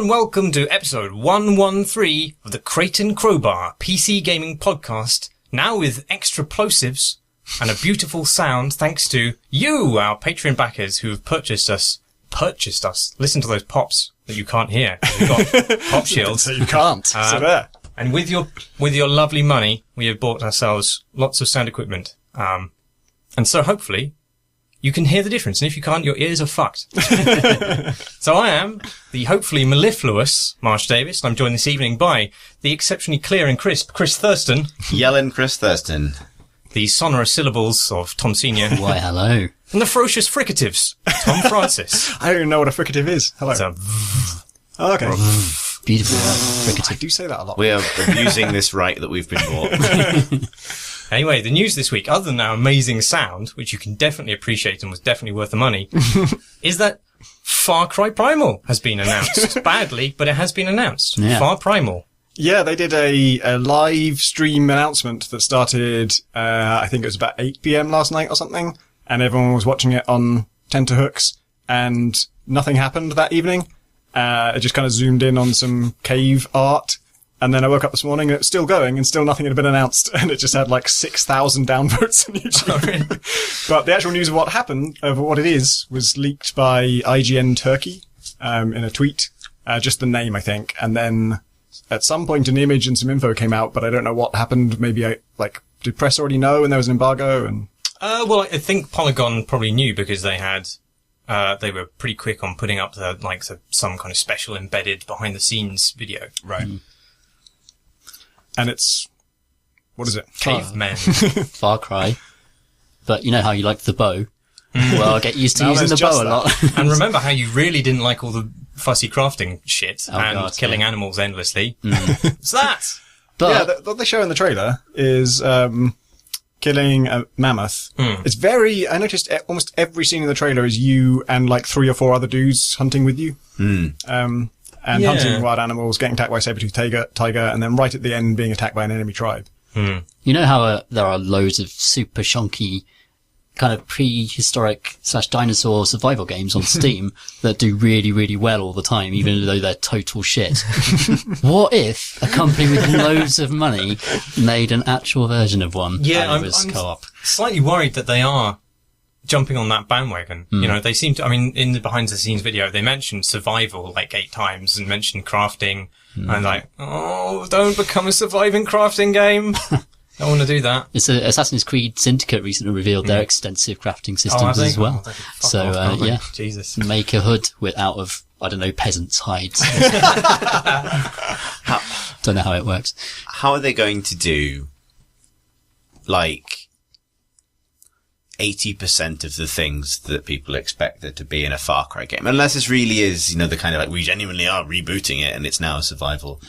and welcome to episode 113 of the Crate and Crowbar PC Gaming Podcast, now with extra plosives and a beautiful sound thanks to you, our Patreon backers who have purchased us. Listen to those pops that you can't hear. We've got pop shields. So you can't. So there. And with your lovely money, we have bought ourselves lots of sound equipment. And so hopefully you can hear the difference. And if you can't, your ears are fucked. So I am the hopefully mellifluous Marsh Davis. And I'm joined this evening by the exceptionally clear and crisp Chris Thurston. Yellen Chris Thurston. The sonorous syllables of Tom Senior. Why, hello. And the ferocious fricatives, Tom Francis. I don't even know what a fricative is. Hello. It's a Oh, okay. Beautiful I fricative. do say that a lot. We are abusing this right that we've been bought. Anyway, the news this week, other than our amazing sound, which you can definitely appreciate and was definitely worth the money, is that Far Cry Primal has been announced. Badly, but it has been announced. Yeah. Far Primal. Yeah, they did a live stream announcement that started, I think it was about 8 p.m. last night or something, and everyone was watching it on tenterhooks, and nothing happened that evening. It just kind of zoomed in on some cave art. And then I woke up this morning and it was still going and still nothing had been announced. And it just had like 6,000 downvotes on YouTube. Oh, really? But the actual news of what happened, of what it is, was leaked by IGN Turkey, in a tweet. Just the name, I think. And then at some point an image and some info came out, but I don't know what happened. Maybe did press already know and there was an embargo and... Well, I think Polygon probably knew because they had, they were pretty quick on putting up some kind of special embedded behind the scenes video. Right. And it's, what is it? Cavemen. Far Cry. But you know how you like the bow? Well, I get used to using the bow a lot. And remember how you really didn't like all the fussy crafting shit killing yeah. animals endlessly. It's that! But Yeah, what they show in the trailer is killing a mammoth. It's I noticed almost every scene in the trailer is you and like 3 or 4 other dudes hunting with you. And hunting wild animals, getting attacked by a saber-toothed tiger, and then right at the end being attacked by an enemy tribe. you know how there are loads of super shonky kind of prehistoric / dinosaur survival games on Steam that do really, really well all the time, even though they're total shit. What if a company with loads of money made an actual version of one? Yeah, and it was I'm co-op. slightly worried that they are jumping on that bandwagon. You know, they seem to, I mean, in the behind the scenes video, they mentioned survival like 8 times and mentioned crafting. And like, oh, don't become a surviving crafting game. I want to do that. Assassin's Creed Syndicate recently revealed their extensive crafting systems as well. Yeah. Jesus. Make a hood out of, I don't know, peasants' hides. Don't know how it works. How are they going to do, like, 80% of the things that people expect there to be in a Far Cry game? Unless this really is, the kind of like, we genuinely are rebooting it and it's now a survival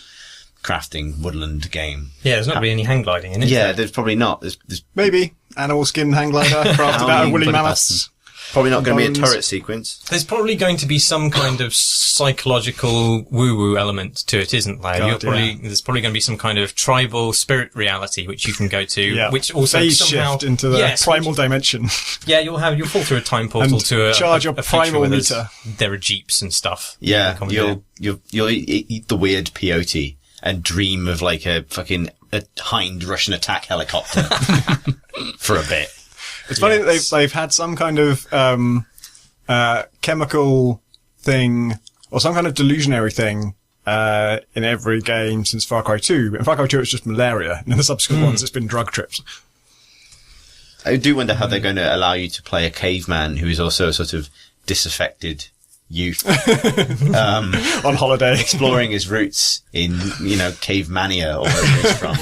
crafting woodland game. Yeah, there's not going to be any hang gliding in it. Yeah, there's probably not. There's Maybe. Animal skin hang glider crafted out of woolly mammoths. probably not going to be a Bones. turret sequence. There's probably going to be some kind of psychological woo-woo element to it, isn't there? God, There's probably going to be some kind of tribal spirit reality which you can go to, which also phase somehow shift into the primal dimension. Yeah, you'll fall through a time portal And to charge your a future primal where meter. there are jeeps and stuff. Yeah, Come and you'll eat the weird peyote and dream of like a hind Russian attack helicopter for a bit. It's funny that they've had some kind of chemical thing or some kind of delusionary thing in every game since Far Cry 2. In Far Cry 2 it's just malaria, and in the subsequent ones it's been drug trips. I do wonder how they're going to allow you to play a caveman who is also a sort of disaffected youth On holiday. exploring his roots in, Cavemania or wherever it's from.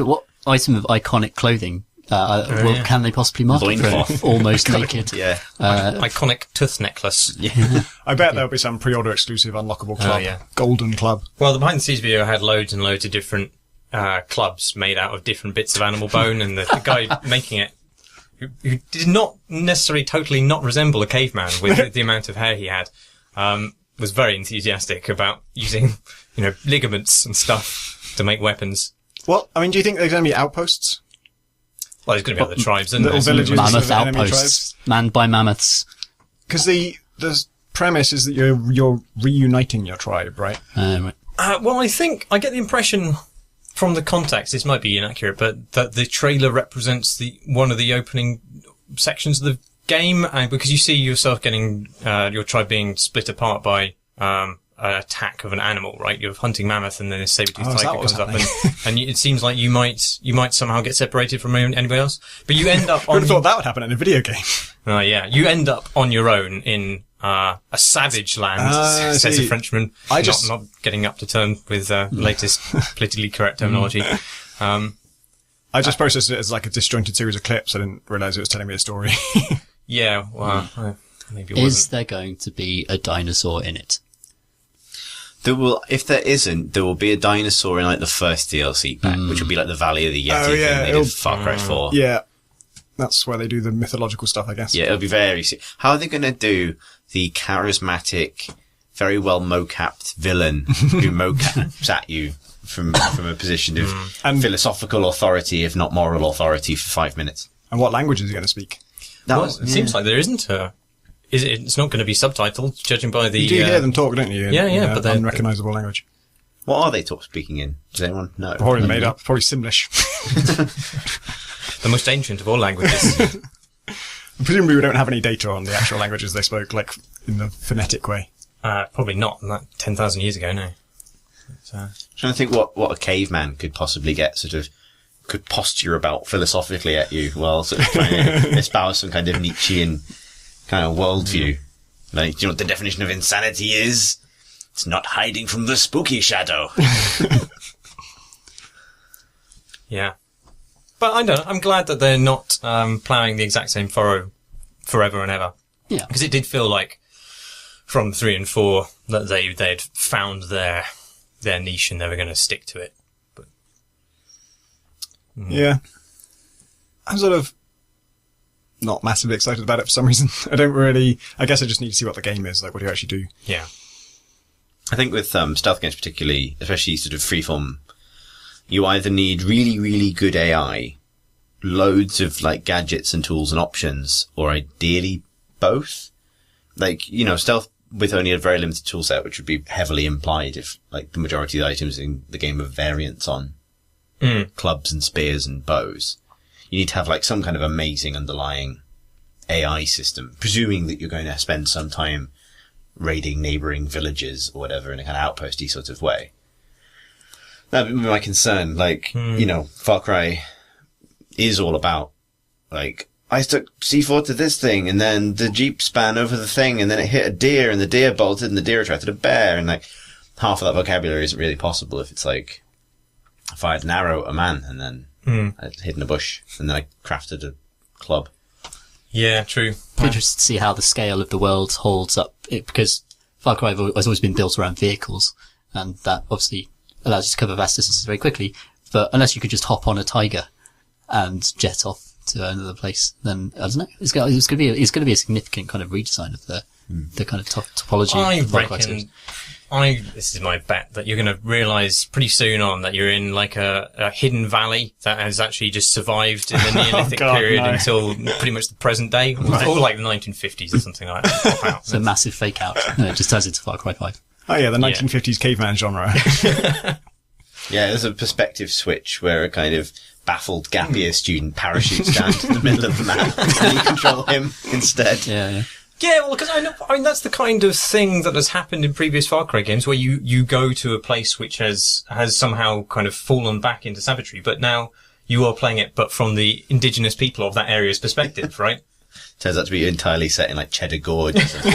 What item of iconic clothing can they possibly market for Loincloth. almost naked? Yeah. Iconic tooth necklace. Yeah. I bet there'll be some pre-order exclusive unlockable club. Oh, yeah. Golden club. Well, the behind the scenes video had loads and loads of different clubs made out of different bits of animal bone, and the guy making it, who did not necessarily totally not resemble a caveman with the amount of hair he had, was very enthusiastic about using, ligaments and stuff to make weapons. Well, I mean, do you think there's going to be outposts? Well, there's going to be other tribes, isn't Little there? villages Mammoth of enemy outposts, manned by mammoths. Because the premise is that you're reuniting your tribe, right? Right. Well, I think I get the impression from the context, this might be inaccurate, but that the trailer represents one of the opening sections of the game, and because you see yourself getting your tribe being split apart by an attack of an animal, right? You're hunting mammoth, and then a saber-toothed tiger comes up, and it seems like you might somehow get separated from anybody else, but you end up on. Who'd have thought that would happen in a video game? Oh yeah, you end up on your own in a savage land, says a Frenchman. Not getting up to turn with latest politically correct terminology. I just processed it as like a disjointed series of clips. I didn't realise it was telling me a story. Yeah, well, maybe it wasn't. Is there going to be a dinosaur in it? If there isn't, there will be a dinosaur in like the first DLC pack, which will be like the Valley of the Yeti thing they did Far Cry 4. Yeah. That's where they do the mythological stuff, I guess. Yeah, it'll be very... How are they going to do the charismatic, very well mocapped villain who mocaps at you from a position of philosophical authority, if not moral authority, for 5 minutes? And what language is he going to speak? It seems like there isn't a... It's not going to be subtitled, judging by the... You do hear them talk, don't you? Yeah, but they're... unrecognisable language. What are they speaking in? Does anyone know? Probably made up. Probably Simlish. The most ancient of all languages. Presumably we don't have any data on the actual languages they spoke, like, in the phonetic way. Probably not. 10,000 years ago, no. I'm trying to think what a caveman could possibly could posture about philosophically at you while sort of trying to espouse some kind of Nietzschean kind of worldview. Like, do you know what the definition of insanity is? It's not hiding from the spooky shadow. Yeah. But I'm glad that they're not ploughing the exact same furrow forever and ever. Yeah. Because it did feel like from 3 and 4 that they'd found their niche and they were going to stick to it. But yeah. I'm sort of not massively excited about it for some reason. I guess I just need to see what the game is, like what do you actually do. Yeah. I think with stealth games particularly, especially sort of freeform, you either need really, really good AI, loads of like gadgets and tools and options, or ideally both. Like, stealth with only a very limited tool set, which would be heavily implied if like the majority of the items in the game have variants on clubs and spears and bows. You need to have like some kind of amazing underlying AI system, presuming that you're going to spend some time raiding neighbouring villages or whatever in a kind of outposty sort of way. That would be my concern. Like, Far Cry is all about, like, I stuck C4 to this thing, and then the Jeep span over the thing, and then it hit a deer, and the deer bolted, and the deer attracted a bear, and like, half of that vocabulary isn't really possible if it's like, I fired an arrow at a man, and then I hid in a bush, and then I crafted a club. Yeah, true. I'm interested to see how the scale of the world holds up, because Far Cry has always been built around vehicles, and that obviously allows you to cover vast distances very quickly. But unless you could just hop on a tiger and jet off to another place, then I don't know. It's going to be a significant kind of redesign of the kind of topology. I reckon. This is my bet that you're going to realise pretty soon on that you're in like a hidden valley that has actually just survived in the Neolithic period until pretty much the present day, or like the 1950s or something like that. It's a massive fake out. It just turns into Far Cry 5. Oh yeah, the 1950s caveman genre. Yeah, there's a perspective switch where a kind of baffled gap year student parachutes down to the middle of the map and you control him instead. Yeah. Yeah, well, because I mean, that's the kind of thing that has happened in previous Far Cry games where you go to a place which has somehow kind of fallen back into savagery, but now you are playing it, but from the indigenous people of that area's perspective, right? Turns out to be entirely set in like Cheddar Gorge or something.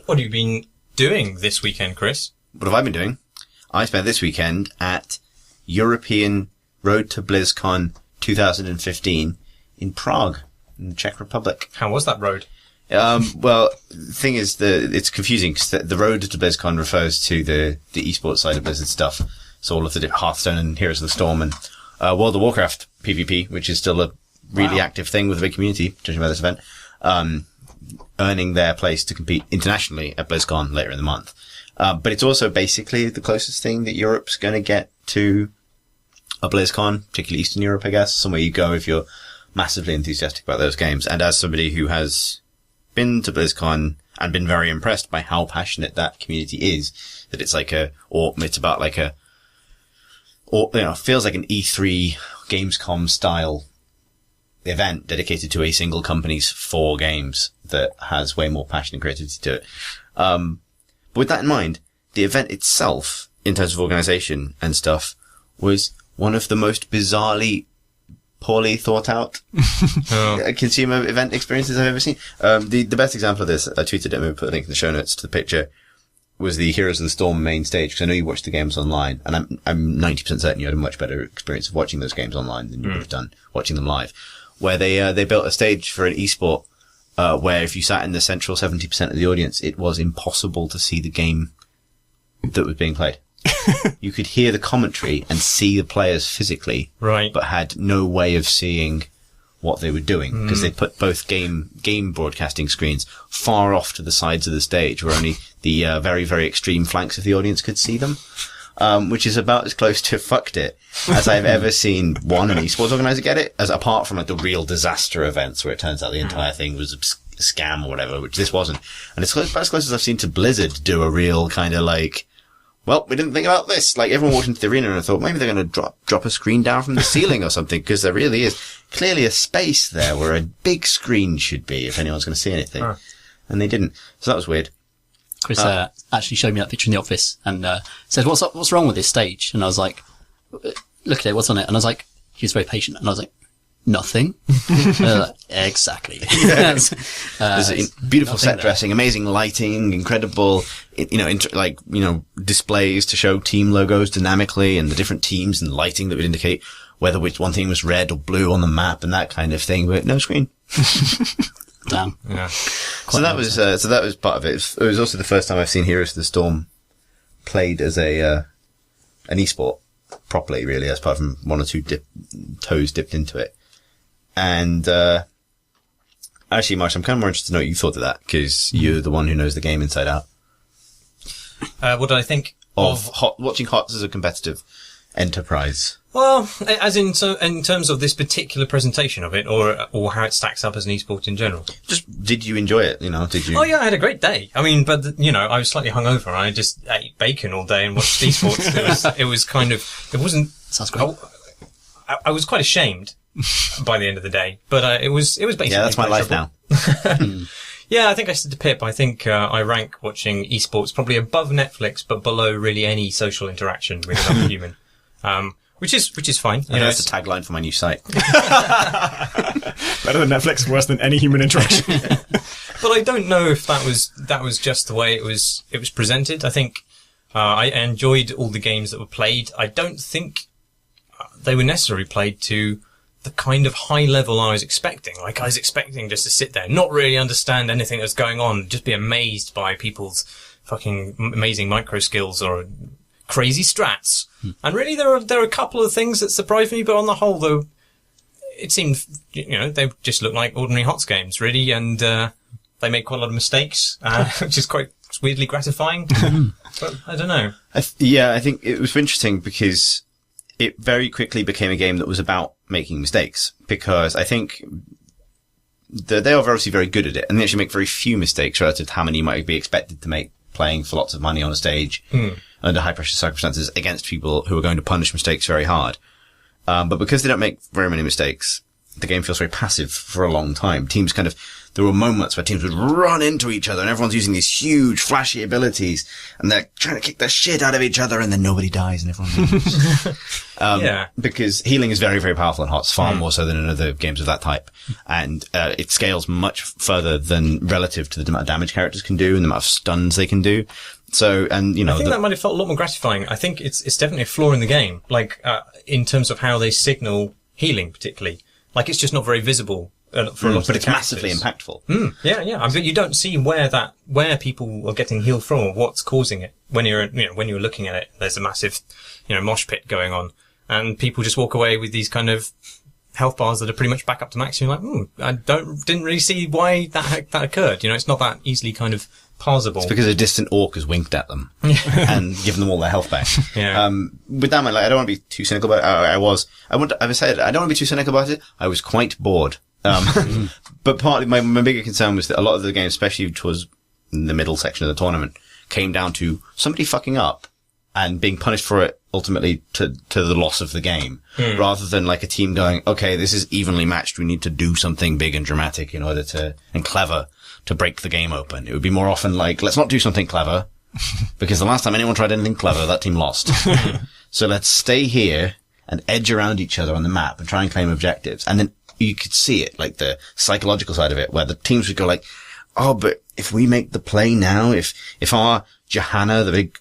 What have you been doing this weekend, Chris? What have I been doing? I spent this weekend at European Road to BlizzCon 2015 in Prague, in the Czech Republic. How was that road? Well, the thing is, it's confusing because the road to BlizzCon refers to the esports side of Blizzard stuff. So all of the Hearthstone and Heroes of the Storm and World of Warcraft PvP, which is still a really active thing with a big community, judging by this event, earning their place to compete internationally at BlizzCon later in the month. But it's also basically the closest thing that Europe's going to get to a BlizzCon, particularly Eastern Europe, I guess, somewhere you go if you're massively enthusiastic about those games. And as somebody who has been to BlizzCon and been very impressed by how passionate that community is, that it's like it's about like feels like an E3 Gamescom style event dedicated to a single company's 4 games that has way more passion and creativity to it. But with that in mind, the event itself, in terms of organization and stuff, was one of the most bizarrely poorly thought out consumer event experiences I've ever seen. The best example of this, I tweeted it and we put a link in the show notes to the picture, was the Heroes of the Storm main stage, because I know you watched the games online, and I'm 90% certain you had a much better experience of watching those games online than you would have done watching them live, where they built a stage for an esport, where if you sat in the central 70% of the audience, it was impossible to see the game that was being played. You could hear the commentary and see the players physically, right, but had no way of seeing what they were doing, because they put both game broadcasting screens far off to the sides of the stage, where only the very, very extreme flanks of the audience could see them, which is about as close to fucked it as I've ever seen an esports organizer get it, as apart from like the real disaster events where it turns out the entire thing was a scam or whatever, which this wasn't. And it's about as close as I've seen to Blizzard do a real kind of like, well, we didn't think about this. Like, everyone walked into the arena and I thought maybe they're going to drop a screen down from the ceiling or something, because there really is clearly a space there where a big screen should be if anyone's going to see anything. And they didn't. So that was weird. Chris actually showed me that picture in the office and said, what's wrong with this stage? And I was like, look at it, what's on it? And I was like, he was very patient. And I was like, nothing. Exactly. There's beautiful set dressing, amazing lighting, incredible, displays to show team logos dynamically and the different teams and lighting that would indicate whether which one thing was red or blue on the map and that kind of thing, but no screen. Damn. Yeah. So that was part of it. It was also the first time I've seen Heroes of the Storm played as an esport properly, really, as apart from one or two toes dipped into it. And, actually, Marsh, I'm kind of more interested to know what you thought of that, because you're the one who knows the game inside out. What did I think of watching HOTS as a competitive enterprise? Well, as in terms of this particular presentation of it, or how it stacks up as an esport in general. Just, did you enjoy it? Did you? Oh yeah, I had a great day. I mean, but I was slightly hungover and I just ate bacon all day and watched esports. It was kind of, it wasn't. Sounds great. I was quite ashamed by the end of the day, but it was basically. Yeah, that's my life now. Yeah, I think I said to Pip, I think I rank watching esports probably above Netflix, but below really any social interaction with another human. Which is fine. That's the tagline for my new site. Better than Netflix, worse than any human interaction. But I don't know if that was just the way it was presented. I think I enjoyed all the games that were played. I don't think they were necessarily played to the kind of high level I was expecting. Like, I was expecting just to sit there, not really understand anything that's going on, just be amazed by people's fucking amazing micro skills or crazy strats. And really there are a couple of things that surprised me, but on the whole, though, it seemed, they just looked like ordinary HOTS games, really, and they made quite a lot of mistakes, which is quite weirdly gratifying. But I don't know. I think it was interesting because it very quickly became a game that was about making mistakes, because I think they are obviously very good at it, and they actually make very few mistakes relative to how many you might be expected to make playing for lots of money on a stage under high pressure circumstances against people who are going to punish mistakes very hard. But because they don't make very many mistakes, the game feels very passive for a long time. There were moments where teams would run into each other and everyone's using these huge flashy abilities and they're trying to kick the shit out of each other and then nobody dies and everyone loses. Because healing is very, very powerful in HOTS, far more so than in other games of that type. And, it scales much further than relative to the amount of damage characters can do and the amount of stuns they can do. So, and I think that might have felt a lot more gratifying. I think it's definitely a flaw in the game. Like, in terms of how they signal healing, particularly. Like, it's just not very visible. For a lot of the characters. But it's massively impactful. Yeah. I mean, you don't see where people are getting healed from or what's causing it. When you're looking at it, there's a massive, mosh pit going on and people just walk away with these kind of health bars that are pretty much back up to max. You're like, I didn't really see why that occurred. It's not that easily kind of parsable. It's because a distant orc has winked at them and given them all their health back. Yeah. With that, I don't want to be too cynical about it. I don't want to be too cynical about it. I was quite bored. But partly my bigger concern was that a lot of the games, especially towards the middle section of the tournament, came down to somebody fucking up and being punished for it ultimately to the loss of the game, rather than like a team going, okay, this is evenly matched. We need to do something big and dramatic and clever to break the game open. It would be more often like, let's not do something clever, because the last time anyone tried anything clever, that team lost. So let's stay here and edge around each other on the map and try and claim objectives. And then you could see it, like the psychological side of it, where the teams would go like, oh, but if we make the play now, if our Johanna, the big,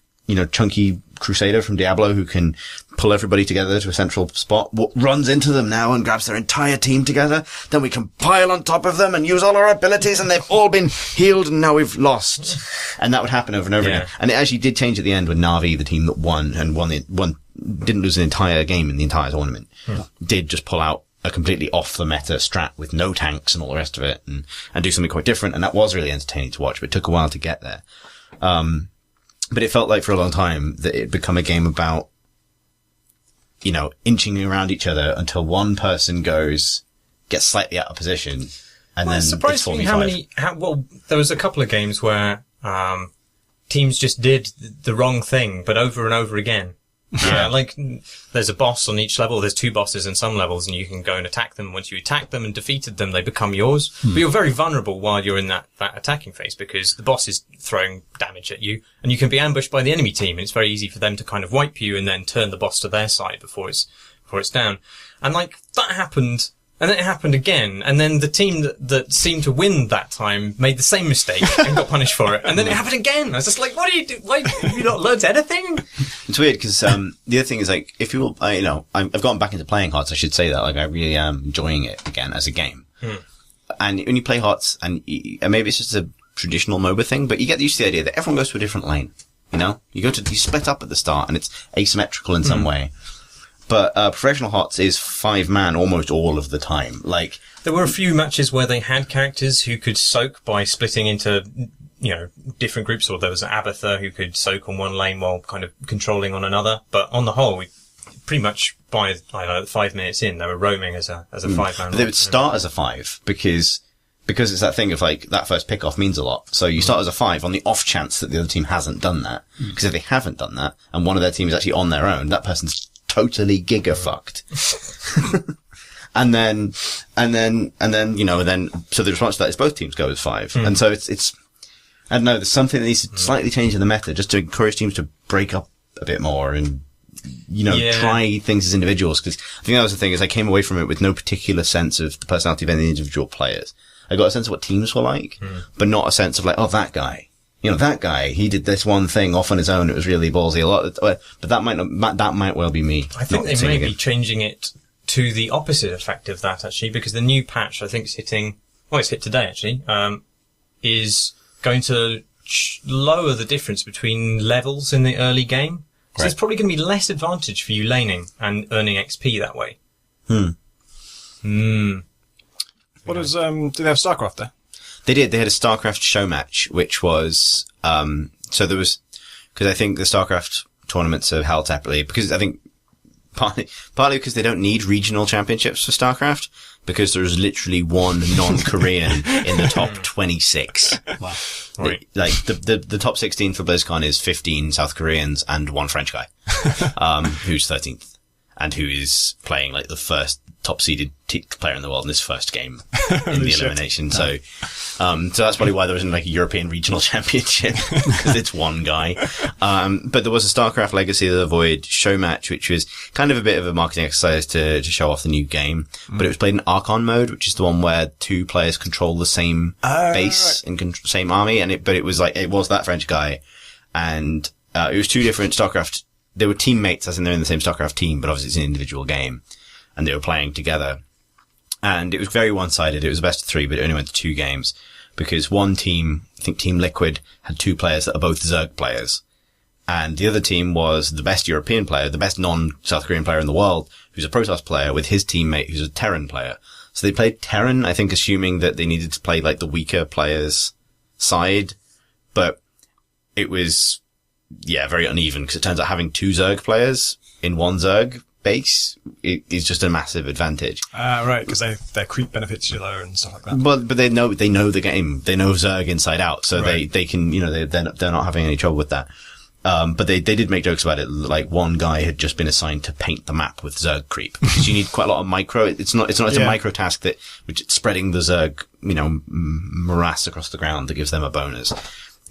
chunky crusader from Diablo who can pull everybody together to a central spot, runs into them now and grabs their entire team together, then we can pile on top of them and use all our abilities, and they've all been healed and now we've lost. And that would happen over and over again. And it actually did change at the end when Na'Vi, the team that won, didn't lose an entire game in the entire tournament, did just pull out a completely off the meta strat with no tanks and all the rest of it and do something quite different. And that was really entertaining to watch, but it took a while to get there. But it felt like for a long time that it'd become a game about, inching around each other until one person gets slightly out of position, and then it's surprising there was a couple of games where, teams just did the wrong thing, but over and over again. Yeah, like there's a boss on each level. There's 2 bosses in some levels, and you can go and attack them. Once you attack them and defeated them, they become yours. But you're very vulnerable while you're in that attacking phase, because the boss is throwing damage at you, and you can be ambushed by the enemy team. And it's very easy for them to kind of wipe you and then turn the boss to their side before it's down. And like that happened. And then it happened again, and then the team that seemed to win that time made the same mistake and got punished for it. And then it happened again. I was just like, what do you do? Why have you not learned anything? It's weird, because the other thing is, like, if you I've gotten back into playing HOTS, I should say that. Like, I really am enjoying it again as a game. And when you play HOTS, and maybe it's just a traditional MOBA thing, but you get used to the idea that everyone goes to a different lane. You split up at the start, and it's asymmetrical in some way. But professional HOTS is 5-man almost all of the time. Like, there were a few matches where they had characters who could soak by splitting into, different groups, or there was an Abatha who could soak on one lane while kind of controlling on another. But on the whole, we pretty much by 5 minutes in, they were roaming as a 5-man. They would start as a 5 because it's that thing of like that first pick-off means a lot. So you start as a 5 on the off chance that the other team hasn't done that. Because if they haven't done that, and one of their team is actually on their own, that person's totally giga-fucked. and then, so the response to that is both teams go as 5. And so it's, I don't know, there's something that needs to slightly change in the meta just to encourage teams to break up a bit more and, try things as individuals. Because I think that was the thing, is I came away from it with no particular sense of the personality of any individual players. I got a sense of what teams were like, but not a sense of like, oh, that guy. That guy, he did this one thing off on his own. It was really ballsy. But that might well be me. I think they may be changing it to the opposite effect of that, actually, because the new patch, I think it's hit today, actually, is going to lower the difference between levels in the early game. So there's probably going to be less advantage for you laning and earning XP that way. What is, do they have StarCraft there? They did. They had a StarCraft show match, which was, so there was, because I think the StarCraft tournaments are held separately, because I think partly because they don't need regional championships for StarCraft, because there's literally one non-Korean in the top 26. Wow. Right. Like, the top 16 for BlizzCon is 15 South Koreans and one French guy, who's 13th, and who is playing like the first top-seeded player in the world in his first game in the elimination. So that's probably why there isn't like a European regional championship, because it's one guy. But there was a StarCraft Legacy of the Void show match, which was kind of a bit of a marketing exercise to show off the new game. But it was played in Archon mode, which is the one where 2 players control the same base and same army. But it was that French guy. And, it was 2 different StarCraft. They were teammates, as in they're in the same StarCraft team, but obviously it's an individual game. And they were playing together. And it was very one-sided. It was a best of 3, but it only went to 2 games. Because one team, I think Team Liquid, had 2 players that are both Zerg players. And the other team was the best European player, the best non-South Korean player in the world, who's a Protoss player, with his teammate, who's a Terran player. So they played Terran, I think, assuming that they needed to play like the weaker player's side. But it was, very uneven, because it turns out having 2 Zerg players in one Zerg base is just a massive advantage. Right, because their creep benefits you lower and stuff like that. But they know the game. They know Zerg inside out, so right. they can, they're not having any trouble with that. But they did make jokes about it. Like one guy had just been assigned to paint the map with Zerg creep, because you need quite a lot of micro. It's not a micro task which spreading the Zerg, morass across the ground that gives them a bonus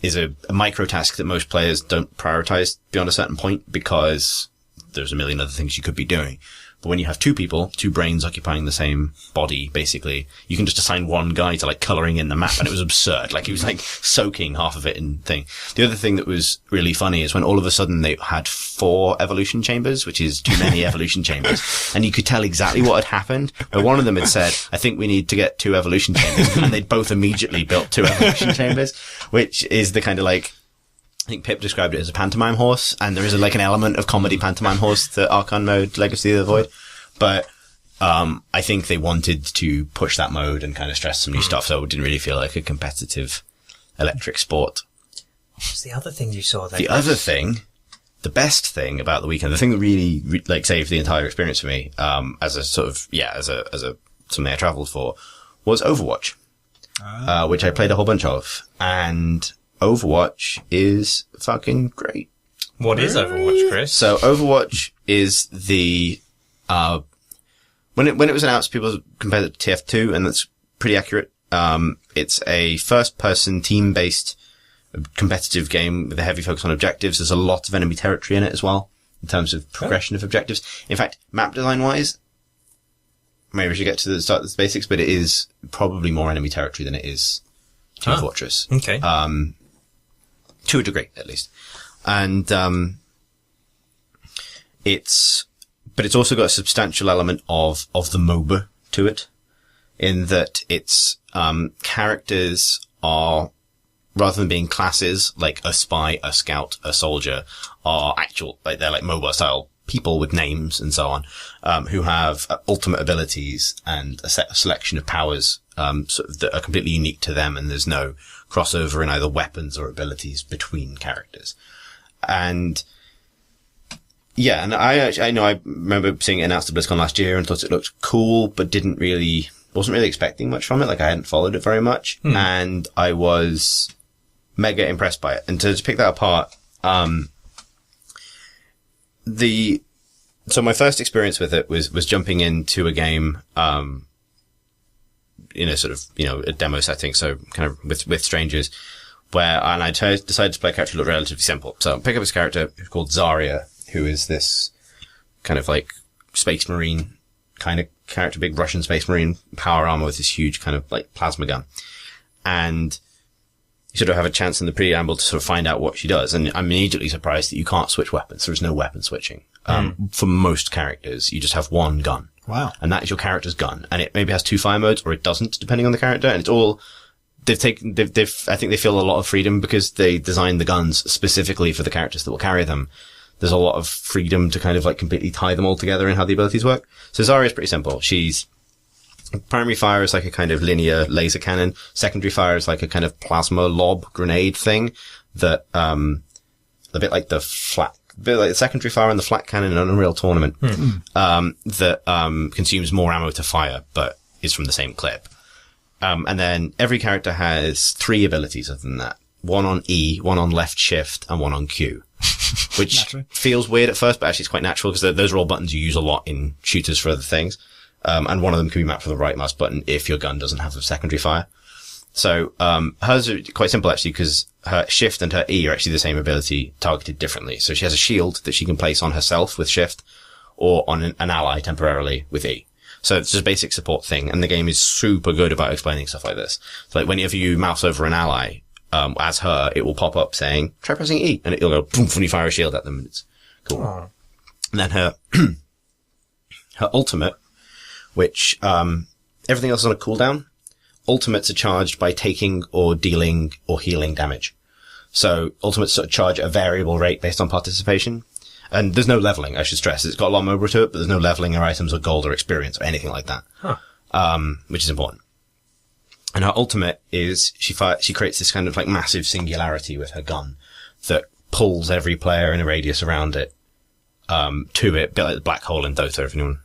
is a micro task that most players don't prioritize beyond a certain point, because there's a million other things you could be doing. But when you have 2 people, 2 brains occupying the same body, basically, you can just assign one guy to colouring in the map, and it was absurd. He was soaking half of it in thing. The other thing that was really funny is when all of a sudden they had 4 evolution chambers, which is too many evolution chambers, and you could tell exactly what had happened. But one of them had said, I think we need to get 2 evolution chambers, and they'd both immediately built 2 evolution chambers, which is the kind of I think Pip described it as a pantomime horse, and there is an element of comedy pantomime horse to Archon mode, Legacy of the Void. But, I think they wanted to push that mode and kind of stress some new stuff, so it didn't really feel like a competitive electric sport. What was the other thing you saw there? The best thing about the weekend, the thing that really, saved the entire experience for me, as a sort of, as a something I travelled for, was Overwatch. Which I played a whole bunch of, and Overwatch is fucking great. What is Overwatch, Chris? So Overwatch is when it was announced, people compared it to TF2, and that's pretty accurate. It's a first-person team-based competitive game with a heavy focus on objectives. There's a lot of enemy territory in it as well, in terms of progression of objectives. In fact, map design-wise, maybe we should get to the start of the basics, but it is probably more enemy territory than it is Team Fortress. Okay. To a degree, at least. And, it's also got a substantial element of the MOBA to it, in that its, characters are, rather than being classes, like a spy, a scout, a soldier, are actual, they're MOBA style people with names and so on, who have ultimate abilities and a selection of powers, that are completely unique to them, and there's no crossover in either weapons or abilities between characters. And and I remember seeing it announced at BlizzCon last year and thought it looked cool, but wasn't really expecting much from it. I hadn't followed it very much, and I was mega impressed by it. And to pick that apart, so my first experience with it was jumping into a game, in a sort of, a demo setting, so kind of with strangers, and I decided to play a character who looked relatively simple. So pick up this character called Zarya, who is this kind of space marine kind of character, big Russian space marine, power armor with this huge kind of plasma gun. And you sort of have a chance in the preamble to sort of find out what she does. And I'm immediately surprised that you can't switch weapons. There's no weapon switching. For most characters, you just have one gun. Wow. And that is your character's gun. And it maybe has 2 fire modes, or it doesn't, depending on the character. And it's all, I think they feel a lot of freedom because they designed the guns specifically for the characters that will carry them. There's a lot of freedom to kind of completely tie them all together in how the abilities work. So Zarya is pretty simple. Primary fire is a kind of linear laser cannon. Secondary fire is a kind of plasma lob grenade thing that, a bit like the secondary fire and the flat cannon in an Unreal Tournament, that, consumes more ammo to fire, but is from the same clip. And then every character has 3 abilities other than that. One on E, one on left shift, and one on Q. Which feels weird at first, but actually it's quite natural because those are all buttons you use a lot in shooters for other things. And one of them can be mapped for the right mouse button if your gun doesn't have a secondary fire. So, hers are quite simple actually, because her shift and her E are actually the same ability targeted differently. So she has a shield that she can place on herself with shift, or on an ally temporarily with E. So it's just a basic support thing, and the game is super good about explaining stuff like this. So whenever you mouse over an ally, as her, it will pop up saying, try pressing E, and it'll go boom when you fire a shield at them, and it's cool. Aww. And then her, her ultimate, which, everything else is on a cooldown. Ultimates are charged by taking or dealing or healing damage. So ultimates sort of charge at a variable rate based on participation. And there's no leveling, I should stress. It's got a lot of MOBA to it, but there's no leveling or items or gold or experience or anything like that. Which is important. And her ultimate is she creates this kind of like massive singularity with her gun that pulls every player in a radius around it, to it, a bit like the black hole in Dota, if anyone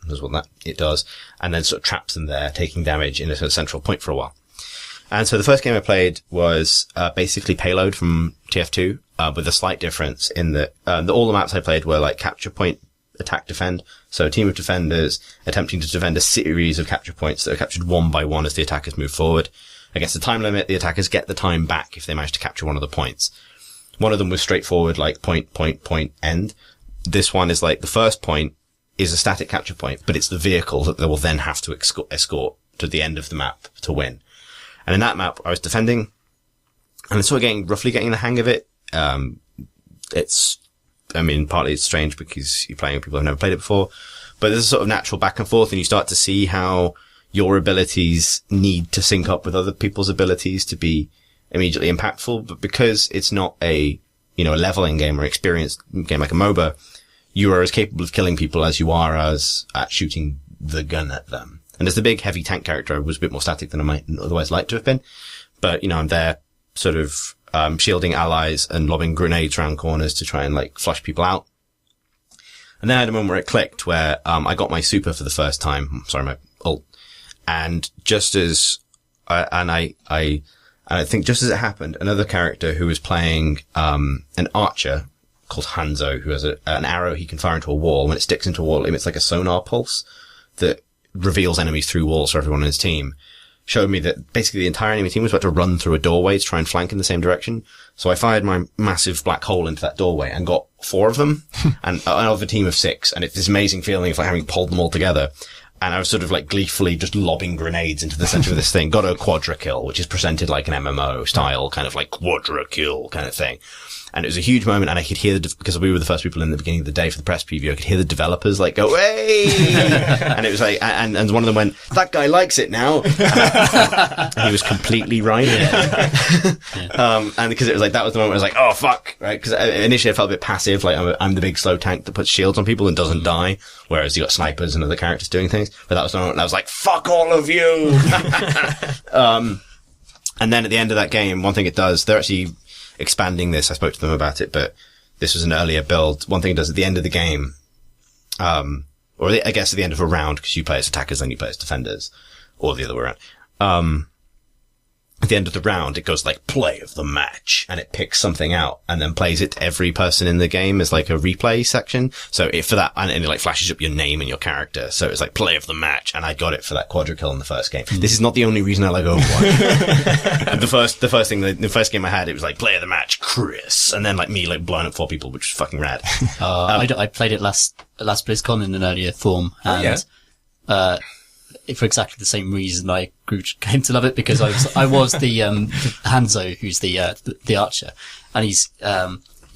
knows what it does, and then sort of traps them there, taking damage in a sort of central point for a while. And so the first game I played was, basically Payload from TF2, with a slight difference in that, all the maps I played were like capture point, attack, defend. So a team of defenders attempting to defend a series of capture points that are captured one by one as the attackers move forward. Against the time limit, the attackers get the time back if they manage to capture one of the points. One of them was straightforward, like point, end. This one is like the first point is a static capture point, but it's the vehicle that they will then have to escort to the end of the map to win. And in that map, I was defending, and I'm sort of roughly getting the hang of it. Partly it's strange because you're playing with people who've never played it before, but there's a sort of natural back and forth, and you start to see how your abilities need to sync up with other people's abilities to be immediately impactful. But because it's not a leveling game or experience game like a MOBA, you are as capable of killing people as you are as at shooting the gun at them. And as the big heavy tank character, I was a bit more static than I might otherwise like to have been. But, I'm there sort of, shielding allies and lobbing grenades around corners to try and like flush people out. And then I had a moment where it clicked where, I got my super for the first time. Sorry, my ult. And just as, I think just as it happened, another character who was playing, an archer called Hanzo, who has an arrow he can fire into a wall. When it sticks into a wall, it emits like a sonar pulse that reveals enemies through walls for everyone on his team. Showed me that basically the entire enemy team was about to run through a doorway to try and flank in the same direction. So I fired my massive black hole into that doorway and got 4 of them and out of a team of 6. And it's this amazing feeling of like having pulled them all together. And I was sort of like gleefully just lobbing grenades into the center of this thing. Got a quadra kill, which is presented like an MMO style, kind of like quadra kill kind of thing. And it was a huge moment, and I could hear because we were the first people in the beginning of the day for the press preview, I could hear the developers like go, "Hey!" And it was like, and one of them went, "That guy likes it now." And he was completely right. And because it was like, that was the moment I was like, "Oh fuck!" Right? Because initially I felt a bit passive, like I'm the big slow tank that puts shields on people and doesn't die, whereas you got snipers and other characters doing things. But that was the moment I was like, "Fuck all of you!" And then at the end of that game, one thing it does, they're actually expanding this. I spoke to them about it, but this was an earlier build. One thing it does at the end of the game, I guess at the end of a round, because you play as attackers, then you play as defenders, or the other way around. At the end of the round, it goes like play of the match, and it picks something out and then plays it to every person in the game as like a replay section. So for that, and it like flashes up your name and your character. So it's like play of the match, and I got it for that quadra kill in the first game. This is not the only reason I like Overwatch. the first game I had, it was like play of the match, Chris, and then like me like blowing up 4 people, which was fucking rad. I played it last BlizzCon in an earlier form, and for exactly the same reason I came to love it, because I was the Hanzo, who's the archer, and he's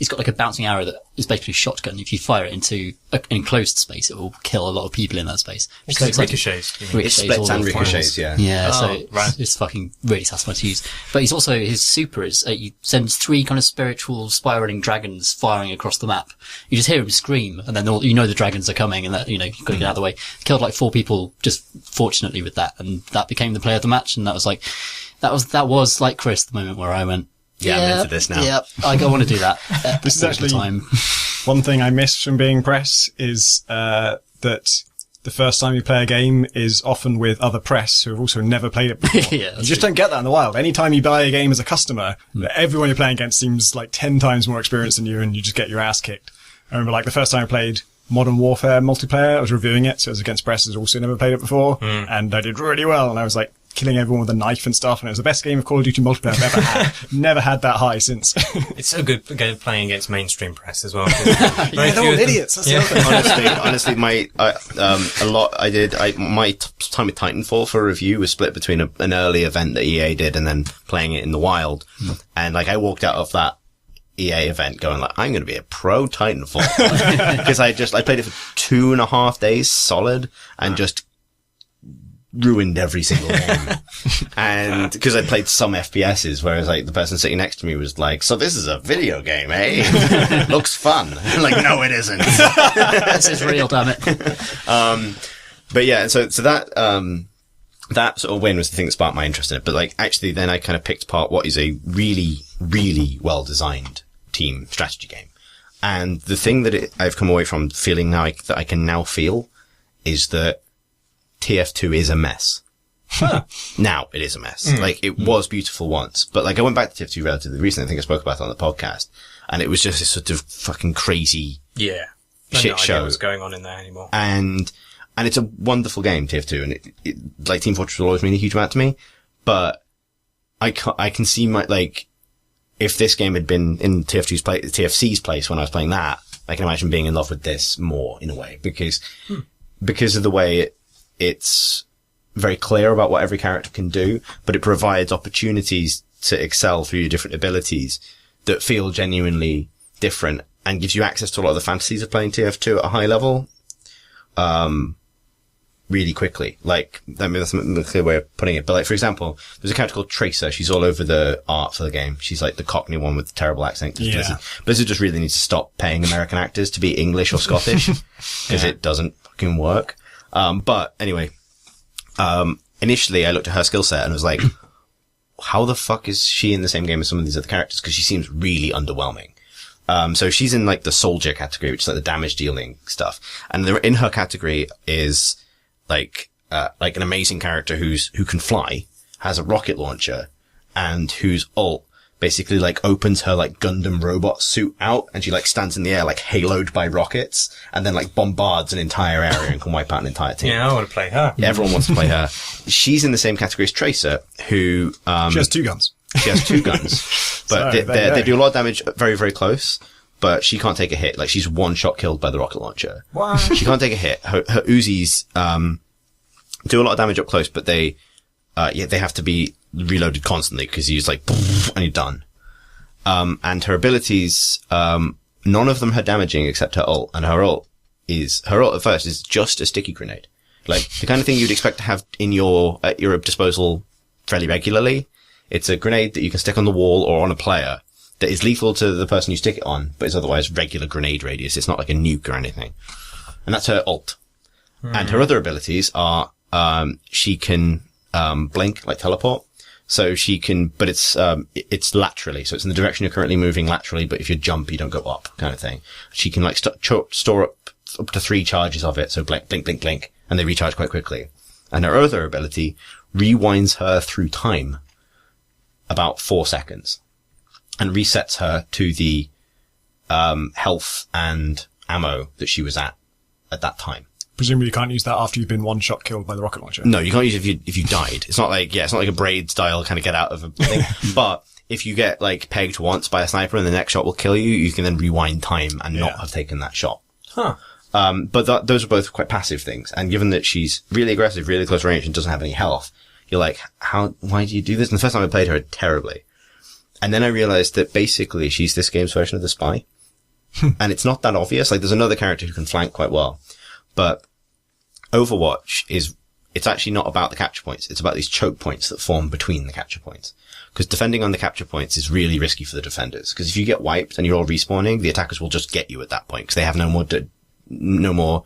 got like a bouncing arrow that is basically a shotgun. If you fire it into an enclosed space, it will kill a lot of people in that space. So it ricochets. It splits and ricochets, yeah. Yeah, it's fucking really satisfying to use. But he's also, his super is, he sends 3 kind of spiritual spiraling dragons firing across the map. You just hear him scream, and then the dragons are coming, and that, you've got to get out of the way. Killed like 4 people just fortunately with that, and that became the player of the match, and that was like like Chris, the moment where I went, yeah, I'm into this now. Yeah, I want to do that. This is actually one thing I miss from being press is that the first time you play a game is often with other press who have also never played it before. You just don't get that in the wild. Anytime you buy a game as a customer, everyone you're playing against seems like 10 times more experienced than you, and you just get your ass kicked. I remember like the first time I played Modern Warfare multiplayer, I was reviewing it, so it was against press who's also never played it before, and I did really well, and I was like killing everyone with a knife and stuff, and it was the best game of Call of Duty multiplayer I've ever had. Never had that high since. It's so good playing against mainstream press as well. Yeah, they're all idiots. That's the other thing. Honestly, my time with Titanfall for review was split between an early event that EA did and then playing it in the wild. And like I walked out of that EA event going like, I'm going to be a pro Titanfall. Because I played it for 2.5 days solid and just ruined every single game. And because I played some FPSs, whereas like the person sitting next to me was like, so this is a video game, eh? Looks fun. I'm like, no, it isn't. This is real, damn it. But yeah, so that sort of win was the thing that sparked my interest in it. But like, actually then I kind of picked apart what is a really, really well designed team strategy game. And the thing that I've come away from feeling now that I can now feel is that TF2 is a mess. Huh. Now it is a mess. Like, it was beautiful once, but like I went back to TF2 relatively recently. I think I spoke about it on the podcast, and it was just this sort of fucking crazy shit show. What's going on in there anymore? And it's a wonderful game, TF2, and it like Team Fortress will always mean a huge amount to me, but I can see if this game had been in TFC's place when I was playing that, I can imagine being in love with this more in a way, because of the way it's very clear about what every character can do, but it provides opportunities to excel through your different abilities that feel genuinely different and gives you access to a lot of the fantasies of playing TF2 at a high level, really quickly. Like, I mean, that's a clear way of putting it. But like, for example, there's a character called Tracer. She's all over the art for the game. She's like the Cockney one with the terrible accent. Yeah. Blizzard just really needs to stop paying American actors to be English or Scottish, because it doesn't fucking work. But anyway, initially I looked at her skill set and was like, how the fuck is she in the same game as some of these other characters? Because she seems really underwhelming. So she's in like the soldier category, which is like the damage dealing stuff. And in her category is like an amazing character who can fly, has a rocket launcher, and whose ult basically like opens her like Gundam robot suit out, and she like stands in the air like haloed by rockets, and then like bombards an entire area and can wipe out an entire team. Yeah, I want to play her. Yeah, everyone wants to play her. She's in the same category as Tracer, who she has 2 guns. She has 2 guns, but they do a lot of damage very, very close. But she can't take a hit. Like, she's one shot killed by the rocket launcher. What? She can't take a hit. Her Uzis do a lot of damage up close, but they have to be reloaded constantly, because you use like and you're done. And her abilities, none of them are damaging except her ult, and her ult at first is just a sticky grenade, like the kind of thing you'd expect to have at your disposal fairly regularly. It's a grenade that you can stick on the wall or on a player that is lethal to the person you stick it on, but is otherwise regular grenade radius. It's not like a nuke or anything. And that's her ult. And her other abilities are, she can, blink, like teleport. So she can, but it's laterally. So it's in the direction you're currently moving laterally, but if you jump, you don't go up, kind of thing. She can like store up to 3 charges of it. So blink, blink, blink, blink, and they recharge quite quickly. And her other ability rewinds her through time about 4 seconds. And resets her to the health and ammo that she was at that time. Presumably you can't use that after you've been one shot killed by the rocket launcher. No, you can't use it if you died. It's not like a Braid style kind of get out of a thing. But if you get like pegged once by a sniper and the next shot will kill you, you can then rewind time and not have taken that shot. Huh. But those are both quite passive things. And given that she's really aggressive, really close range, and doesn't have any health, you're like, why do you do this? And the first time I played her, terribly. And then I realized that basically she's this game's version of the spy. And it's not that obvious. Like, there's another character who can flank quite well. But Overwatch it's actually not about the capture points. It's about these choke points that form between the capture points. Because defending on the capture points is really risky for the defenders. Because if you get wiped and you're all respawning, the attackers will just get you at that point. Because they have no more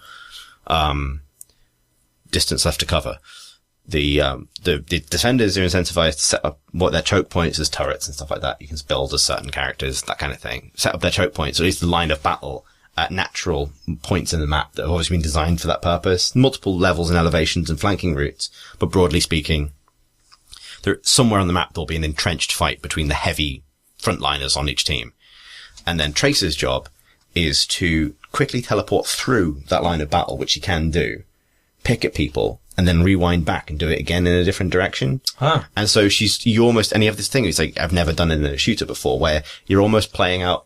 distance left to cover. The defenders are incentivized to set up what their choke points as turrets and stuff like that. You can build as certain characters, that kind of thing. Set up their choke points, or at least the line of battle, at natural points in the map that have always been designed for that purpose. Multiple levels and elevations and flanking routes. But broadly speaking, somewhere on the map there'll be an entrenched fight between the heavy frontliners on each team. And then Tracer's job is to quickly teleport through that line of battle, which he can do, pick at people, and then rewind back and do it again in a different direction. Huh. And so and you have this thing, it's like, I've never done it in a shooter before, where you're almost playing out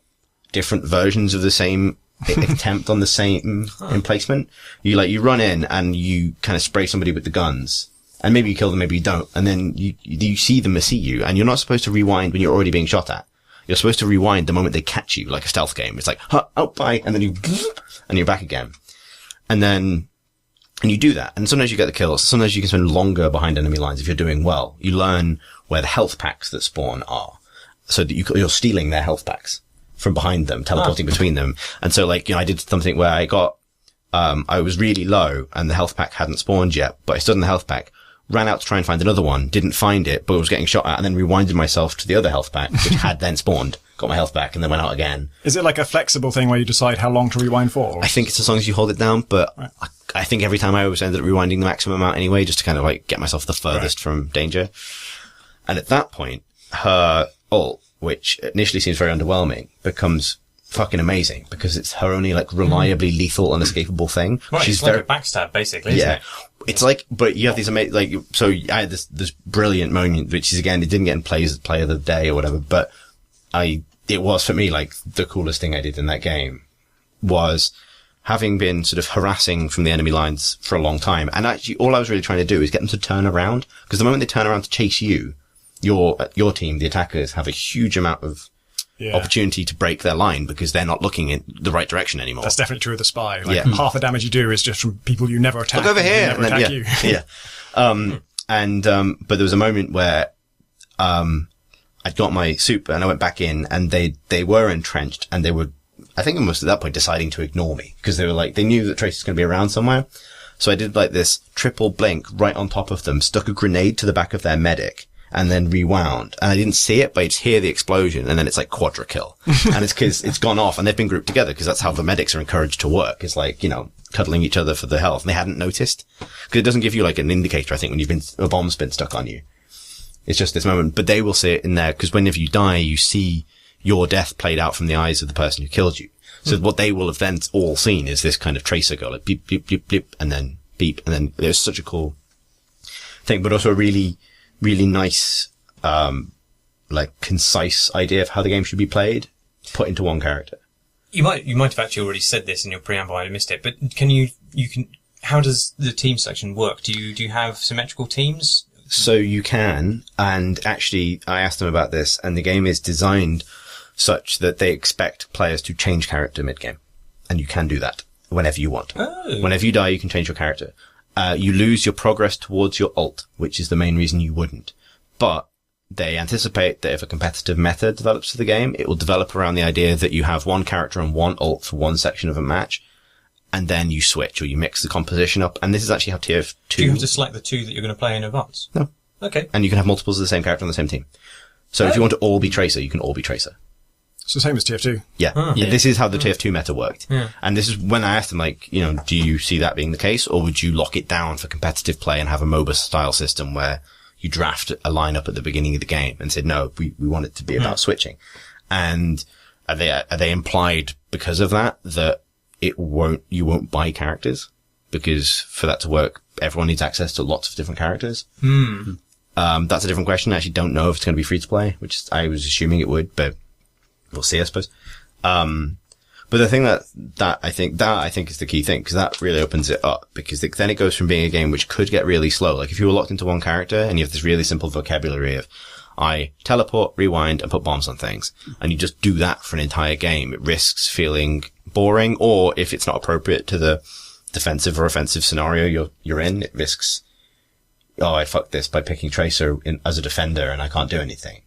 different versions of the same attempt on the same emplacement. You run in and you kind of spray somebody with the guns, and maybe you kill them, maybe you don't, and then you see them see you, and you're not supposed to rewind when you're already being shot at. You're supposed to rewind the moment they catch you, like a stealth game. It's like, bye, and then and you're back again. And then And you do that. And sometimes you get the kills. Sometimes you can spend longer behind enemy lines if you're doing well. You learn where the health packs that spawn are. So that you're stealing their health packs from behind them, teleporting between them. And so like, I did something where I got, I was really low and the health pack hadn't spawned yet, but I stood in the health pack, ran out to try and find another one, didn't find it, but was getting shot at, and then rewinded myself to the other health pack, which had then spawned, got my health back, and then went out again. Is it like a flexible thing where you decide how long to rewind for? I think it's as long as you hold it down, but right. I think every time I always ended up rewinding the maximum amount anyway, just to kind of like get myself the furthest from danger. And at that point, her ult, which initially seems very underwhelming, becomes fucking amazing because it's her only like reliably lethal, unescapable thing. Right, She's it's like a backstab, basically, isn't it? It's like, but you have these amazing, like, so I had this brilliant moment, which is again, it didn't get in play as player of the day or whatever, but it was for me like the coolest thing I did in that game was having been sort of harassing from the enemy lines for a long time. And actually all I was really trying to do is get them to turn around, because the moment they turn around to chase you, your team, the attackers, have a huge amount of opportunity to break their line because they're not looking in the right direction anymore. That's definitely true of the spy. Like half the damage you do is just from people you never attack. Look over here, never attack you. But there was a moment where I'd got my soup and I went back in, and they were entrenched, and they were, I think almost at that point, deciding to ignore me because they were like, they knew that Trace was going to be around somewhere. So I did like this triple blink right on top of them, stuck a grenade to the back of their medic, and then rewound. And I didn't see it, but I just hear the explosion, and then it's like quadra kill. And it's because it's gone off, and they've been grouped together, because that's how the medics are encouraged to work. It's like, cuddling each other for the health. And they hadn't noticed. Because it doesn't give you like an indicator, I think, when a bomb's been stuck on you. It's just this moment. But they will see it in there, because whenever you die, you see your death played out from the eyes of the person who killed you. So what they will have then all seen is this kind of tracer go, like beep, beep, beep, beep, and then beep. And then there's such a cool thing, but also a really, really nice, like concise idea of how the game should be played, put into one character. You might have actually already said this in your preamble. I missed it, but how does the team selection work? Do you have symmetrical teams? So you can, and actually I asked them about this, and the game is designed such that they expect players to change character mid-game. And you can do that whenever you want. Oh. Whenever you die, you can change your character. You lose your progress towards your ult, which is the main reason you wouldn't. But they anticipate that if a competitive meta develops for the game, it will develop around the idea that you have one character and one ult for one section of a match, and then you switch or you mix the composition up. And this is actually how TF2... Do you have to select the two that you're going to play in advance? No. Okay. And you can have multiples of the same character on the same team. So if you want to all be Tracer, you can all be Tracer. It's the same as TF2. Yeah. Yeah. This is how the TF2 meta worked. Yeah. And this is when I asked them, like, do you see that being the case, or would you lock it down for competitive play and have a MOBA style system where you draft a lineup at the beginning of the game and said, no, we want it to be about switching. And are they implied because of that you won't buy characters? Because for that to work, everyone needs access to lots of different characters. That's a different question. I actually don't know if it's going to be free to play, which I was assuming it would, but we'll see, I suppose. But the thing that I think is the key thing, because that really opens it up, because then it goes from being a game which could get really slow. Like if you were locked into one character and you have this really simple vocabulary of, I teleport, rewind, and put bombs on things, and you just do that for an entire game, it risks feeling boring, or if it's not appropriate to the defensive or offensive scenario you're in, it risks, I fucked this by picking Tracer as a defender and I can't do anything.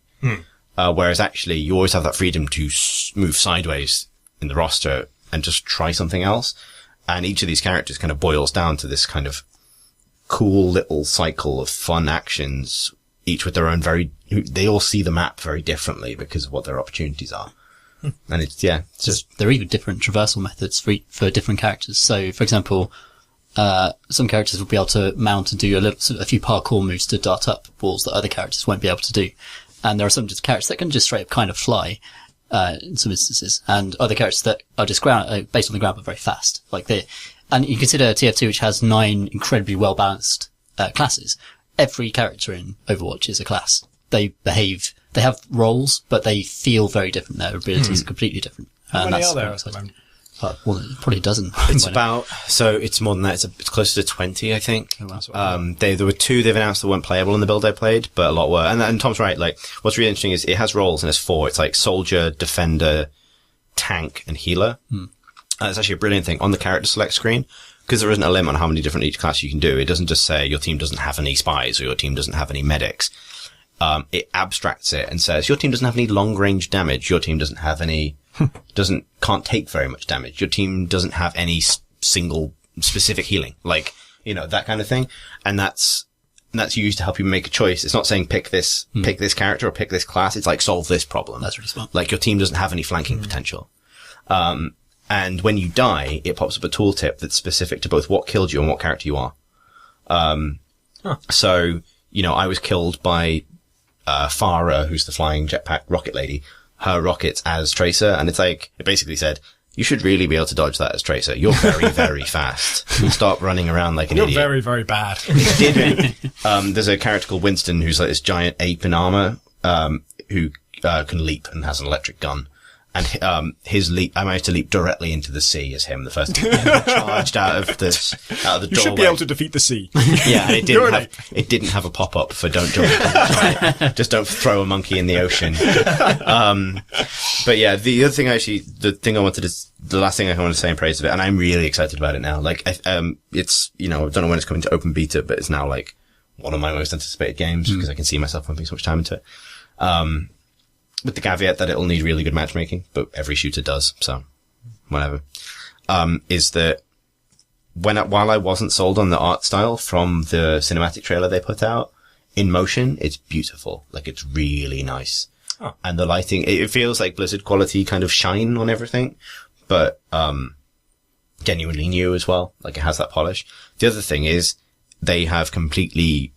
Whereas actually you always have that freedom to move sideways in the roster and just try something else. And each of these characters kind of boils down to this kind of cool little cycle of fun actions, each with their own they all see the map very differently because of what their opportunities are. And it's just... There are even different traversal methods for different characters. So, for example, some characters will be able to mount and do a few parkour moves to dart up walls that other characters won't be able to do. And there are some characters that can just straight up kind of fly, in some instances, and other characters that are just based on the ground but very fast. And you consider TF2, which has 9 incredibly well balanced, classes. Every character in Overwatch is a class. They have roles, but they feel very different. Their abilities are completely different. How many are there at the moment? Well, probably a dozen. It's it's more than that. It's closer to 20, I think. There were 2 they've announced that weren't playable in the build I played, but a lot were. And Tom's right. Like, what's really interesting is it has roles and it's 4. It's like soldier, defender, tank, and healer. It's actually a brilliant thing. On the character select screen, because there isn't a limit on how many different each class you can do, it doesn't just say your team doesn't have any spies or your team doesn't have any medics. It abstracts it and says your team doesn't have any long range damage. Your team doesn't have any, can't take very much damage. Your team doesn't have any single specific healing, like, you know, that kind of thing. And that's used to help you make a choice. It's not saying pick this character or pick this class. It's like solve this problem. That's really smart. Like your team doesn't have any flanking potential. And when you die, it pops up a tooltip that's specific to both what killed you and what character you are. So, you know, I was killed by, Farah, who's the flying jetpack rocket lady, her rockets as Tracer. And it's like, it basically said, you should really be able to dodge that as Tracer. You're very, very fast. Stop running around like an idiot. You're very, very bad. There's a character called Winston who's like this giant ape in armor, who, can leap and has an electric gun. And, his leap, I managed to leap directly into the sea as him, the first time. Charged out of the doorway. You should be able to defeat the sea. Yeah, and it didn't have a pop-up for don't jump. Just don't throw a monkey in the ocean. But yeah, the last thing I wanted to say in praise of it, and I'm really excited about it now. Like, it's, you know, I don't know when it's coming to open beta, but it's now like one of my most anticipated games because I can see myself pumping so much time into it. With the caveat that it'll need really good matchmaking, but every shooter does, so whatever. Is that while I wasn't sold on the art style from the cinematic trailer they put out, in motion, it's beautiful. Like, it's really nice. Oh. And the lighting, it feels like Blizzard quality kind of shine on everything, but, genuinely new as well. Like, it has that polish. The other thing is, they have completely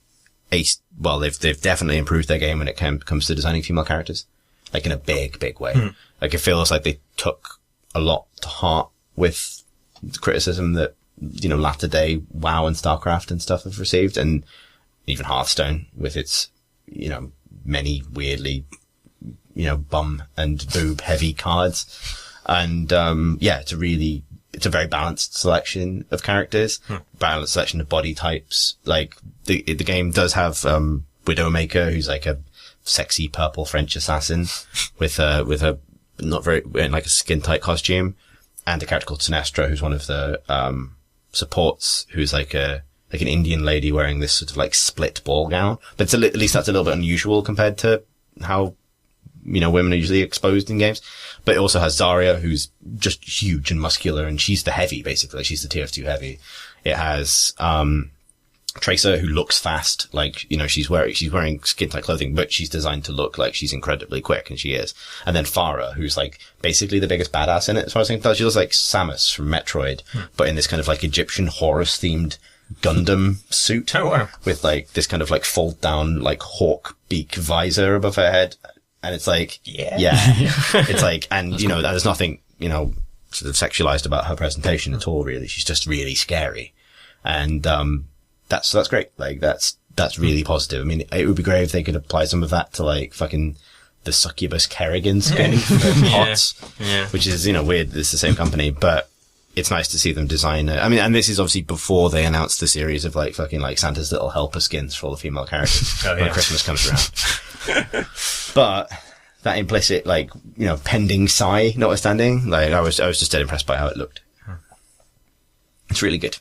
they've definitely improved their game when it comes to designing female characters. Like, in a big, big way. Like, it feels like they took a lot to heart with the criticism that, you know, latter day WoW and StarCraft and stuff have received, and even Hearthstone with its, you know, many weirdly, you know, bum and boob heavy cards. And, it's a very balanced selection of characters, balanced selection of body types. Like, the game does have, Widowmaker, who's like a sexy purple French assassin with a not very, like a skin tight costume, and a character called Sinestra, who's one of the, supports, who's like an Indian lady wearing this sort of like split ball gown. But it's at least that's a little bit unusual compared to how, you know, women are usually exposed in games. But it also has Zarya, who's just huge and muscular, and she's the heavy, basically. She's the tier 2 heavy. It has, Tracer, who looks fast, like, you know, she's wearing skin-tight clothing, but she's designed to look like she's incredibly quick, and she is. And then Farah, who's like basically the biggest badass in it, as far as I can tell. She looks like Samus from Metroid, but in this kind of like Egyptian Horus-themed Gundam suit. Oh, wow. With like this kind of like fold-down, like hawk beak visor above her head. And it's like, yeah. It's like, and, you know, there's nothing, you know, sort of sexualized about her presentation at all, really. She's just really scary. And, that's great. Like, that's really positive. I mean, it would be great if they could apply some of that to like fucking the succubus Kerrigan skin from HOTS, which is, you know, weird. It's the same company, but it's nice to see them design it. I mean, and this is obviously before they announced the series of like fucking like Santa's Little Helper skins for all the female characters when Christmas comes around. But that implicit, like, you know, pending sigh notwithstanding, like, I was just dead impressed by how it looked. It's really good.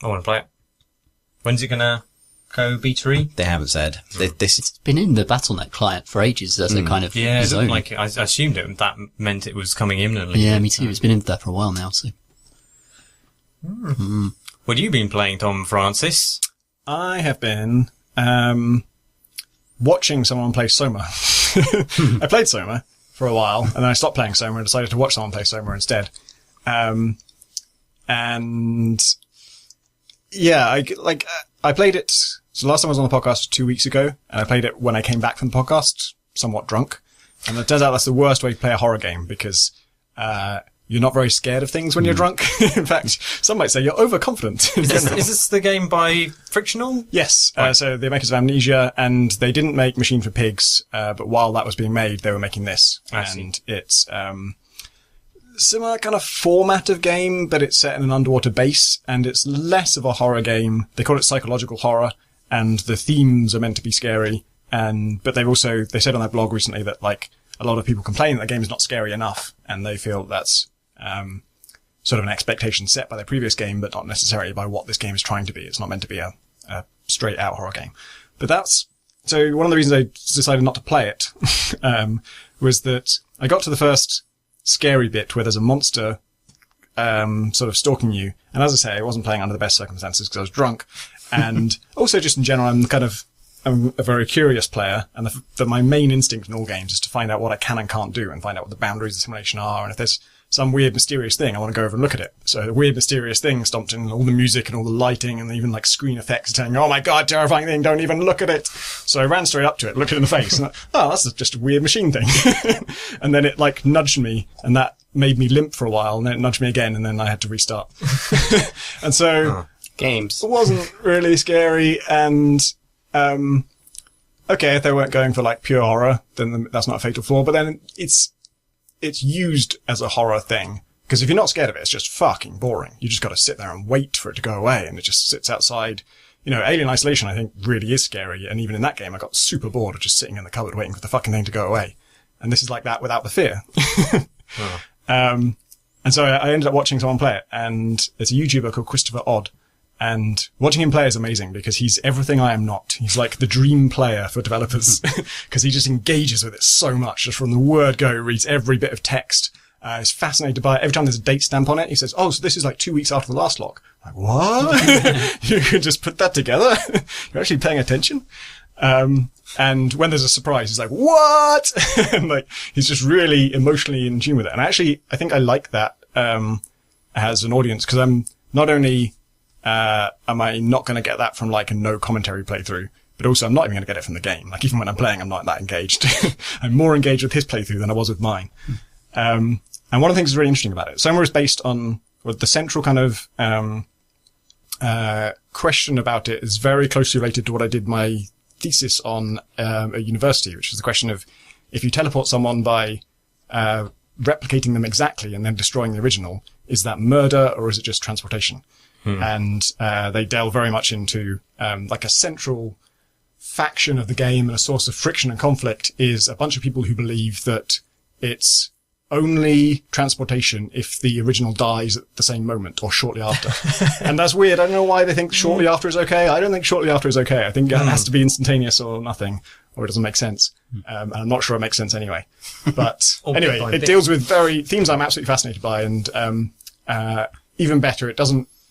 I want to play it. When's it gonna go beta-y? They haven't said. It's been in the Battle.net client for ages as a kind of zone. Like, I assumed that meant it was coming imminently. Yeah, me too. It's been in there for a while now, so. What have you been playing, Tom Francis? I have been, watching someone play SOMA. I played SOMA for a while, and then I stopped playing SOMA and decided to watch someone play SOMA instead. And yeah, I played it. So the last time I was on the podcast was 2 weeks ago, and I played it when I came back from the podcast, somewhat drunk. And it turns out that's the worst way to play a horror game because, you're not very scared of things when you're drunk. In fact, some might say you're overconfident. Is this the game by Frictional? Yes. So the makers of Amnesia, and they didn't make Machine for Pigs, but while that was being made, they were making this. And it's, similar kind of format of game, but it's set in an underwater base, and it's less of a horror game. They call it psychological horror, and the themes are meant to be scary. But they said on their blog recently that like a lot of people complain that the game is not scary enough, and they feel that's sort of an expectation set by the previous game, but not necessarily by what this game is trying to be. It's not meant to be a straight out horror game. But so one of the reasons I decided not to play it, was that I got to the first scary bit where there's a monster, sort of stalking you. And as I say, I wasn't playing under the best circumstances because I was drunk. And also just in general, I'm a very curious player, and my main instinct in all games is to find out what I can and can't do and find out what the boundaries of simulation are. And if there's some weird, mysterious thing, I want to go over and look at it. So the weird, mysterious thing stomped in all the music and all the lighting and even like screen effects telling me, oh my God, terrifying thing, don't even look at it. So I ran straight up to it, looked it in the face, and that's just a weird machine thing. And then it like nudged me, and that made me limp for a while, and then it nudged me again, and then I had to restart. And so games. It wasn't really scary, and okay, if they weren't going for like pure horror, then that's not a fatal flaw, but then it's used as a horror thing. Because if you're not scared of it, it's just fucking boring. You just gotta sit there and wait for it to go away, and it just sits outside. You know, Alien Isolation, I think, really is scary, and even in that game, I got super bored of just sitting in the cupboard waiting for the fucking thing to go away. And this is like that without the fear. And so I ended up watching someone play it, and there's a YouTuber called Christopher Odd, and watching him play is amazing because he's everything I am not. He's like the dream player for developers because he just engages with it so much. Just from the word go, reads every bit of text. Is fascinated by it. Every time there's a date stamp on it, he says, oh, so this is like 2 weeks after the last lock. I'm like, what? You could just put that together? You're actually paying attention? And when there's a surprise, he's like, what? And like, he's just really emotionally in tune with it. And actually, I think I like that, as an audience, because I'm not only, am I not going to get that from like a no commentary playthrough, but also I'm not even going to get it from the game. Like even when I'm playing, I'm not that engaged. I'm more engaged with his playthrough than I was with mine. And one of the things that's really interesting about it, SOMA is based on, well, the central kind of, question about it is very closely related to what I did my thesis on, at university, which was the question of if you teleport someone by, replicating them exactly and then destroying the original, is that murder or is it just transportation? And they delve very much into like a central faction of the game and a source of friction and conflict is a bunch of people who believe that it's only transportation if the original dies at the same moment or shortly after. And that's weird. I don't know why they think shortly after is okay. I don't think shortly after is okay. I think it has to be instantaneous or nothing, or it doesn't make sense. And I'm not sure it makes sense anyway. But anyway, it deals with themes I'm absolutely fascinated by, and even better,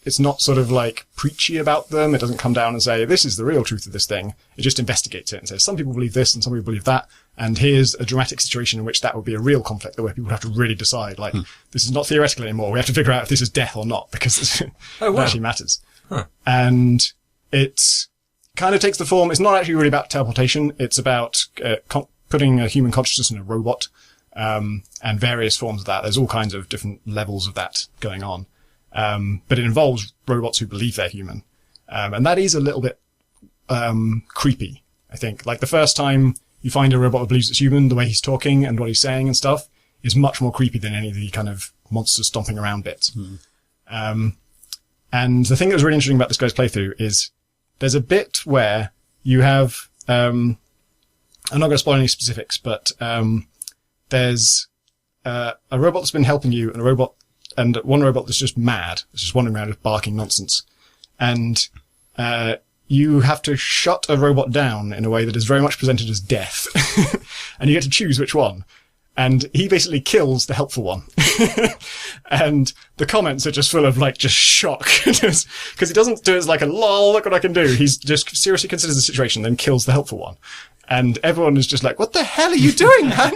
it's not sort of like preachy about them. It doesn't come down and say, this is the real truth of this thing. It just investigates it and says, some people believe this and some people believe that. And here's a dramatic situation in which that would be a real conflict where people have to really decide, like, this is not theoretical anymore. We have to figure out if this is death or not because it actually matters. And it kind of takes the form. It's not actually really about teleportation. It's about putting a human consciousness in a robot, and various forms of that. There's all kinds of different levels of that going on. But it involves robots who believe they're human. And that is a little bit, creepy, I think. Like the first time you find a robot that believes it's human, the way he's talking and what he's saying and stuff is much more creepy than any of the kind of monster stomping around bits. And the thing that was really interesting about this guy's playthrough is there's a bit where you have, I'm not going to spoil any specifics, but, there's, a robot that's been helping you and one robot that's just mad. It's just wandering around just barking nonsense. And, you have to shut a robot down in a way that is very much presented as death. And you get to choose which one. And he basically kills the helpful one. And the comments are just full of like just shock. Because he doesn't do it as like a lol, look what I can do. He's just seriously considers the situation, then kills the helpful one. And everyone is just like, what the hell are you doing, man?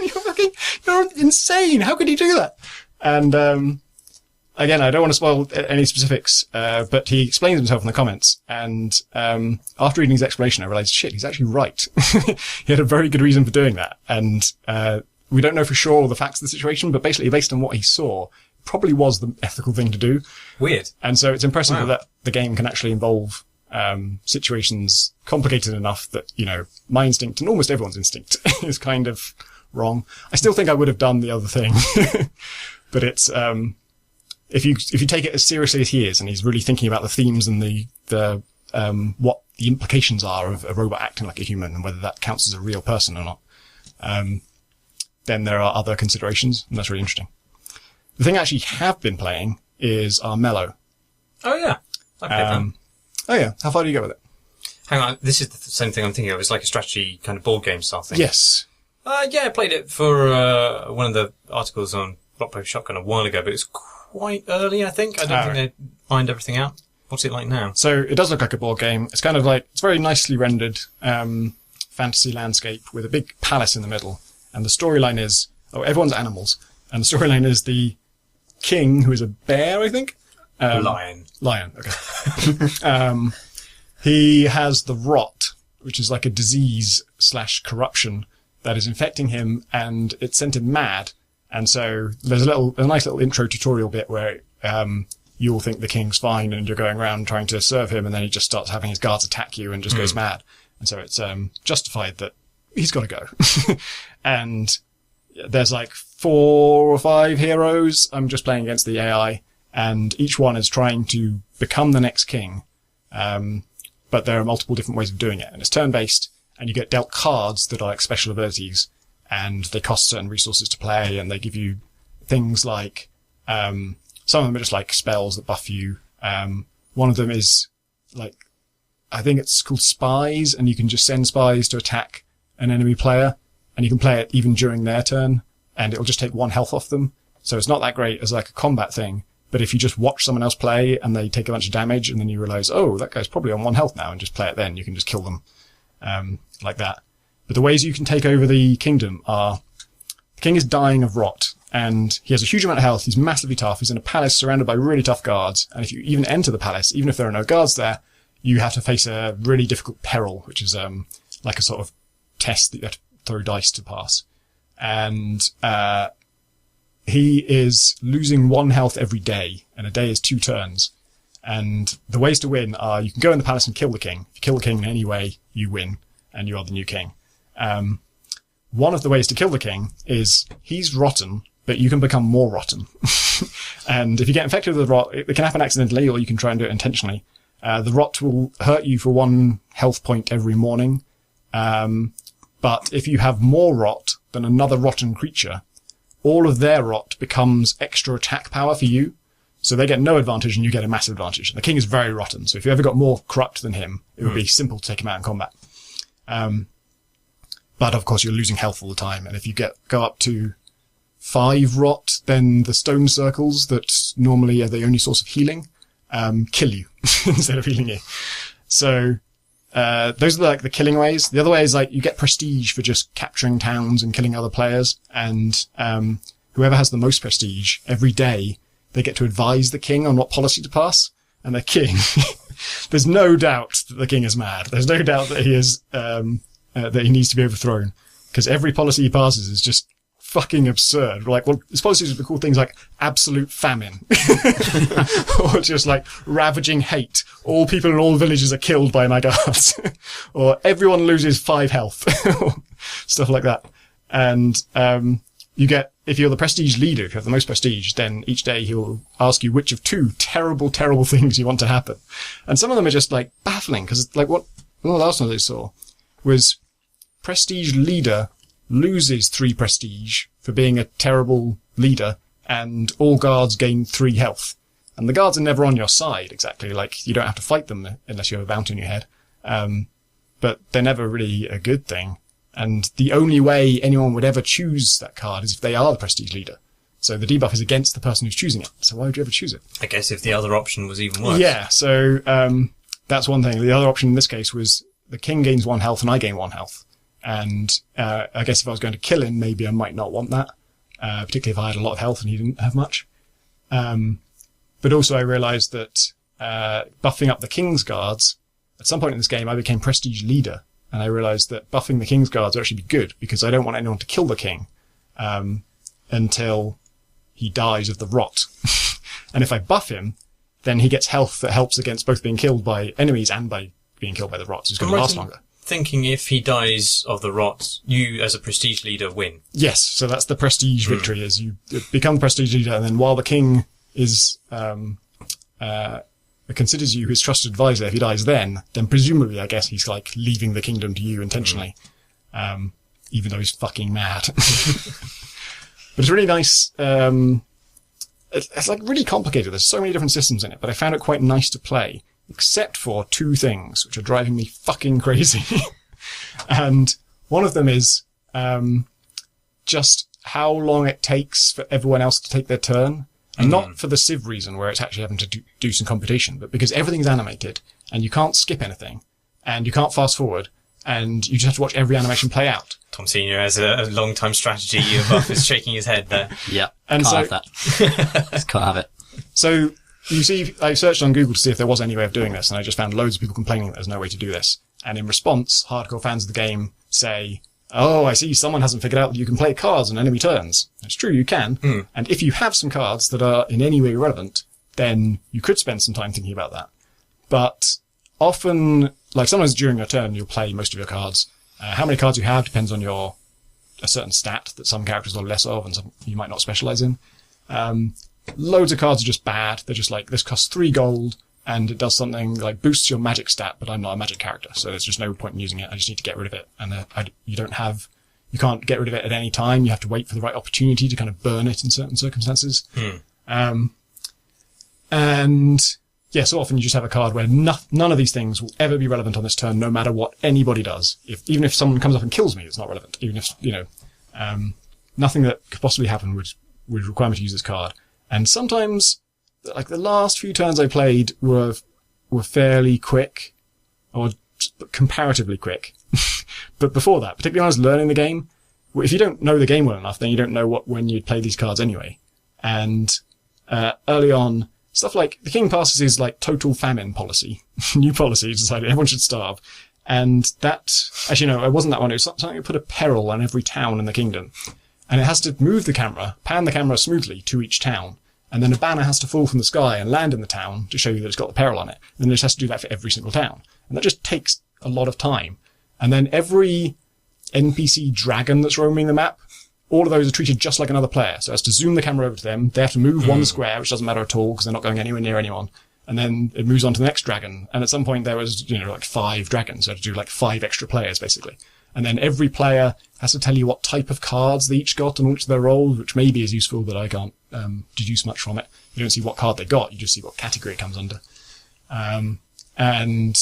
You're insane. How could you do that? And, again, I don't want to spoil any specifics, but he explains himself in the comments. And, after reading his explanation, I realized, shit, he's actually right. He had a very good reason for doing that. And, we don't know for sure all the facts of the situation, but basically based on what he saw, probably was the ethical thing to do. Weird. And so it's impressive that the game can actually involve, situations complicated enough that, you know, my instinct and almost everyone's instinct is kind of wrong. I still think I would have done the other thing, but it's, if you take it as seriously as he is, and he's really thinking about the themes and what the implications are of a robot acting like a human and whether that counts as a real person or not, then there are other considerations, and that's really interesting. The thing I actually have been playing is Armello. Oh yeah. Okay, Oh yeah, how far do you go with it? hang on, this is the same thing I'm thinking of. It's like a strategy kind of board game style thing. Yes. Yeah, I played it for one of the articles on Block Paper Shotgun a while ago, but it's quite early, I think. I don't think they ironed everything out. What's it like now? So it does look like a board game. It's kind of like, it's very nicely rendered fantasy landscape with a big palace in the middle. And the storyline is, everyone's animals. And the storyline is the king, who is a bear, I think. Lion. Lion, okay. He has the rot, which is like a disease/corruption that is infecting him, and it sent him mad. And so there's a nice little intro tutorial bit where you'll think the king's fine and you're going around trying to serve him, and then he just starts having his guards attack you and just goes mad. And so it's justified that he's got to go. And there's like 4 or 5 heroes. I'm just playing against the AI, and each one is trying to become the next king. But there are multiple different ways of doing it, and it's turn-based, and you get dealt cards that are like special abilities, and they cost certain resources to play, and they give you things like, some of them are just like spells that buff you. One of them is like, I think it's called spies, and you can just send spies to attack an enemy player, and you can play it even during their turn, and it'll just take 1 health off them. So it's not that great as like a combat thing. But if you just watch someone else play and they take a bunch of damage, and then you realize, oh, that guy's probably on 1 health now, and just play it then, you can just kill them, like that. But the ways you can take over the kingdom are, the king is dying of rot, and he has a huge amount of health, he's massively tough, he's in a palace surrounded by really tough guards, and if you even enter the palace, even if there are no guards there, you have to face a really difficult peril, which is, like a sort of test that you have to throw dice to pass. And, he is losing 1 health every day, and a day is 2 turns. And the ways to win are, you can go in the palace and kill the king. If you kill the king in any way, you win, and you are the new king. One of the ways to kill the king is, he's rotten, but you can become more rotten. And if you get infected with the rot, it can happen accidentally, or you can try and do it intentionally. The rot will hurt you for 1 health point every morning. But if you have more rot than another rotten creature, all of their rot becomes extra attack power for you. So they get no advantage and you get a massive advantage. And the king is very rotten. So if you ever got more corrupt than him, it would be simple to take him out in combat. But of course you're losing health all the time. And if you go up to 5 rot, then the stone circles that normally are the only source of healing, kill you instead of healing you. So, those are like the killing ways. The other way is like you get prestige for just capturing towns and killing other players. And, whoever has the most prestige every day, they get to advise the king on what policy to pass. And the king, there's no doubt that the king is mad. There's no doubt that he is, that he needs to be overthrown. Because every policy he passes is just fucking absurd. Like, well, his policies would be called things like absolute famine. Or just like ravaging hate. All people in all villages are killed by my guards. Or everyone loses 5 health. Stuff like that. And, you get, if you're the prestige leader, if you have the most prestige, then each day he'll ask you which of 2 terrible, terrible things you want to happen. And some of them are just like baffling, because like one of the last ones I saw was prestige leader loses 3 prestige for being a terrible leader, and all guards gain 3 health. And the guards are never on your side, exactly. Like, you don't have to fight them unless you have a bounty on your head. But they're never really a good thing. And the only way anyone would ever choose that card is if they are the prestige leader. So the debuff is against the person who's choosing it. So why would you ever choose it? I guess if the other option was even worse. Yeah, so that's one thing. The other option in this case was the king gains 1 health and I gain 1 health. And I guess if I was going to kill him, maybe I might not want that, particularly if I had a lot of health and he didn't have much. But also I realized that buffing up the king's guards, at some point in this game I became prestige leader. And I realized that buffing the king's guards would actually be good, because I don't want anyone to kill the king until he dies of the rot. And if I buff him, then he gets health that helps against both being killed by enemies and by being killed by the rot. So it's going to last longer. Thinking if he dies of the rot, you as a prestige leader win. Yes, so that's the prestige victory, is you become prestige leader, and then while the king is considers you his trusted advisor, if he dies then presumably, I guess, he's like leaving the kingdom to you intentionally, even though he's fucking mad. But it's really nice it's like really complicated. There's so many different systems in it, but I found it quite nice to play, except for two things, which are driving me fucking crazy. And one of them is, just how long it takes for everyone else to take their turn. And not for the Civ reason where it's actually having to do some computation, but because everything's animated and you can't skip anything and you can't fast forward and you just have to watch every animation play out. Tom Senior as a long-time strategy buff is shaking his head there. Yeah. And can't have that. Just can't have it. So you see, I searched on Google to see if there was any way of doing this, and I just found loads of people complaining that there's no way to do this. And in response, hardcore fans of the game say, oh, I see, someone hasn't figured out that you can play cards on enemy turns. It's true, you can. And if you have some cards that are in any way relevant, then you could spend some time thinking about that. But often, like sometimes during your turn, you'll play most of your cards. How many cards you have depends on a certain stat that some characters will less of and some you might not specialize in. Loads of cards are just bad. They're just like, this costs 3 gold and it does something like boosts your magic stat, but I'm not a magic character, so there's just no point in using it. I just need to get rid of it. And you can't get rid of it at any time. You have to wait for the right opportunity to kind of burn it in certain circumstances. And yeah, so often you just have a card where none of these things will ever be relevant on this turn, no matter what anybody does. Even if someone comes up and kills me, it's not relevant. Even if, nothing that could possibly happen would require me to use this card. And sometimes, like the last few turns I played were fairly quick, or comparatively quick. But before that, particularly when I was learning the game, if you don't know the game well enough, then you don't know when you'd play these cards anyway. And early on, stuff like the King passes his like total famine policy, new policy, decided everyone should starve. And that, actually no, it wasn't that one. It was something that put a peril on every town in the kingdom. And it has to move the camera, pan the camera smoothly to each town. And then a banner has to fall from the sky and land in the town to show you that it's got the peril on it. And then it just has to do that for every single town. And that just takes a lot of time. And then every NPC dragon that's roaming the map, all of those are treated just like another player. So it has to zoom the camera over to them. They have to move one square, which doesn't matter at all because they're not going anywhere near anyone. And then it moves on to the next dragon. And at some point there was, like 5 dragons. So I had to do like 5 extra players basically. And then every player has to tell you what type of cards they each got and which they're rolled, which maybe is useful, but I can't deduce much from it. You don't see what card they got, you just see what category it comes under. And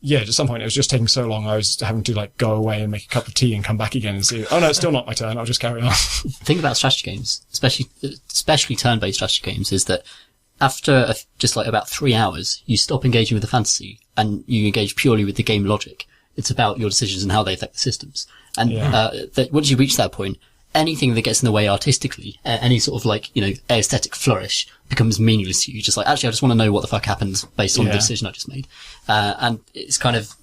yeah, at some point it was just taking so long I was having to like go away and make a cup of tea and come back again and see, oh no, it's still not my turn, I'll just carry on. The thing about strategy games, especially turn-based strategy games, is that after just like about 3 hours, you stop engaging with the fantasy and you engage purely with the game logic. It's about your decisions and how they affect the systems. And once you reach that point, anything that gets in the way artistically, any sort of like, aesthetic flourish becomes meaningless to you. Just like, actually, I just want to know what the fuck happened based on the decision I just made. And it's kind of,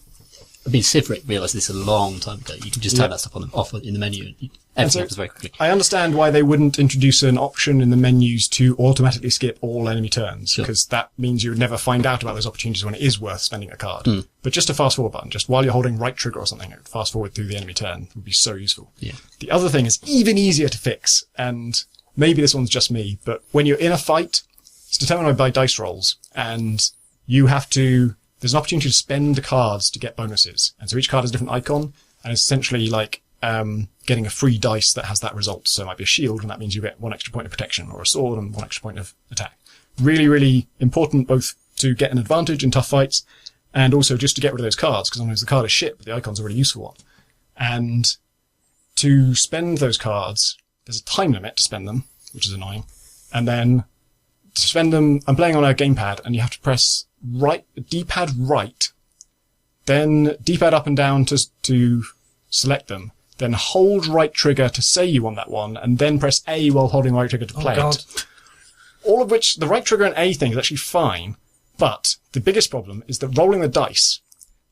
Civ realised this a long time ago. You can just turn that stuff off in the menu and everything happens very quickly. I understand why they wouldn't introduce an option in the menus to automatically skip all enemy turns, because that means you would never find out about those opportunities when it is worth spending a card. But just a fast forward button, just while you're holding right trigger or something, fast forward through the enemy turn would be so useful. Yeah. The other thing is even easier to fix, and maybe this one's just me, but when you're in a fight, it's determined by dice rolls, and you have to, there's an opportunity to spend the cards to get bonuses. And so each card has a different icon, and it's essentially like getting a free dice that has that result. So it might be a shield, and that means you get 1 extra point of protection, or a sword and 1 extra point of attack. Really, really important both to get an advantage in tough fights, and also just to get rid of those cards, because sometimes the card is shit, but the icon's a really useful one. And to spend those cards, there's a time limit to spend them, which is annoying. And then to spend them, I'm playing on a gamepad, and you have to press D-pad right, then D-pad up and down to select them, then hold right trigger to say you want that one, and then press A while holding right trigger to play it. All of which, the right trigger and A thing is actually fine, but the biggest problem is that rolling the dice,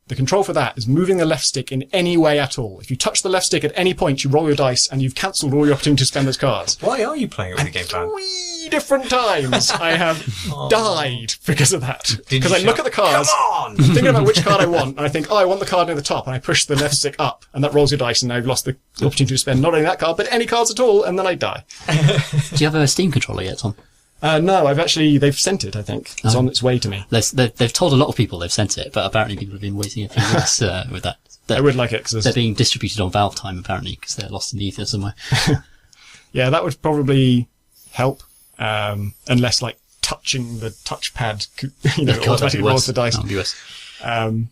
the control for that is moving the left stick in any way at all. If you touch the left stick at any point, you roll your dice, and you've cancelled all your opportunity to spend those cards. Why are you playing it with a gamepad? 3 different times I have died because of that. Because I look at the cards, thinking about which card I want, and I think, I want the card near the top, and I push the left stick up, and that rolls your dice, and now I've lost the opportunity to spend not only that card, but any cards at all, and then I die. Do you have a Steam controller yet, Tom? No, they've sent it, I think. It's on its way to me. They've told a lot of people they've sent it, but apparently people have been waiting a few weeks with that. I would like it, because they're being distributed on Valve time, apparently, because they're lost in the ether somewhere. Yeah, that would probably help. unless like touching the touchpad, God, automatically rolls the dice. That'd be worse.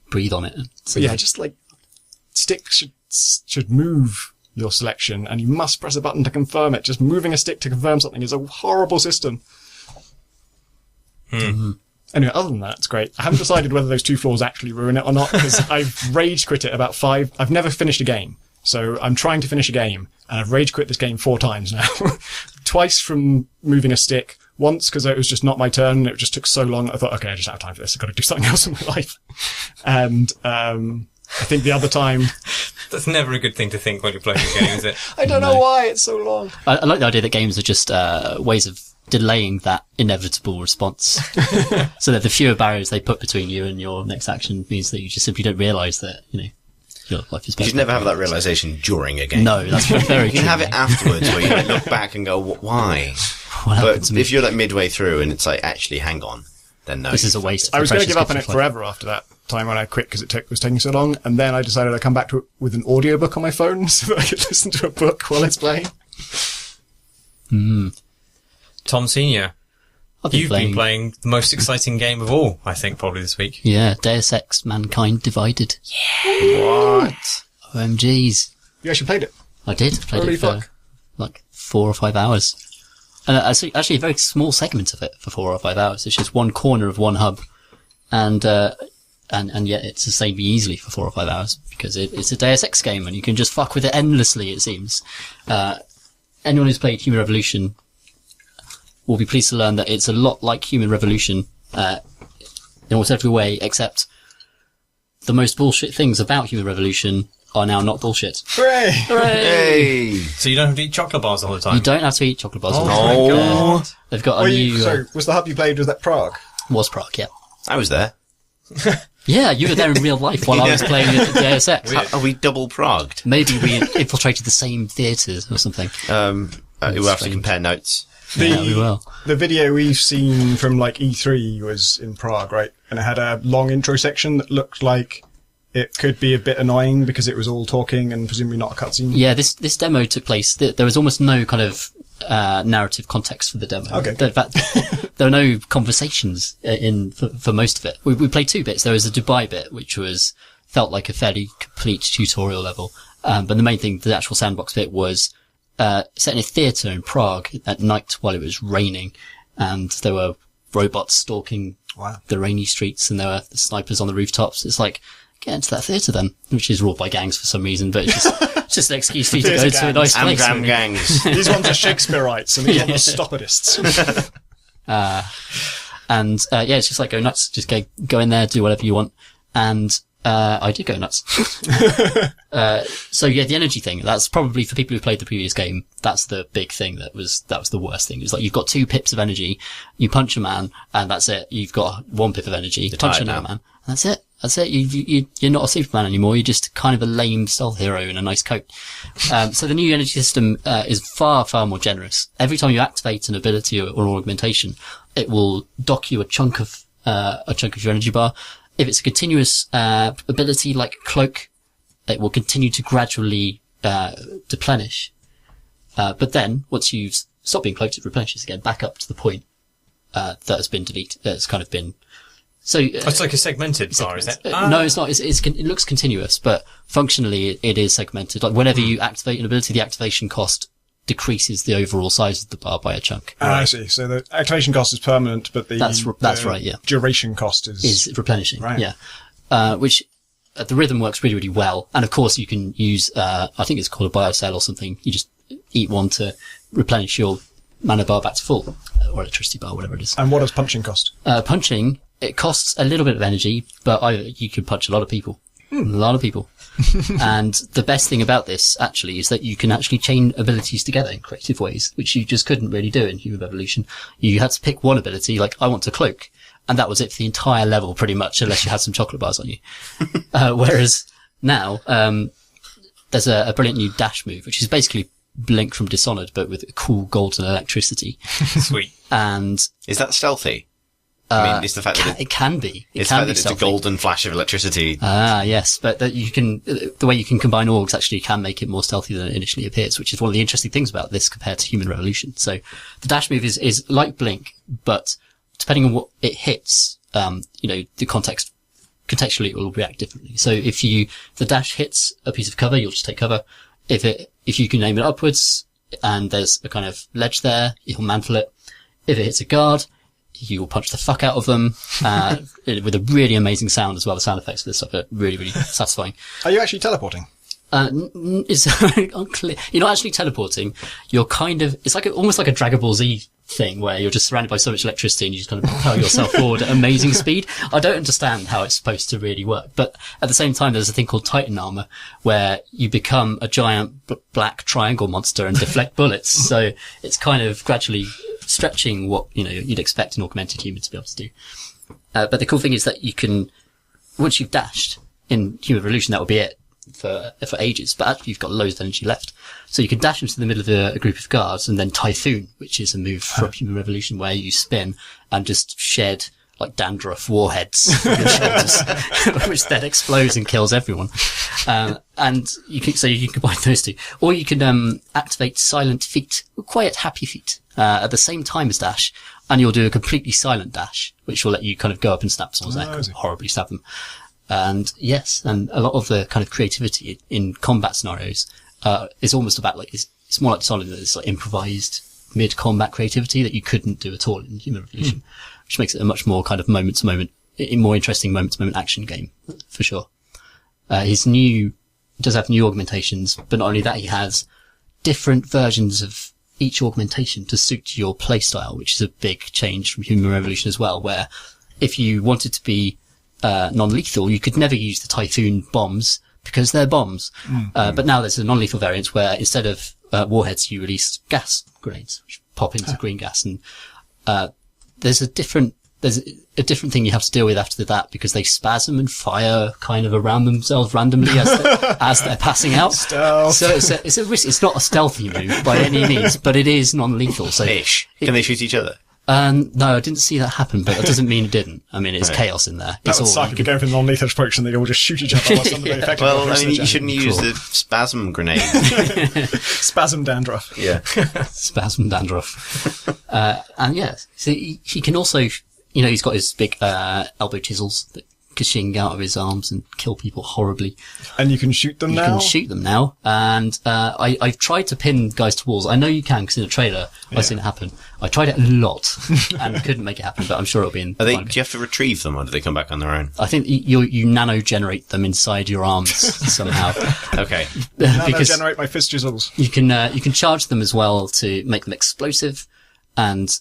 Breathe on it. But yeah, just like sticks should move your selection, and you must press a button to confirm it. Just moving a stick to confirm something is a horrible system. Anyway, other than that, it's great. I haven't decided whether those 2 floors actually ruin it or not, because I've rage quit it about 5. I've never finished a game. So I'm trying to finish a game, and I've rage quit this game 4 times now. Twice from moving a stick. Once because it was just not my turn. It just took so long. I thought, okay, I just don't have time for this. I've got to do something else in my life. And I think the other time... That's never a good thing to think when you're playing a game, is it? I don't know why it's so long. I like the idea that games are just ways of delaying that inevitable response. So that the fewer barriers they put between you and your next action means that you just simply don't realise that, your life is better. You should never have that realisation during a game. No, that's very You can have it afterwards where you look back and go, why? But if you're like midway through and it's like, actually, hang on, then no. This is a waste. I was going to give up on it forever after that time when I quit because it was taking so long, and then I decided I'd come back to it with an audiobook on my phone so that I could listen to a book while it's playing. Tom Senior, You've been playing the most exciting game of all, I think, probably this week. Yeah, Deus Ex Mankind Divided. Yeah. What? OMGs. You actually played it? I did. Played Holy it for fuck. like 4 or 5 hours. And actually a very small segment of it for 4 or 5 hours. It's just one corner of one hub. And yet it sustained me easily for 4 or 5 hours because it's a Deus Ex game and you can just fuck with it endlessly, it seems. Anyone who's played Human Revolution will be pleased to learn that it's a lot like Human Revolution, in almost every way, except the most bullshit things about Human Revolution are now not bullshit. Hooray! Hey! So you don't have to eat chocolate bars all the time? You don't have to eat chocolate bars all the Oh time. my God. They've got a new... So, was the hub you played, was that Prague? Was Prague, yeah. I was there. Yeah, you were there in real life while I was playing at Deus Ex. Are we double progged? Maybe we infiltrated the same theatres or something. We'll have to compare notes. Yeah, we will. The video we've seen from like E3 was in Prague, right? And it had a long intro section that looked like it could be a bit annoying because it was all talking and presumably not a cutscene. Yeah, this demo took place. There was almost no kind of narrative context for the demo. Okay. In fact, there were no conversations for most of it. We played 2 bits. There was a Dubai bit, which felt like a fairly complete tutorial level. But the main thing, the actual sandbox bit, was set in a theatre in Prague at night while it was raining, and there were robots stalking the rainy streets, and there were the snipers on the rooftops. It's like, get into that theatre then, which is ruled by gangs for some reason, but it's just an excuse for you to go to a nice place. Am-Dram Gangs. These ones are Shakespeareites and these ones are Stoppidists. Yeah, it's just like go nuts. Just go in there, do whatever you want. And I did go nuts. So yeah, the energy thing, that's probably for people who played the previous game, that's the big thing that was the worst thing. It's like you've got 2 pips of energy, you punch a man, and that's it. You've got 1 pip of energy, you punch another man, and that's it. That's it. You're not a Superman anymore. You're just kind of a lame stealth hero in a nice coat. So the new energy system is far, far more generous. Every time you activate an ability or an augmentation, it will dock you a chunk of your energy bar. If it's a continuous ability like Cloak, it will continue to gradually deplenish. But then, once you've stopped being cloaked, it replenishes again back up to the point that has been deleted. That's kind of been. So it's like a segmented bar, is it? No, it's not. It looks continuous, but functionally it is segmented. Like whenever you activate an ability, the activation cost decreases the overall size of the bar by a chunk. I see. So the activation cost is permanent, but that's right. Yeah. Duration cost is replenishing. Right. Yeah. Which the rhythm works really, really well. And of course you can use, I think it's called a biocell or something. You just eat one to replenish your mana bar back to full, or electricity bar, whatever it is. And what does punching cost? Punching, it costs a little bit of energy, but you could punch a lot of people. A lot of people. And the best thing about this, actually, is that you can actually chain abilities together in creative ways, which you just couldn't really do in Human Revolution. You had to pick one ability, like, I want to cloak, and that was it for the entire level, pretty much, unless you had some chocolate bars on you. Whereas now, there's a brilliant new dash move, which is basically Blink from Dishonored, but with cool golden electricity. Sweet. And is that stealthy? I mean, it's the fact that it can be. It's the fact that it's a golden flash of electricity. Yes, but that the way you can combine orgs actually can make it more stealthy than it initially appears, which is one of the interesting things about this compared to Human Revolution. So the dash move is like Blink, but depending on what it hits, the contextually it will react differently. So if the dash hits a piece of cover, you'll just take cover. If you can aim it upwards and there's a kind of ledge there, you'll mantle it. If it hits a guard, you will punch the fuck out of them, with a really amazing sound as well. The sound effects for this stuff are really, really satisfying. Are you actually teleporting? It's unclear. You're not actually teleporting. You're it's almost like a Dragon Ball Z thing where you're just surrounded by so much electricity and you just kind of propel yourself forward at amazing speed. I don't understand how it's supposed to really work, but at the same time, there's a thing called Titan armor where you become a giant black triangle monster and deflect bullets. So it's kind of gradually stretching what, you'd expect an augmented human to be able to do. But the cool thing is that you can, once you've dashed in Human Revolution, that will be it for ages, but actually you've got loads of energy left. So you can dash into the middle of a group of guards and then Typhoon, which is a move from Human Revolution where you spin and just shed like dandruff warheads from your shoulders, which then explodes and kills everyone. And you can combine those two. Or you can, activate Silent Feet, Quiet Happy Feet, at the same time as dash, and you'll do a completely silent dash, which will let you kind of go up and snap someone's neck and horribly stab them. And yes, and a lot of the kind of creativity in combat scenarios, is almost about it's more like Solid, that it's like improvised mid-combat creativity that you couldn't do at all in Human Revolution, which makes it a much more kind of moment-to-moment, more interesting moment-to-moment action game, for sure. He does have new augmentations, but not only that, he has different versions of each augmentation to suit your playstyle, which is a big change from Human Revolution as well, where if you wanted to be non-lethal, you could never use the Typhoon bombs because they're bombs. But now there's a non-lethal variant where instead of warheads, you release gas grenades, which pop into green gas. And there's a different thing you have to deal with after that because they spasm and fire kind of around themselves randomly as they're passing out. Stealth. So it's a risk. It's not a stealthy move by any means, but it is non-lethal. So Can they shoot each other? No, I didn't see that happen, but that doesn't mean it didn't. I mean, it's chaos in there. That would suck if you go for the non-lethal approach and they all just shoot each other while something very effective. Well, I mean, you shouldn't use the spasm grenade. Spasm dandruff. Yeah. Spasm dandruff. And yeah, so he can also, he's got his big, elbow chisels that gushing out of his arms and kill people horribly. And you can shoot them now? You can shoot them now. And, I've tried to pin guys to walls. I know you can, because in a trailer, I've seen it happen. I tried it a lot and couldn't make it happen, but I'm sure it'll be in. Do you have to retrieve them or do they come back on their own? I think you nano-generate them inside your arms somehow. Okay. Nano-generate my fist chisels. You can charge them as well to make them explosive. And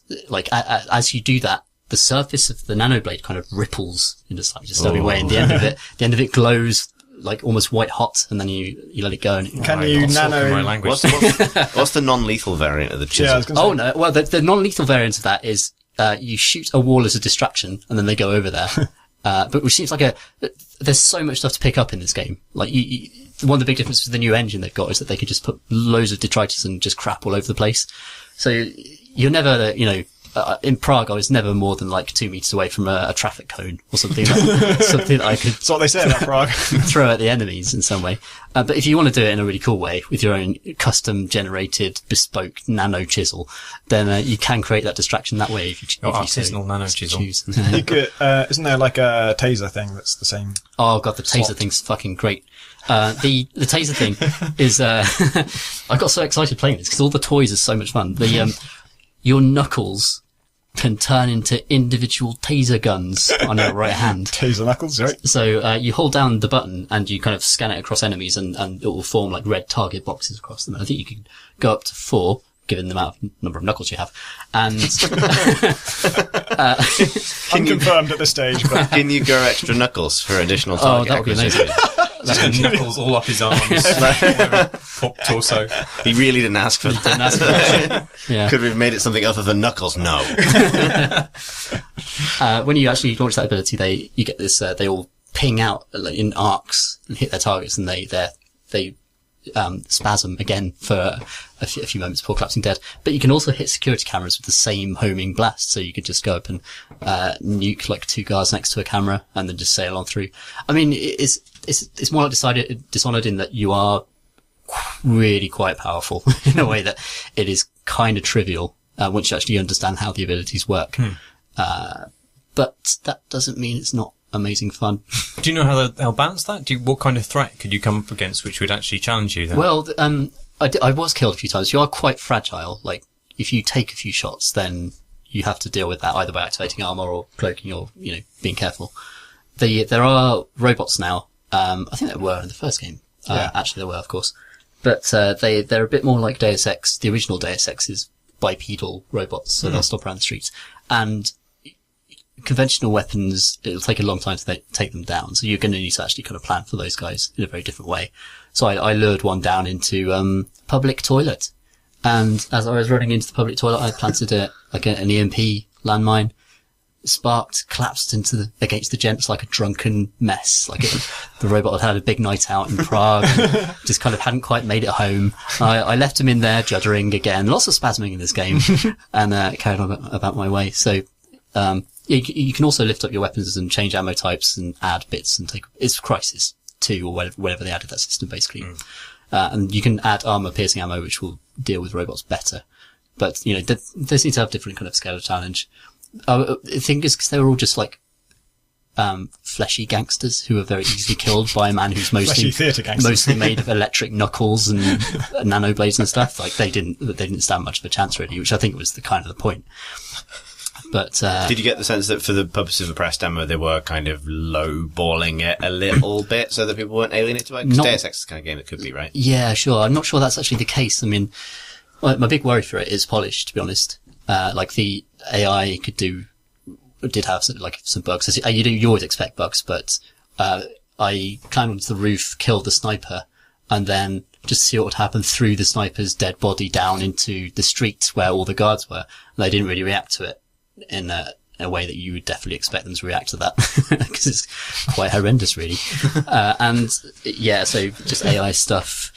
as you do that, the surface of the nanoblade kind of ripples in a slightly disturbing way, and the end of it glows like almost white hot, and then you let it go. And can you nano? What's the non-lethal variant of the chisel? Yeah, no. Well, the non-lethal variant of that is you shoot a wall as a distraction, and then they go over there. But which seems like there's so much stuff to pick up in this game. Like one of the big differences with the new engine they've got is that they could just put loads of detritus and just crap all over the place. So you're never, in Prague, I was never more than 2 meters away from a traffic cone or something something that I could. That's what they say about Prague. Throw at the enemies in some way. But if you want to do it in a really cool way with your own custom generated bespoke nano chisel, then you can create that distraction that way. If you artisanal nano chisel. You could, isn't there a taser thing that's the same? Oh god, the taser thing's fucking great. The taser thing is, I got so excited playing this because all the toys are so much fun. Your knuckles can turn into individual taser guns on your right hand. Taser knuckles, right? So, you hold down the button and you kind of scan it across enemies and it will form red target boxes across them. I think you can go up to 4, given the number of knuckles you have. And, unconfirmed at this stage, but. Can you grow extra knuckles for additional target that would be amazing. Knuckles all up his arms, torso. He really didn't ask for that. Yeah. Could we have made it something other than knuckles? No. When you actually launch that ability, you get this, they all ping out in arcs and hit their targets, and they spasm again for a few moments before collapsing dead. But you can also hit security cameras with the same homing blast. So you could just go up and nuke like 2 guards next to a camera and then just sail on through. I mean, it's more like Dishonored in that you are really quite powerful in a way that it is kind of trivial once you actually understand how the abilities work. But that doesn't mean it's not amazing fun. Do you know how they'll balance that? What kind of threat could you come up against which would actually challenge you then? Well, I was killed a few times. You are quite fragile. Like, if you take a few shots, then you have to deal with that either by activating armor or cloaking or, being careful. There are robots now. I think there were in the first game. Actually, there were, of course. But they're a bit more like Deus Ex. The original Deus Ex is bipedal robots, so they'll stop around the streets. And conventional weapons, it'll take a long time to take them down. So you're going to need to actually kind of plan for those guys in a very different way. So I lured one down into public toilet. And as I was running into the public toilet, I planted an EMP landmine. Sparked, collapsed against the gents like a drunken mess. Like the robot had a big night out in Prague, just kind of hadn't quite made it home. I left him in there juddering again. Lots of spasming in this game, and carried on about my way. So, you can also lift up your weapons and change ammo types and add bits and it's Crisis 2 or whatever they added that system basically. And you can add armor piercing ammo, which will deal with robots better. But, they seem to have different kind of scale of challenge. I think it's because they were all just like fleshy gangsters who were very easily killed by a man who's mostly made of electric knuckles and nanoblades and stuff. Like they didn't stand much of a chance really, which I think was the point. But did you get the sense that for the purposes of the press demo, they were kind of low-balling it a little bit so that people weren't alienated by it? Because Deus Ex is the kind of game that could be, right? Yeah, sure. I'm not sure that's actually the case. I mean, my big worry for it is polish, to be honest. Like the AI did have some bugs. You always expect bugs, but I climbed onto the roof, killed the sniper, and then just see what would happen through the sniper's dead body down into the street where all the guards were. And they didn't really react to it in a way that you would definitely expect them to react to that, because it's quite horrendous, really. So just AI stuff.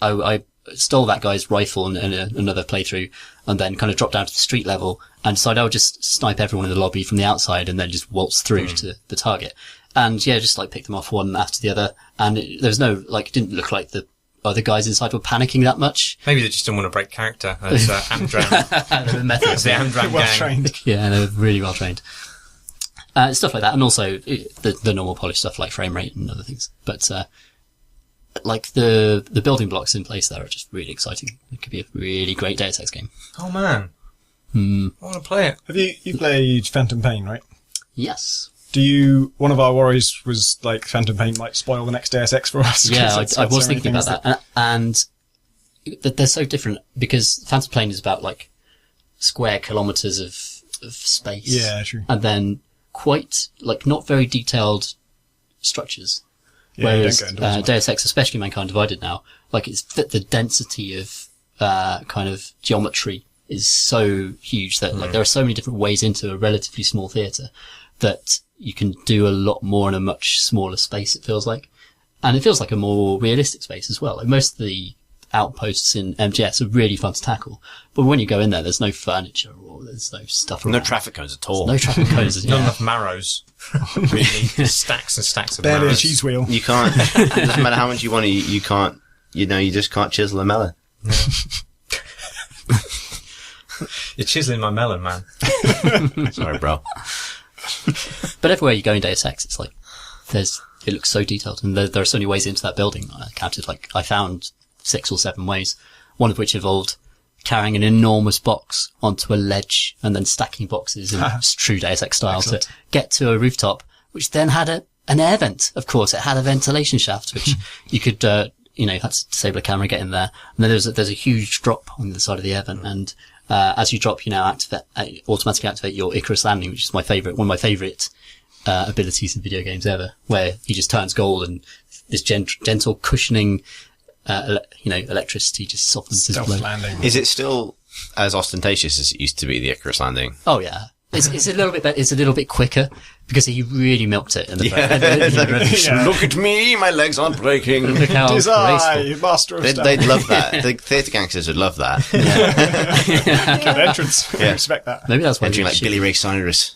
I stole that guy's rifle in another playthrough, and then kind of dropped down to the street level and decided I would just snipe everyone in the lobby from the outside and then just waltz through to the target. And just pick them off one after the other. And there was no, it didn't look like the other guys inside were panicking that much. Maybe they just didn't want to break character as Am-Dram. The methods. The Am-Dram well gang. Trained. Yeah, they're really well trained. Stuff like that. And also the normal polished stuff like frame rate and other things. But, the building blocks in place there are just really exciting. It could be a really great Deus Ex game. Oh man. I want to play it. Have you played Phantom Pain, right? Yes. One of our worries was Phantom Pain might spoil the next Deus Ex for us. Yeah, I was thinking about that. And they're so different because Phantom Pain is about square kilometers of space. Yeah, true. And then quite not very detailed structures. Yeah, whereas don't go into Deus Ex, especially Mankind Divided now, it's the density of kind of geometry is so huge that there are so many different ways into a relatively small theatre that you can do a lot more in a much smaller space, it feels like. And it feels like a more realistic space as well. Most of the outposts in MGS are really fun to tackle. But when you go in there, there's no furniture or there's no stuff around. No traffic cones at all. No traffic cones. Not enough marrows. Really. Stacks and stacks of barely marrows. a cheese wheel. You can't, it doesn't matter how much you want to, you can't, you just can't chisel a melon. Yeah. You're chiseling my melon, man. Sorry, bro. But everywhere you go in Deus Ex, it's it looks so detailed, and there are so many ways into that building. I counted, I found 6 or 7 ways, one of which involved carrying an enormous box onto a ledge and then stacking boxes in true Deus Ex style to get to a rooftop, which then had an air vent. Of course, it had a ventilation shaft, which you could, had to disable a camera, get in there. And then there's a huge drop on the side of the air vent, and as you drop, you now automatically activate your Icarus landing, which is one of my favourite abilities in video games ever, where he just turns gold and this gentle cushioning, electricity just softens his blow. Landing. Is it still as ostentatious as it used to be, the Icarus landing? Oh yeah. It's a little bit better. It's a little bit quicker. because he really milked it in the Yeah. Look at me, my legs aren't breaking. Look how Tis I, master of stealth. They'd love that. The theatre gangsters would love that. Good entrance. Yeah. Respect that. Maybe that's why Entering they like shoot. Billy Ray Cyrus.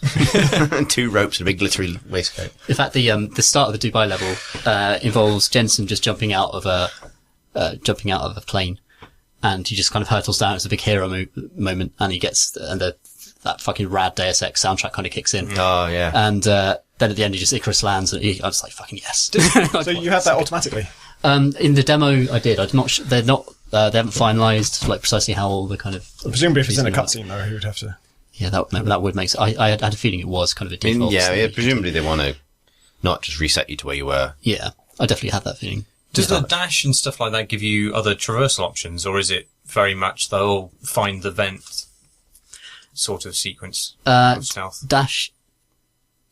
2 ropes and a big glittery waistcoat. In fact, the start of the Dubai level involves Jensen just jumping out of a plane, and he just kind of hurtles down. It's a big hero moment, and he gets that fucking rad Deus Ex soundtrack kind of kicks in. Oh, yeah. And then at the end, he just Icarus lands, and I was like, "Fucking yes!" So you had that automatically? In the demo, I did. I'm not. They haven't finalised like precisely how all the kind of. Presumably, if it's in a cutscene, though, he would have to. Yeah, that would make sense. I had a feeling it was kind of a default. Yeah. Presumably, they want to not just reset you to where you were. Yeah, I definitely had that feeling. Does the dash and stuff like that give you other traversal options, or is it very much the whole find the vent sort of sequence of stealth? Dash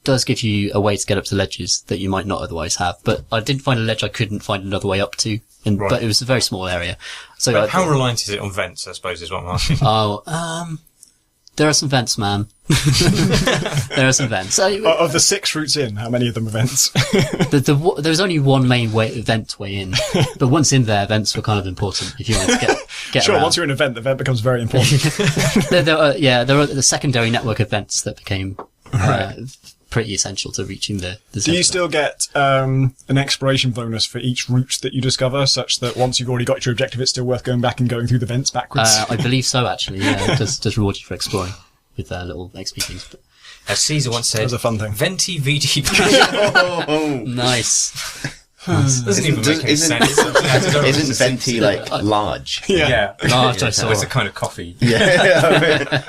does give you a way to get up to ledges that you might not otherwise have, but I didn't find a ledge I couldn't find another way up to, Right. but it was a very small area. So But how reliant is it on vents, I suppose, is what I'm asking. There are some vents, man. There are some vents. Of the 6 routes in, how many of them are vents? There was only one main vent way in, but once in there, vents were kind of important if you wanted to get Sure, around. once you're in an event, the vent becomes very important. there are the secondary network of vents that became pretty essential to reaching the Do center. you still get an exploration bonus for each route that you discover, such that once you've already got your objective, it's still worth going back and going through the vents backwards? I believe so, actually. Yeah, it does reward you for exploring with little XP things. But As Caesar once said, That was a fun thing. Venti VT. nice. Doesn't even make any sense. Isn't venti like large? Yeah. Large, I saw. It's a kind of coffee. Yeah.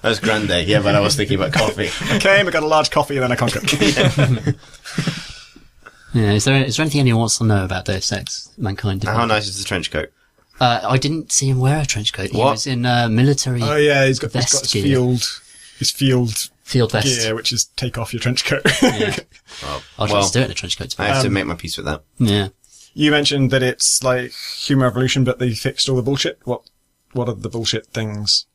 That's grande. Yeah, but I was thinking about coffee. I came, I got a large coffee, and then I conquered. Yeah, is there anything anyone wants to know about Deus Ex Mankind? How nice is the trench coat? I didn't see him wear a trench coat. He What? was in military Oh yeah, he's got vest his gear. field Field vest. gear, which is take off your trench coat. Yeah. Oh, I'll well, just do it in a trench coat. I have to make my peace with that. Yeah. You mentioned that it's like Human Revolution, but they fixed all the bullshit. What are the bullshit things?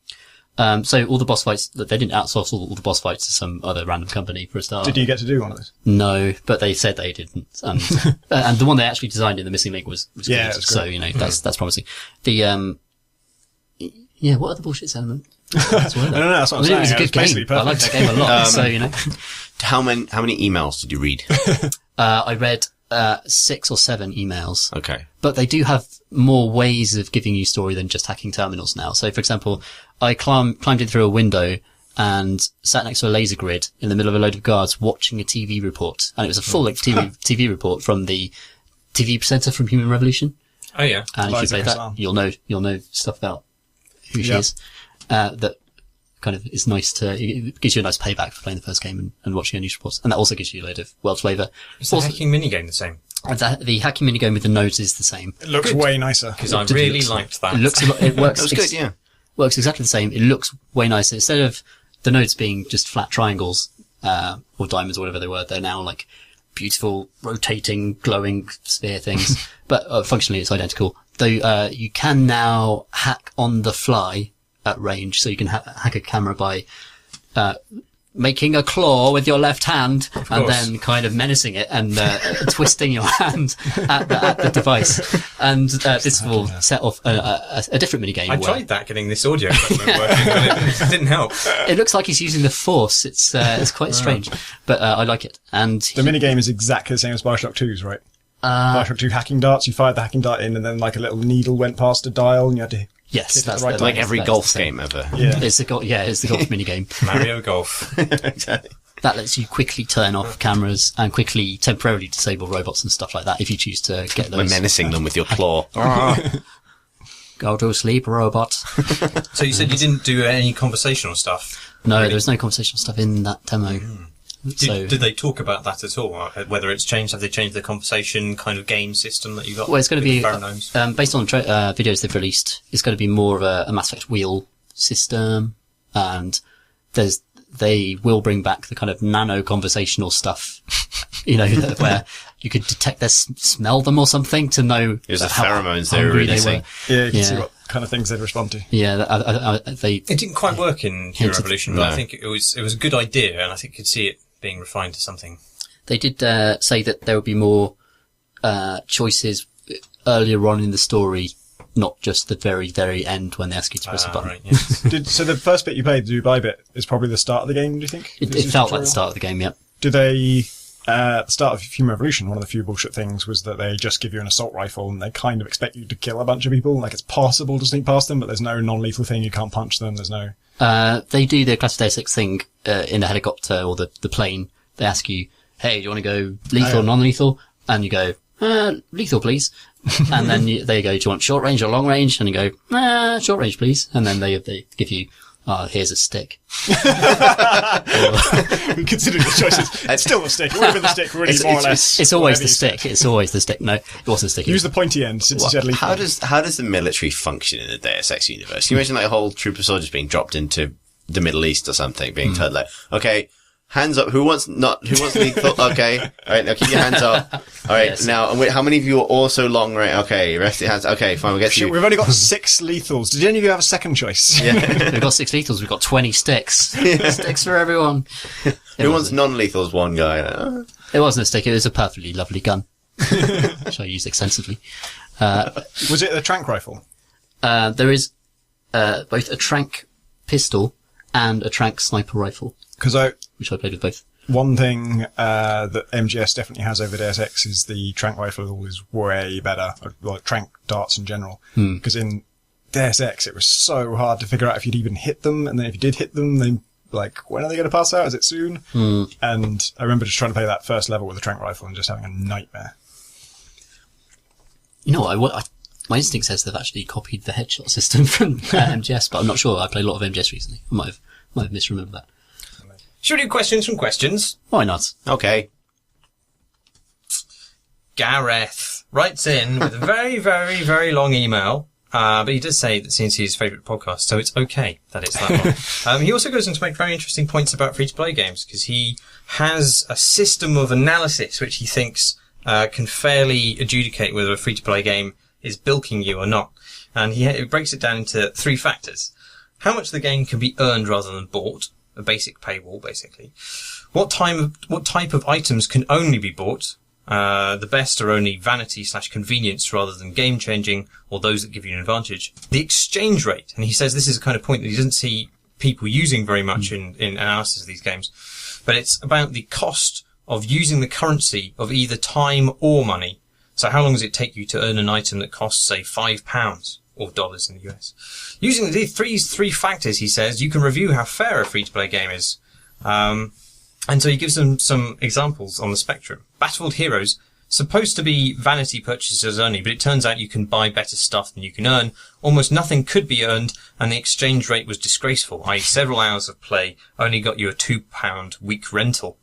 So all the boss fights, they didn't outsource all the boss fights to some other random company for a start. Did you get to do one of those? No, but they said they didn't. And the one they actually designed in the missing link was Yeah, good. it was So, great. that's promising. The, yeah, what are the bullshit element? I don't know, that's what I'm It saying. was a It good basically game. I liked perfect. that game a lot. So, How many emails did you read? I read 6 or 7 emails. Okay. But they do have more ways of giving you story than just hacking terminals now. So, for example, I climbed in through a window and sat next to a laser grid in the middle of a load of guards watching a TV report. And it was a full-length TV report from the TV presenter from Human Revolution. Oh yeah. And if you Liza play that, Kassan. you'll know stuff about who she Yeah. is. That kind of is nice it gives you a nice payback for playing the first game and watching her news reports. And that also gives you a load of world flavour. Is the hacking minigame the same? The hacking minigame with the nodes is the same. It looks way nicer. Because I really liked that. It looks a lot, it works. That was good, yeah. Works exactly the same. It looks way nicer. Instead of the nodes being just flat triangles, or diamonds or whatever they were, they're now like beautiful, rotating, glowing sphere things. But functionally it's identical. Though, you can now hack on the fly at range. So you can hack a camera by, making a claw with your left hand and then kind of menacing it and twisting your hand at the device. And this will set off a different minigame. I tried that, getting this audio equipment working, but it didn't help. It looks like he's using the Force. It's quite strange, but I like it. And The minigame is exactly the same as Bioshock 2's, right? Bioshock 2 hacking darts, you fired the hacking dart in and then like a little needle went past a dial and you had to yes, hit it that's right Like time. every that's golf the same. game ever. Yeah. It's the golf minigame. Mario Golf. Exactly. That lets you quickly turn off cameras and quickly temporarily disable robots and stuff like that if you choose to get By those. menacing them with your claw. Go to sleep, robot. So you said you didn't do any conversational stuff. No, Really? there was no conversational stuff in that demo. Did they talk about that at all? Whether it's changed? Have they changed the conversation kind of game system that you got? Well, it's going to with be, the pheromones? based on videos they've released, it's going to be more of a Mass Effect wheel system, and they will bring back the kind of nano conversational stuff, where you could detect smell them or something to know It was the how pheromones they were hungry releasing. Yeah, you can see Yeah. what kind of things they'd respond to. Yeah, they It didn't quite work in Human Hinted- Revolution, but No. I think it was a good idea, and I think you could see it being refined to something. They did say that there would be more choices earlier on in the story, not just the very, very end when they ask you to press a button. Right, yes. So the first bit you played, the Dubai bit, is probably the start of the game, do you think? It felt like the start of the game, yeah. Do they... at the start of Human Revolution, one of the few bullshit things was that they just give you an assault rifle and they kind of expect you to kill a bunch of people. Like, it's possible to sneak past them, but there's no non-lethal thing. You can't punch them. There's no... They do the classic Deus Ex thing in the helicopter or the plane. They ask you, hey, do you want to go lethal or non-lethal? And you go, lethal, please. And then they go, do you want short range or long range? And you go, short range, please. And then they give you, here's a stick. Considering the choices, it's still a stick. It would have been the stick, really, more or less. It's always the stick. It's always the stick. No, it wasn't the stick. Use the pointy end since it's deadly. How does the military function in the Deus Ex universe? Can you imagine like a whole troop of soldiers being dropped into the Middle East or something, being told like, okay, hands up. Who wants lethal? Okay. All right. Now keep your hands up. All right. Yes. Now, and wait, how many of you are also long range? Okay. Rest your hands. Okay. Fine. We'll get you. We've only got 6 lethals. Did any of you have a second choice? Yeah. We've got 6 lethals. We've got 20 sticks. Sticks for everyone. Who wants non-lethals? One guy. It wasn't a stick. It was a perfectly lovely gun, which I used extensively. Was it a trank rifle? There is, both a trank pistol and a trank sniper rifle. Which I played with both. One thing that MGS definitely has over Deus Ex is the trank rifle is way better, or trank darts in general. Because in Deus Ex, it was so hard to figure out if you'd even hit them, and then if you did hit them, then like, when are they going to pass out? Is it soon? And I remember just trying to play that first level with a trank rifle and just having a nightmare. You know what? My instinct says they've actually copied the headshot system from MGS, but I'm not sure. I played a lot of MGS recently. I might have misremembered that. Should we do questions from questions? Why not? Okay. Gareth writes in with a very, very, very long email. But he does say that CNC is his favourite podcast, so it's okay that it's that long. He also goes on to make very interesting points about free-to-play games, because he has a system of analysis which he thinks can fairly adjudicate whether a free-to-play game is bilking you or not. And he breaks it down into 3 factors. How much the game can be earned rather than bought. A basic paywall, basically. What type of items can only be bought? The best are only vanity/convenience rather than game-changing, or those that give you an advantage. The exchange rate, and he says this is a kind of point that he doesn't see people using very much in analysis of these games, but it's about the cost of using the currency of either time or money. So how long does it take you to earn an item that costs, say, £5 or dollars in the US? Using these three factors, he says, you can review how fair a free-to-play game is. And so he gives them some examples on the spectrum. Battlefield Heroes, supposed to be vanity purchases only, but it turns out you can buy better stuff than you can earn. Almost nothing could be earned, and the exchange rate was disgraceful, i.e. several hours of play only got you a £2 week rental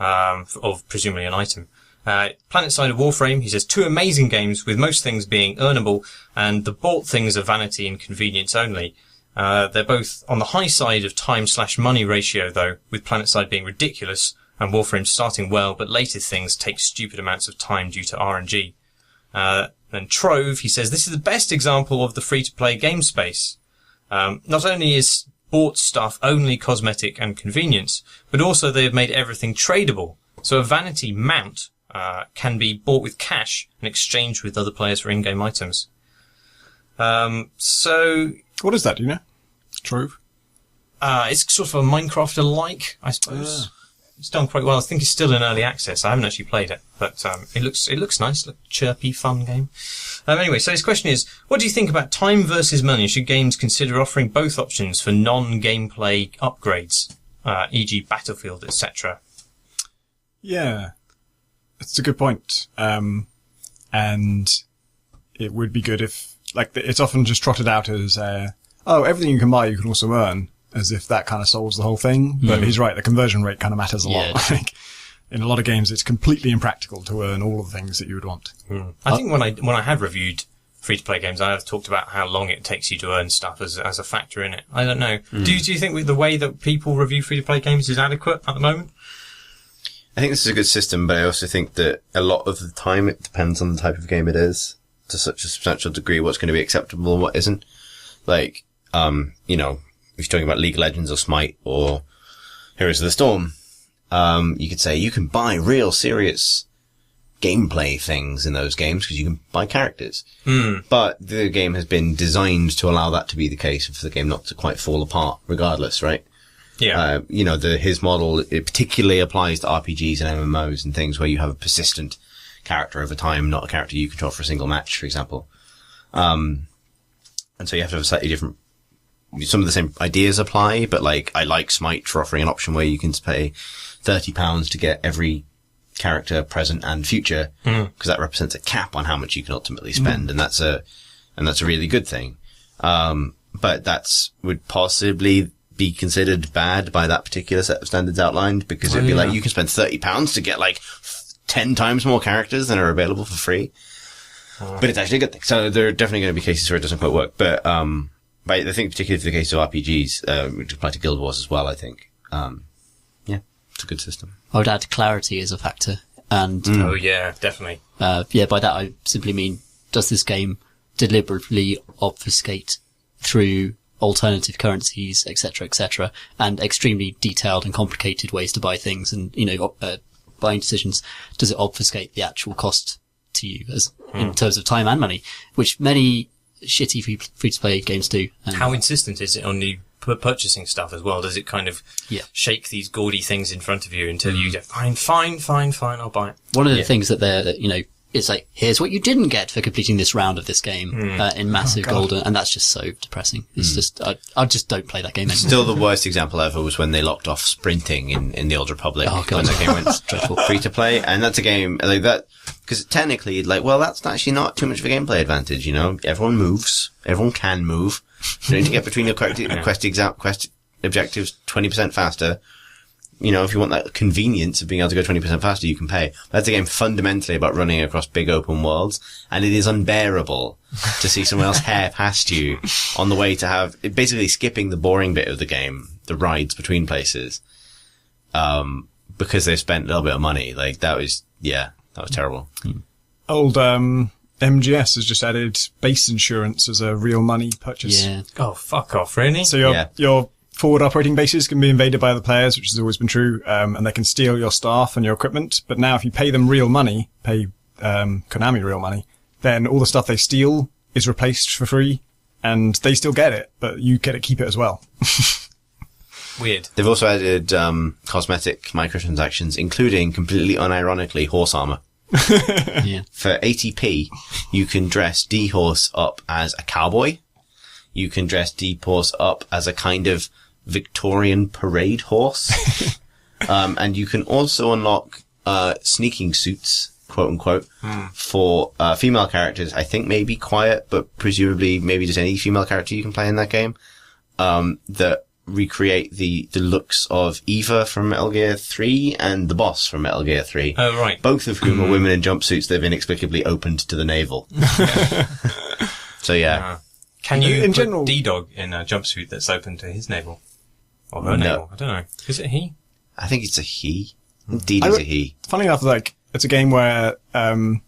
of presumably an item. PlanetSide of Warframe, he says, 2 amazing games with most things being earnable, and the bought things are vanity and convenience only. They're both on the high side of time/money ratio, though, with PlanetSide being ridiculous and Warframe starting well, but later things take stupid amounts of time due to RNG. And Trove, he says, this is the best example of the free-to-play game space. Not only is bought stuff only cosmetic and convenience, but also they have made everything tradable. So a vanity mount can be bought with cash and exchanged with other players for in-game items. So... What is that, do you know? Trove? It's sort of a Minecraft-alike, I suppose. It's done quite well. I think it's still in early access. I haven't actually played it, but it looks nice. Chirpy, fun game. Anyway, so his question is, what do you think about time versus money? Should games consider offering both options for non-gameplay upgrades, e.g. Battlefield, etc.? Yeah, it's a good point. And it would be good if, like, it's often just trotted out as, everything you can buy, you can also earn, as if that kind of solves the whole thing. But he's right, the conversion rate kind of matters a lot. Like, in a lot of games, it's completely impractical to earn all of the things that you would want. I think when I have reviewed free-to-play games, I have talked about how long it takes you to earn stuff as a factor in it. I don't know. Do you think the way that people review free-to-play games is adequate at the moment? I think this is a good system, but I also think that a lot of the time it depends on the type of game it is, to such a substantial degree, what's going to be acceptable and what isn't. Like, if you're talking about League of Legends or Smite or Heroes of the Storm, You could say you can buy real serious gameplay things in those games because you can buy characters. But the game has been designed to allow that to be the case for the game not to quite fall apart regardless, right? Yeah. His model, it particularly applies to RPGs and MMOs and things where you have a persistent character over time, not a character you control for a single match, for example. And so you have to have a slightly different, some of the same ideas apply, but like, I like Smite for offering an option where you can pay £30 to get every character present and future, because that represents a cap on how much you can ultimately spend, and that's a really good thing. But would possibly be considered bad by that particular set of standards outlined, because it'd be like, you can spend £30 to get like 10 times more characters than are available for free. But it's actually a good thing. So there are definitely going to be cases where it doesn't quite work. But I think particularly for the case of RPGs, which apply to Guild Wars as well, I think. It's a good system. I would add clarity as a factor. And Oh yeah, definitely. by that I simply mean, does this game deliberately obfuscate through alternative currencies, etc., and extremely detailed and complicated ways to buy things and, buying decisions? Does it obfuscate the actual cost to you as in terms of time and money, which many shitty free-to-play games do? And How insistent is it on you purchasing stuff as well? Does it kind of shake these gaudy things in front of you until you go, fine, I'll buy it? One of the things that it's like, here's what you didn't get for completing this round of this game in massive gold, and that's just so depressing. It's just, I just don't play that game anymore. Still, the worst example ever was when they locked off sprinting in the Old Republic when that game went free to play, and that's a game like that, because technically, that's actually not too much of a gameplay advantage, Everyone moves, everyone can move. You need to get between your quest objectives 20% faster. If you want that convenience of being able to go 20% faster, you can pay. That's a game fundamentally about running across big open worlds, and it is unbearable to see someone else hair past you on the way to have, basically skipping the boring bit of the game, the rides between places, because they've spent a little bit of money. That was terrible. Old, MGS has just added base insurance as a real money purchase. Yeah. Oh, fuck off, really? So your forward operating bases can be invaded by other players, which has always been true, and they can steal your staff and your equipment. But now if you pay them real money, Konami real money, then all the stuff they steal is replaced for free, and they still get it, but you get to keep it as well. Weird. They've also added cosmetic microtransactions, including, completely unironically, horse armor. Yeah. For 80p, you can dress D-Horse up as a cowboy. You can dress D-Horse up as a kind of Victorian parade horse. And you can also unlock sneaking suits, quote unquote, for female characters. I think maybe Quiet, but presumably maybe just any female character you can play in that game, that recreate the looks of Eva from Metal Gear 3 and the boss from Metal Gear 3. Oh, right. Both of whom are women in jumpsuits that have inexplicably opened to the navel. So yeah. Can you In put general- D-Dog in a jumpsuit that's open to his navel? Or her navel? I don't know. Is it he? I think it's a he. Indeed, it's a he. Funny enough, it's a game where some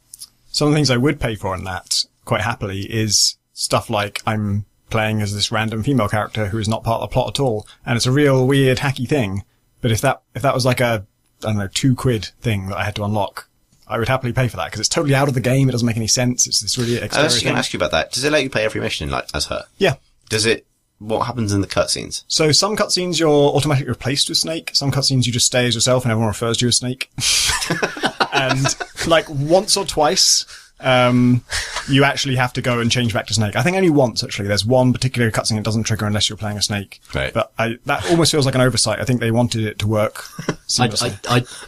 of the things I would pay for in that quite happily is stuff like I'm playing as this random female character who is not part of the plot at all, and it's a real weird hacky thing. But if that was like a, I don't know, £2 thing that I had to unlock, I would happily pay for that because it's totally out of the game. It doesn't make any sense. It's this really I was exterior going thing. to ask you about that. Does it let you play every mission as her? Yeah. What happens in the cutscenes? So some cutscenes you're automatically replaced with Snake. Some cutscenes you just stay as yourself and everyone refers to you as Snake. And once or twice, you actually have to go and change back to Snake. I think only once, actually. There's one particular cutscene that doesn't trigger unless you're playing a Snake. Right. But that almost feels like an oversight. I think they wanted it to work seamlessly.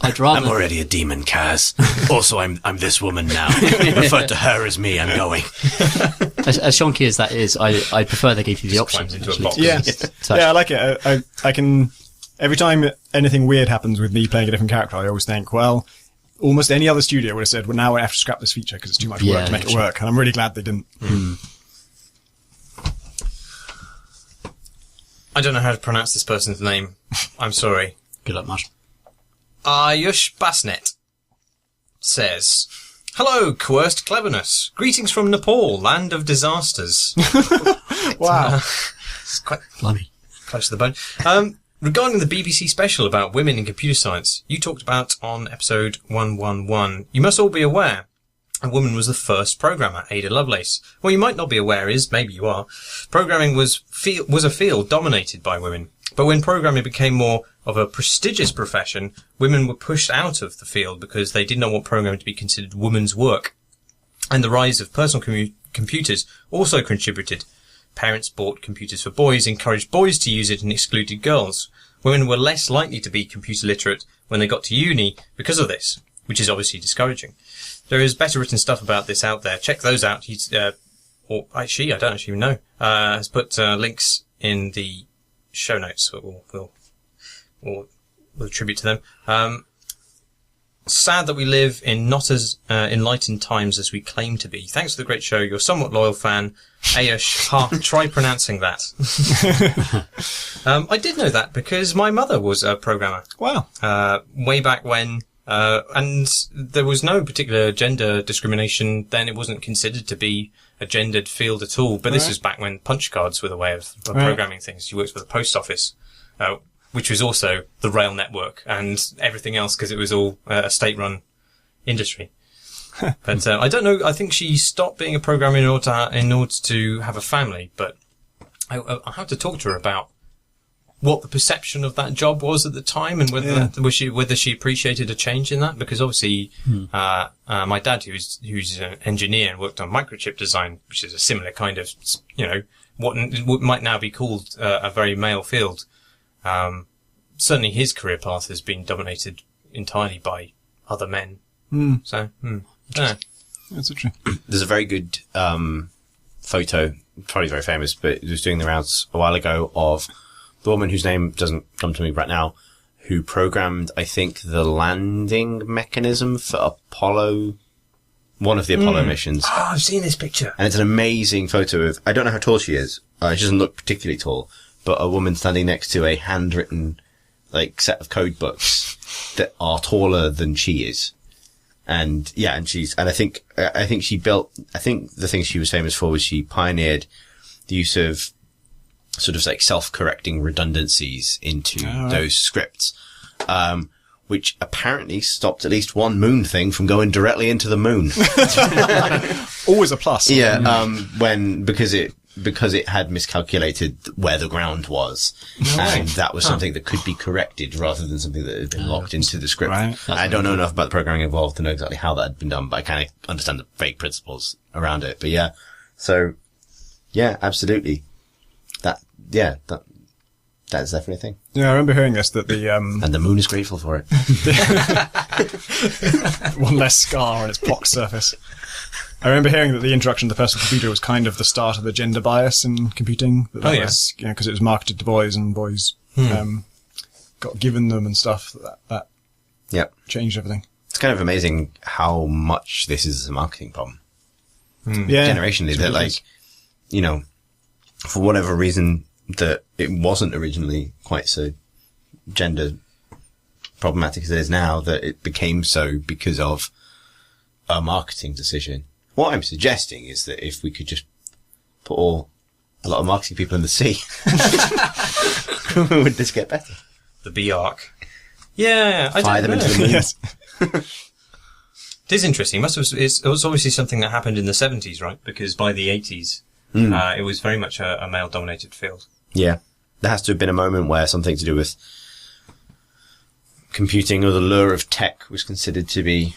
I'd rather. I'm already a demon, Kaz. Also, I'm this woman now. Refer to her as me. I'm going. As shonky as that is, I prefer they gave you the Just option. climbs into a actually. box. Yeah. So Yeah, I like it. I can, every time anything weird happens with me playing a different character, I always think, well, almost any other studio would have said, well, now I have to scrap this feature because it's too much work Yeah, to make it sure. work. And I'm really glad they didn't. I don't know how to pronounce this person's name. I'm sorry. Good luck, Marsh. Ayush Basnet says, "Hello, coerced cleverness. Greetings from Nepal, land of disasters." Wow. It's quite Blimey. close to the bone. regarding the BBC special about women in computer science, you talked about on episode 111, you must all be aware a woman was the first programmer, Ada Lovelace. What you might not be aware is, maybe you are, programming was a field dominated by women. But when programming became more of a prestigious profession, women were pushed out of the field because they did not want programming to be considered women's work. And the rise of personal computers also contributed. Parents bought computers for boys, encouraged boys to use it, and excluded girls. Women were less likely to be computer literate when they got to uni because of this, which is obviously discouraging. There is better written stuff about this out there. Check those out. He's, or she, I don't actually know, has put links in the show notes. We'll attribute to them. Sad that we live in not as enlightened times as we claim to be. Thanks for the great show. Your somewhat loyal fan, Ayush. Try pronouncing that. I did know that because my mother was a programmer. Wow. Way back when. And there was no particular gender discrimination then. It wasn't considered to be a gendered field at all. But this was back when punch cards were the way of programming things. She worked for the post office, which was also the rail network and everything else because it was all a state-run industry. But I don't know. I think she stopped being a programmer in order to have a family. But I have to talk to her about what the perception of that job was at the time and whether she appreciated a change in that, because obviously my dad, who's an engineer and worked on microchip design, which is a similar kind of, what might now be called a very male field. Certainly his career path has been dominated entirely by other men. So, That's interesting. There's a very good photo, probably very famous, but it was doing the rounds a while ago, of the woman whose name doesn't come to me right now, who programmed, I think, the landing mechanism for Apollo, one of the Apollo missions. Oh, I've seen this picture. And it's an amazing photo of, I don't know how tall she is. She doesn't look particularly tall, but a woman standing next to a handwritten, set of code books that are taller than she is. And yeah, and I think the thing she was famous for was she pioneered the use of sort of self-correcting redundancies into those scripts, which apparently stopped at least one moon thing from going directly into the moon. Always a plus. Yeah, because it had miscalculated where the ground was, and that was something that could be corrected rather than something that had been locked into the script. Right. I don't know enough about the programming involved to know exactly how that had been done, but I kind of understand the vague principles around it. But yeah, so yeah, absolutely. That's definitely a thing. Yeah, I remember hearing this, that the, and the moon is grateful for it. one less scar on its pock surface. I remember hearing that the introduction to the personal computer was kind of the start of the gender bias in computing. Because it was marketed to boys and boys, got given them and stuff. That changed everything. It's kind of amazing how much this is a marketing problem. Yeah. Generationally, that for whatever reason that it wasn't originally quite so gender problematic as it is now, that it became so because of a marketing decision. What I'm suggesting is that if we could just put a lot of marketing people in the sea, would this get better? The B-arc. Yeah, I Fire don't them know. into the moon. Yes. It is interesting. It was obviously something that happened in the 70s, right? Because by the 80s, it was very much a male-dominated field. Yeah. There has to have been a moment where something to do with computing or the lure of tech was considered to be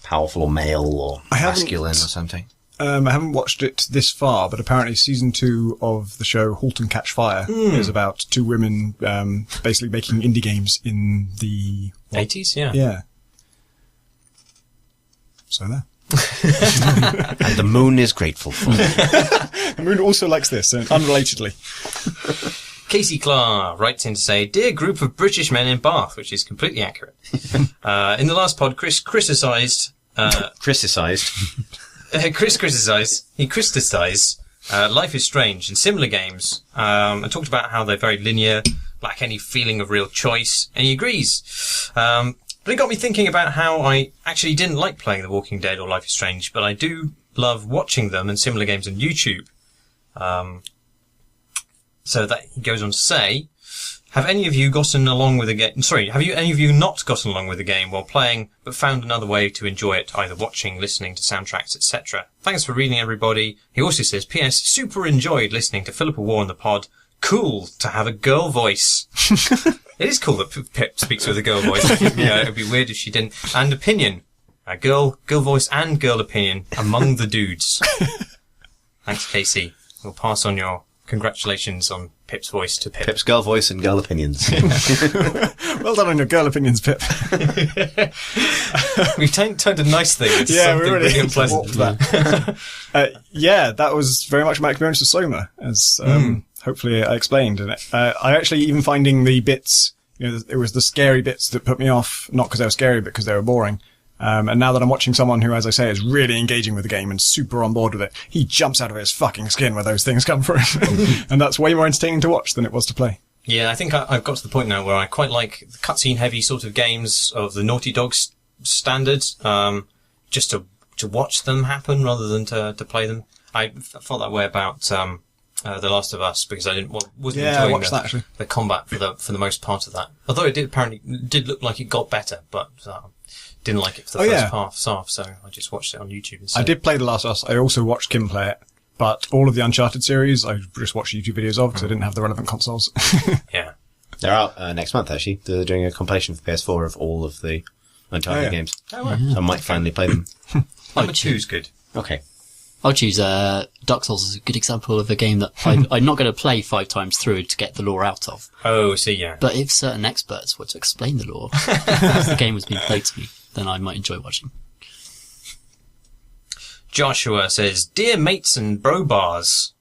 powerful or male or masculine or something. I haven't watched it this far, but apparently season 2 of the show *Halt and Catch Fire* is about two women basically making indie games in the 80s, yeah. Yeah. So there. And the moon is grateful for it. The moon also likes this, unrelatedly. Casey Clark writes in to say, "Dear group of British men in Bath," which is completely accurate. In the last pod, Chris criticised Life is Strange and similar games, and talked about how they're very linear, lack any feeling of real choice, and he agrees. But it got me thinking about how I actually didn't like playing The Walking Dead or Life is Strange, but I do love watching them and similar games on YouTube. So that he goes on to say, Have any of you gotten along with a game? Sorry, have any of you not gotten along with a game while playing, but found another way to enjoy it, either watching, listening to soundtracks, etc.? Thanks for reading, everybody. He also says, P.S. Super enjoyed listening to Philippa War on the pod. Cool to have a girl voice. It is cool that Pip speaks with a girl voice. Yeah, it'd be weird if she didn't. And opinion, a girl voice, and girl opinion among the dudes. Thanks, Casey. We'll pass on your congratulations on Pip's voice to Pip. Pip's girl voice and girl opinions. Well done on your girl opinions, Pip. We've turned a nice thing into something really unpleasant. Yeah, that was very much my experience with SOMA, as hopefully I explained. And I actually, even finding the bits, it was the scary bits that put me off, not because they were scary, but because they were boring. And now that I'm watching someone who, as I say, is really engaging with the game and super on board with it, he jumps out of his fucking skin where those things come from. And that's way more entertaining to watch than it was to play. Yeah, I think I've got to the point now where I quite like the cutscene heavy sort of games of the Naughty Dog standard, just to watch them happen rather than to play them. I felt that way about The Last of Us, because I wasn't enjoying the combat for the most part of that. Although it did look like it got better, but didn't like it for the first half, so I just watched it on YouTube instead. I did play The Last of Us. I also watched Kim play it, but all of the Uncharted series I just watched YouTube videos of because I didn't have the relevant consoles. Yeah. They're out next month, actually. They're doing a compilation for PS4 of all of the Uncharted games. Oh, right. So I might finally play them. Number 2's good. Okay. I'll choose Dark Souls as a good example of a game that I'm not going to play 5 times through to get the lore out of. Oh, see, yeah. But if certain experts were to explain the lore as the game was being played to me, then I might enjoy watching. Joshua says, Dear mates and bro bars.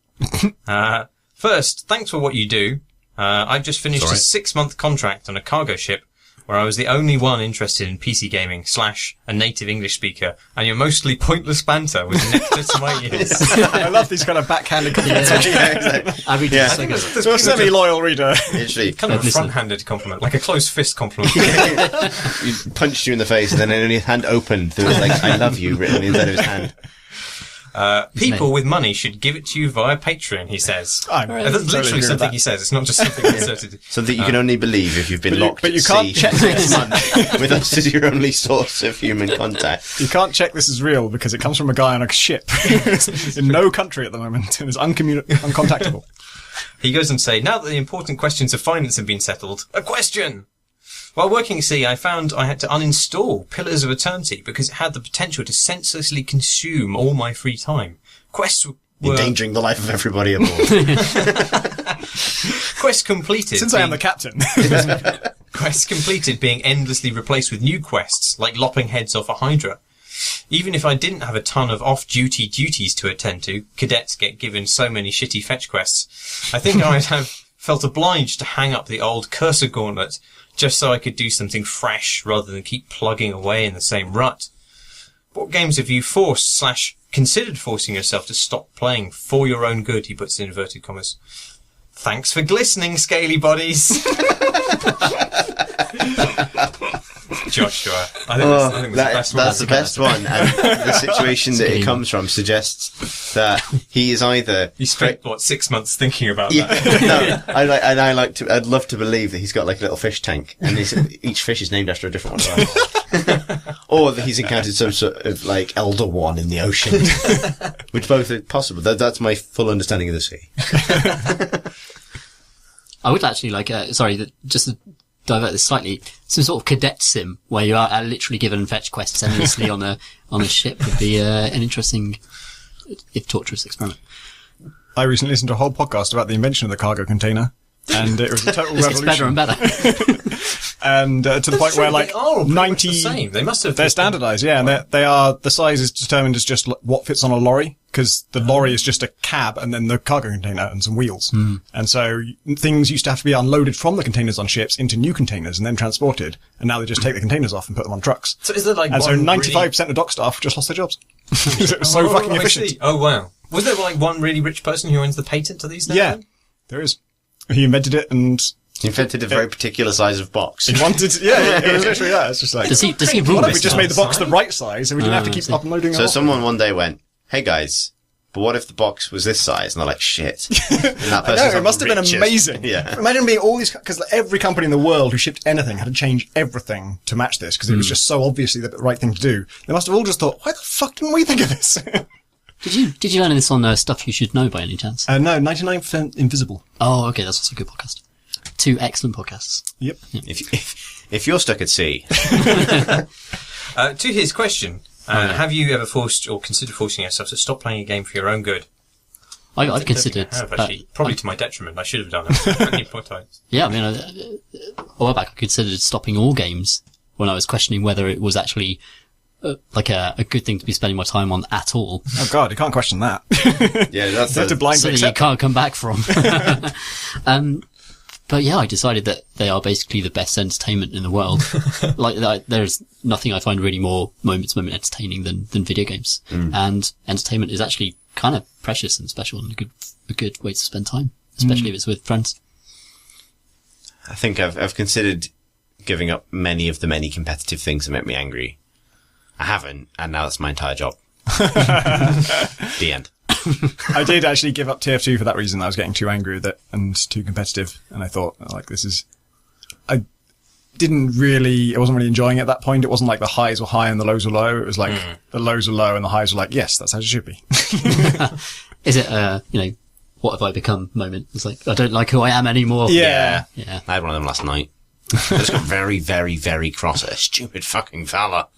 First, thanks for what you do. I've just finished a 6-month contract on a cargo ship where I was the only one interested in PC gaming / a native English speaker, and your mostly pointless banter was nectar to my ears. I love these kind of backhanded comments. Exactly. So a semi-loyal reader. Literally. Kind of a front-handed compliment, like a closed fist compliment. He punched you in the face and then only his hand opened. There was like, I love you written inside of his hand. People with money should give it to you via Patreon, he says. That's literally something he says. It's not just something inserted. Something you can only believe if you've been locked but you at can't sea check for 6 months with us as your only source of human contact. You can't check this is real because it comes from a guy on a ship in no country at the moment and is uncontactable. He goes on to say, now that the important questions of finance have been settled, a question! While working at sea, I found I had to uninstall Pillars of Eternity because it had the potential to senselessly consume all my free time. Quests were... Endangering the life of everybody aboard. Quests completed. Since I am the captain. Quests completed being endlessly replaced with new quests, like lopping heads off a Hydra. Even if I didn't have a ton of off-duty duties to attend to, cadets get given so many shitty fetch quests, I think I'd have felt obliged to hang up the old cursor gauntlet just so I could do something fresh rather than keep plugging away in the same rut. What games have you forced / considered forcing yourself to stop playing for your own good, he puts in inverted commas. Thanks for glistening, scaly bodies. Joshua. I think that's the best one. And the situation that it comes from suggests that he is either... You spent, 6 months thinking about that? No, I'd love to believe that he's got like a little fish tank, and each fish is named after a different one. Or that he's encountered some sort of like Elder One in the ocean. Which both are possible. That's my full understanding of the sea. I would actually like, just to divert this slightly, some sort of cadet sim where you are literally given fetch quests endlessly on a ship would be an interesting, if torturous, experiment. I recently listened to a whole podcast about the invention of the cargo container, and it was a total revolution. It's better and better. And to the point where like 90, the same. They must have. They're standardized, yeah, and they are, the size is determined as just what fits on a lorry, because the lorry is just a cab and then the cargo container and some wheels. And so things used to have to be unloaded from the containers on ships into new containers and then transported, and now they just take the containers off and put them on trucks. So is there like, and so 95% of dock staff just lost their jobs. It was so fucking efficient. Oh wow. Was there like one really rich person who owns the patent to these now? Yeah, there is. He invented it and... He invented a very particular size of box. He wanted, it was literally that. It's just like, does he rule we just made the box the right size and we didn't have to keep uploading it. So someone one day went, hey guys, but what if the box was this size? And they're like, shit. And that I know, it must have been amazing. Yeah. Imagine being all these, because every company in the world who shipped anything had to change everything to match this, because it was just so obviously the right thing to do. They must have all just thought, why the fuck didn't we think of this? Did you learn this on Stuff You Should Know by any chance? No, 99% Invisible. Oh, okay, that's also a good podcast. 2 excellent podcasts. Yep. If you're stuck at sea. To his question, have you ever forced or considered forcing yourself to stop playing a game for your own good? I've considered. I have, actually. Probably to my detriment. I should have done it many more times. Yeah, I mean, a while back I considered stopping all games when I was questioning whether it was actually like a good thing to be spending my time on at all. Oh god, you can't question that. Yeah, that's You have to blindly So that you accept. can't come back from. But yeah, I decided that they are basically the best entertainment in the world. There's nothing I find really more moment entertaining than video games. And entertainment is actually kind of precious and special and a good way to spend time, especially if it's with friends. I think I've considered giving up many of the many competitive things that make me angry. I haven't, and now that's my entire job. The end. I did actually give up TF2 for that reason. I was getting too angry with it and too competitive, and I thought, like, I wasn't really enjoying it at that point. It wasn't like the highs were high and the lows were low. It was like the lows were low and the highs were like, yes, that's how it should be. Is it, what have I become moment? It's like, I don't like who I am anymore. Yeah. Yeah. I had one of them last night. I just got very, very, very cross at a stupid fucking fella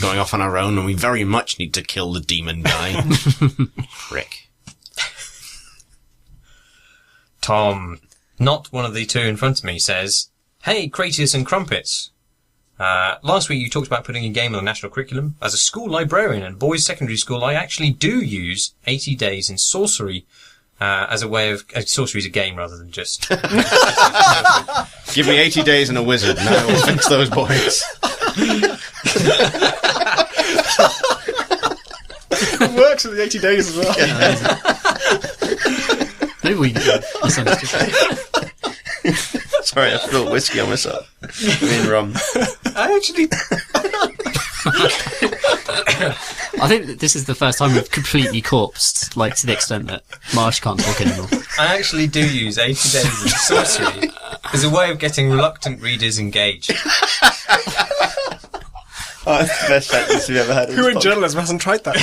going off on our own, and we very much need to kill the demon guy. Prick. Tom, not one of the two in front of me, says, "Hey, Cratius and Crumpets. Last week you talked about putting a game on the national curriculum. As a school librarian and boys' secondary school, I actually do use 80 Days in Sorcery as a way of... sorcery is a game rather than just... Give me 80 days and a wizard, and I will fix those boys. It works with the 80 days as well. Maybe we misunderstood. Sorry, I spilled whiskey on myself. I mean rum. I actually... I think that this is the first time we've completely corpsed, like, to the extent that Marsh can't talk anymore. I actually do use 80 Days in Sorcery as a way of getting reluctant readers engaged. Oh, that's the best sentence we've ever had. Who in journalism hasn't tried that?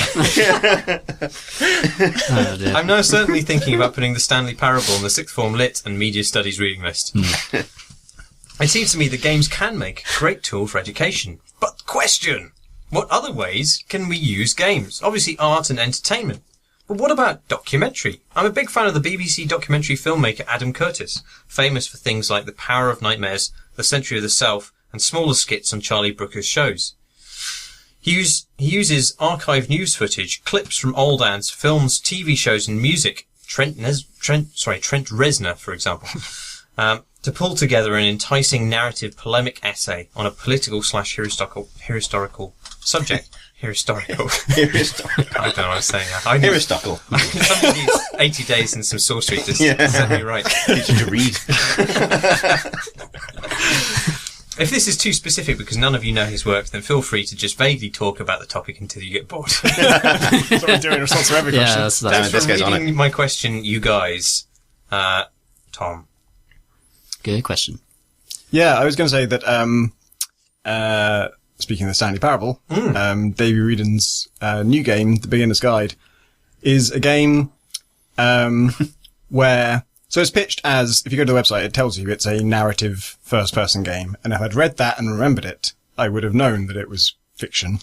Oh, dear. I'm now certainly thinking about putting the Stanley Parable on the sixth form lit and media studies reading list. It seems to me that games can make a great tool for education. But question! What other ways can we use games? Obviously art and entertainment. But what about documentary? I'm a big fan of the BBC documentary filmmaker Adam Curtis, famous for things like The Power of Nightmares, The Century of the Self, and smaller skits on Charlie Brooker's shows. He uses archive news footage, clips from old ads, films, TV shows and music, Trent Reznor, for example, to pull together an enticing narrative polemic essay on a political/historical subject. Historical. I don't know what I'm saying. Aristotle. Somebody needs 80 days and some sorcery to set me right. Teach you to read. If this is too specific because none of you know his work, then feel free to just vaguely talk about the topic until you get bored. That's what we do in response to every question. Yeah, Thanks this for guy's on reading my question, you guys. Tom. Good question. Yeah, I was going to say that, speaking of the Stanley Parable, Davey Reedon's new game, The Beginner's Guide, is a game where... So it's pitched as, if you go to the website, it tells you it's a narrative first-person game. And if I'd read that and remembered it, I would have known that it was fiction.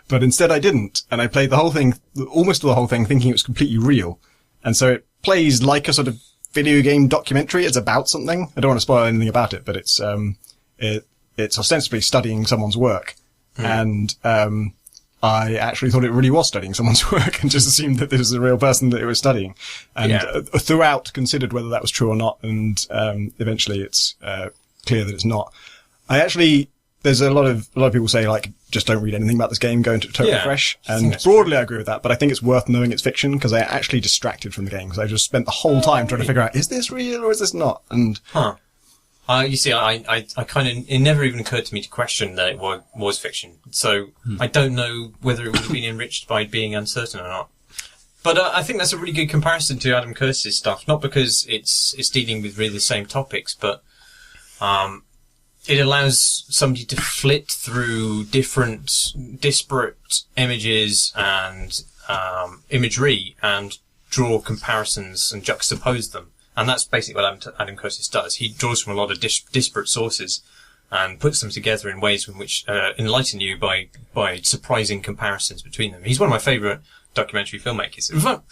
But instead I didn't. And I played the whole thing, almost the whole thing, thinking it was completely real. And so it plays like a sort of video game documentary. It's about something. I don't want to spoil anything about it, but it's ostensibly studying someone's work. And, I actually thought it really was studying someone's work and just assumed that this was a real person that it was studying. And throughout considered whether that was true or not. And eventually it's clear that it's not. There's a lot of people say, like, just don't read anything about this game, go into it totally fresh. And broadly I agree with that, but I think it's worth knowing it's fiction because I actually distracted from the game because I just spent the whole time trying to figure out, is this real or is this not? And You see, I kind of, it never even occurred to me to question that it was fiction. So I don't know whether it would have been enriched by being uncertain or not. But I think that's a really good comparison to Adam Curtis's stuff. Not because it's dealing with really the same topics, but it allows somebody to flit through different, disparate images and imagery and draw comparisons and juxtapose them. And that's basically what Adam Curtis does. He draws from a lot of disparate sources and puts them together in ways in which enlighten you by surprising comparisons between them. He's one of my favourite documentary filmmakers. In fact,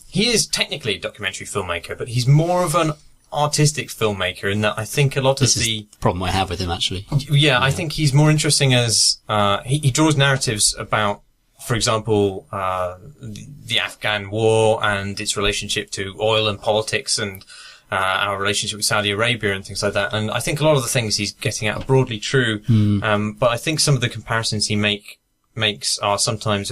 he is technically a documentary filmmaker, but he's more of an artistic filmmaker in that I think a lot This of is the problem I have with him, actually. Yeah, I think he's more interesting as he draws narratives about, for example, the Afghan war and its relationship to oil and politics and our relationship with Saudi Arabia and things like that. And I think a lot of the things he's getting at are broadly true. But I think some of the comparisons he makes are sometimes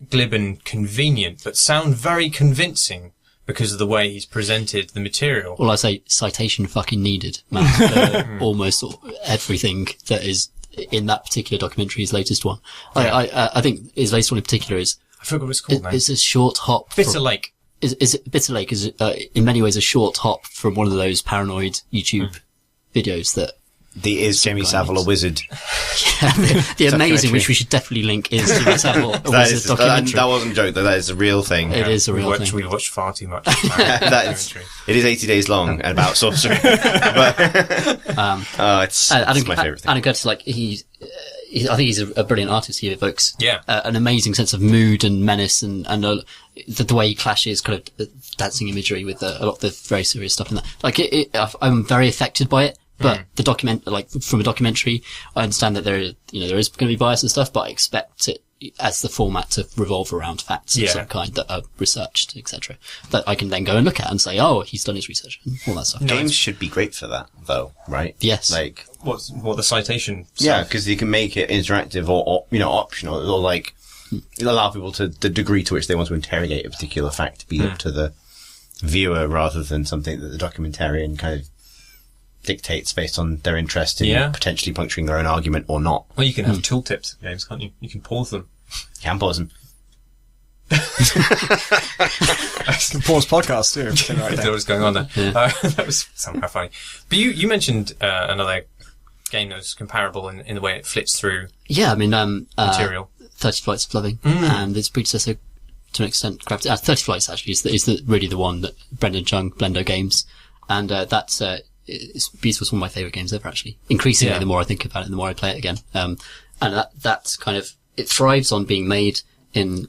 glib and convenient, but sound very convincing because of the way he's presented the material. Well, I say citation fucking needed, man. Almost everything that is in that particular documentary, his latest one. Yeah. I think his latest one in particular is... I forgot what it's called now. It's a short hop... Bitter Lake. Bitter Lake is in many ways a short hop from one of those paranoid YouTube videos that... Is Jamie Savile a wizard? Yeah, the amazing, which we should definitely link, is Jamie Savile a wizard documentary. That wasn't a joke, though. That is a real thing. It is a real thing. We watched far too much. It is 80 days long and about sorcery. But, it's my favourite thing. Adam Curtis, like, I think he's a brilliant artist. He evokes Yeah. An amazing sense of mood and menace and the way he clashes kind of dancing imagery with a lot of the very serious stuff in that. Like, I'm very affected by it. But from a documentary, I understand that there is going to be bias and stuff, but I expect it as the format to revolve around facts of some kind that are researched, etc. That I can then go and look at and say, oh, he's done his research and all that stuff. Games should be great for that, though, right? Yes. Like, What the citation? yeah, because you can make it interactive or optional, or like allow people to the degree to which they want to interrogate a particular fact to be up to the viewer rather than something that the documentarian kind of dictates based on their interest in potentially puncturing their own argument or not. Well, you can have tooltips in games, can't you? You can pause them. You can pause them. You can pause podcasts too. I don't know what's going on there. Yeah. That was somehow funny. But you mentioned another game that was comparable in the way it flits through material. 30 Flights of Loving and its predecessor to an extent. 30 Flights actually is really the one that Brendan Chung, Blendo Games, and that's it's beautiful. It's one of my favourite games ever, actually. Increasingly, the more I think about it, the more I play it again. And that's kind of, it thrives on being made in,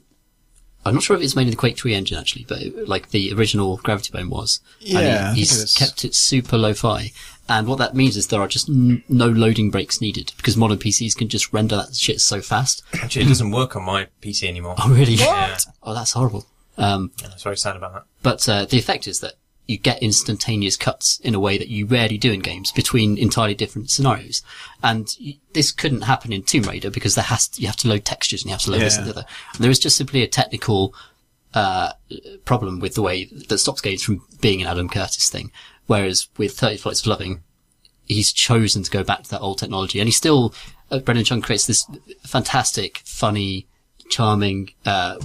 I'm not sure if it's made in the Quake 3 engine, actually, but like the original Gravity Bone was. Yeah. And he's kept it super lo-fi. And what that means is there are just no loading breaks needed, because modern PCs can just render that shit so fast. Actually, it doesn't work on my PC anymore. Oh, really? Yeah. Oh, that's horrible. I was very sad about that. But the effect is that you get instantaneous cuts in a way that you rarely do in games between entirely different scenarios. And this couldn't happen in Tomb Raider because you have to load textures and you have to load this and the other. And there is just simply a technical problem with the way that stops games from being an Adam Curtis thing. Whereas with 30 Flights of Loving, he's chosen to go back to that old technology. And he still, Brendan Chung creates this fantastic, funny, charming,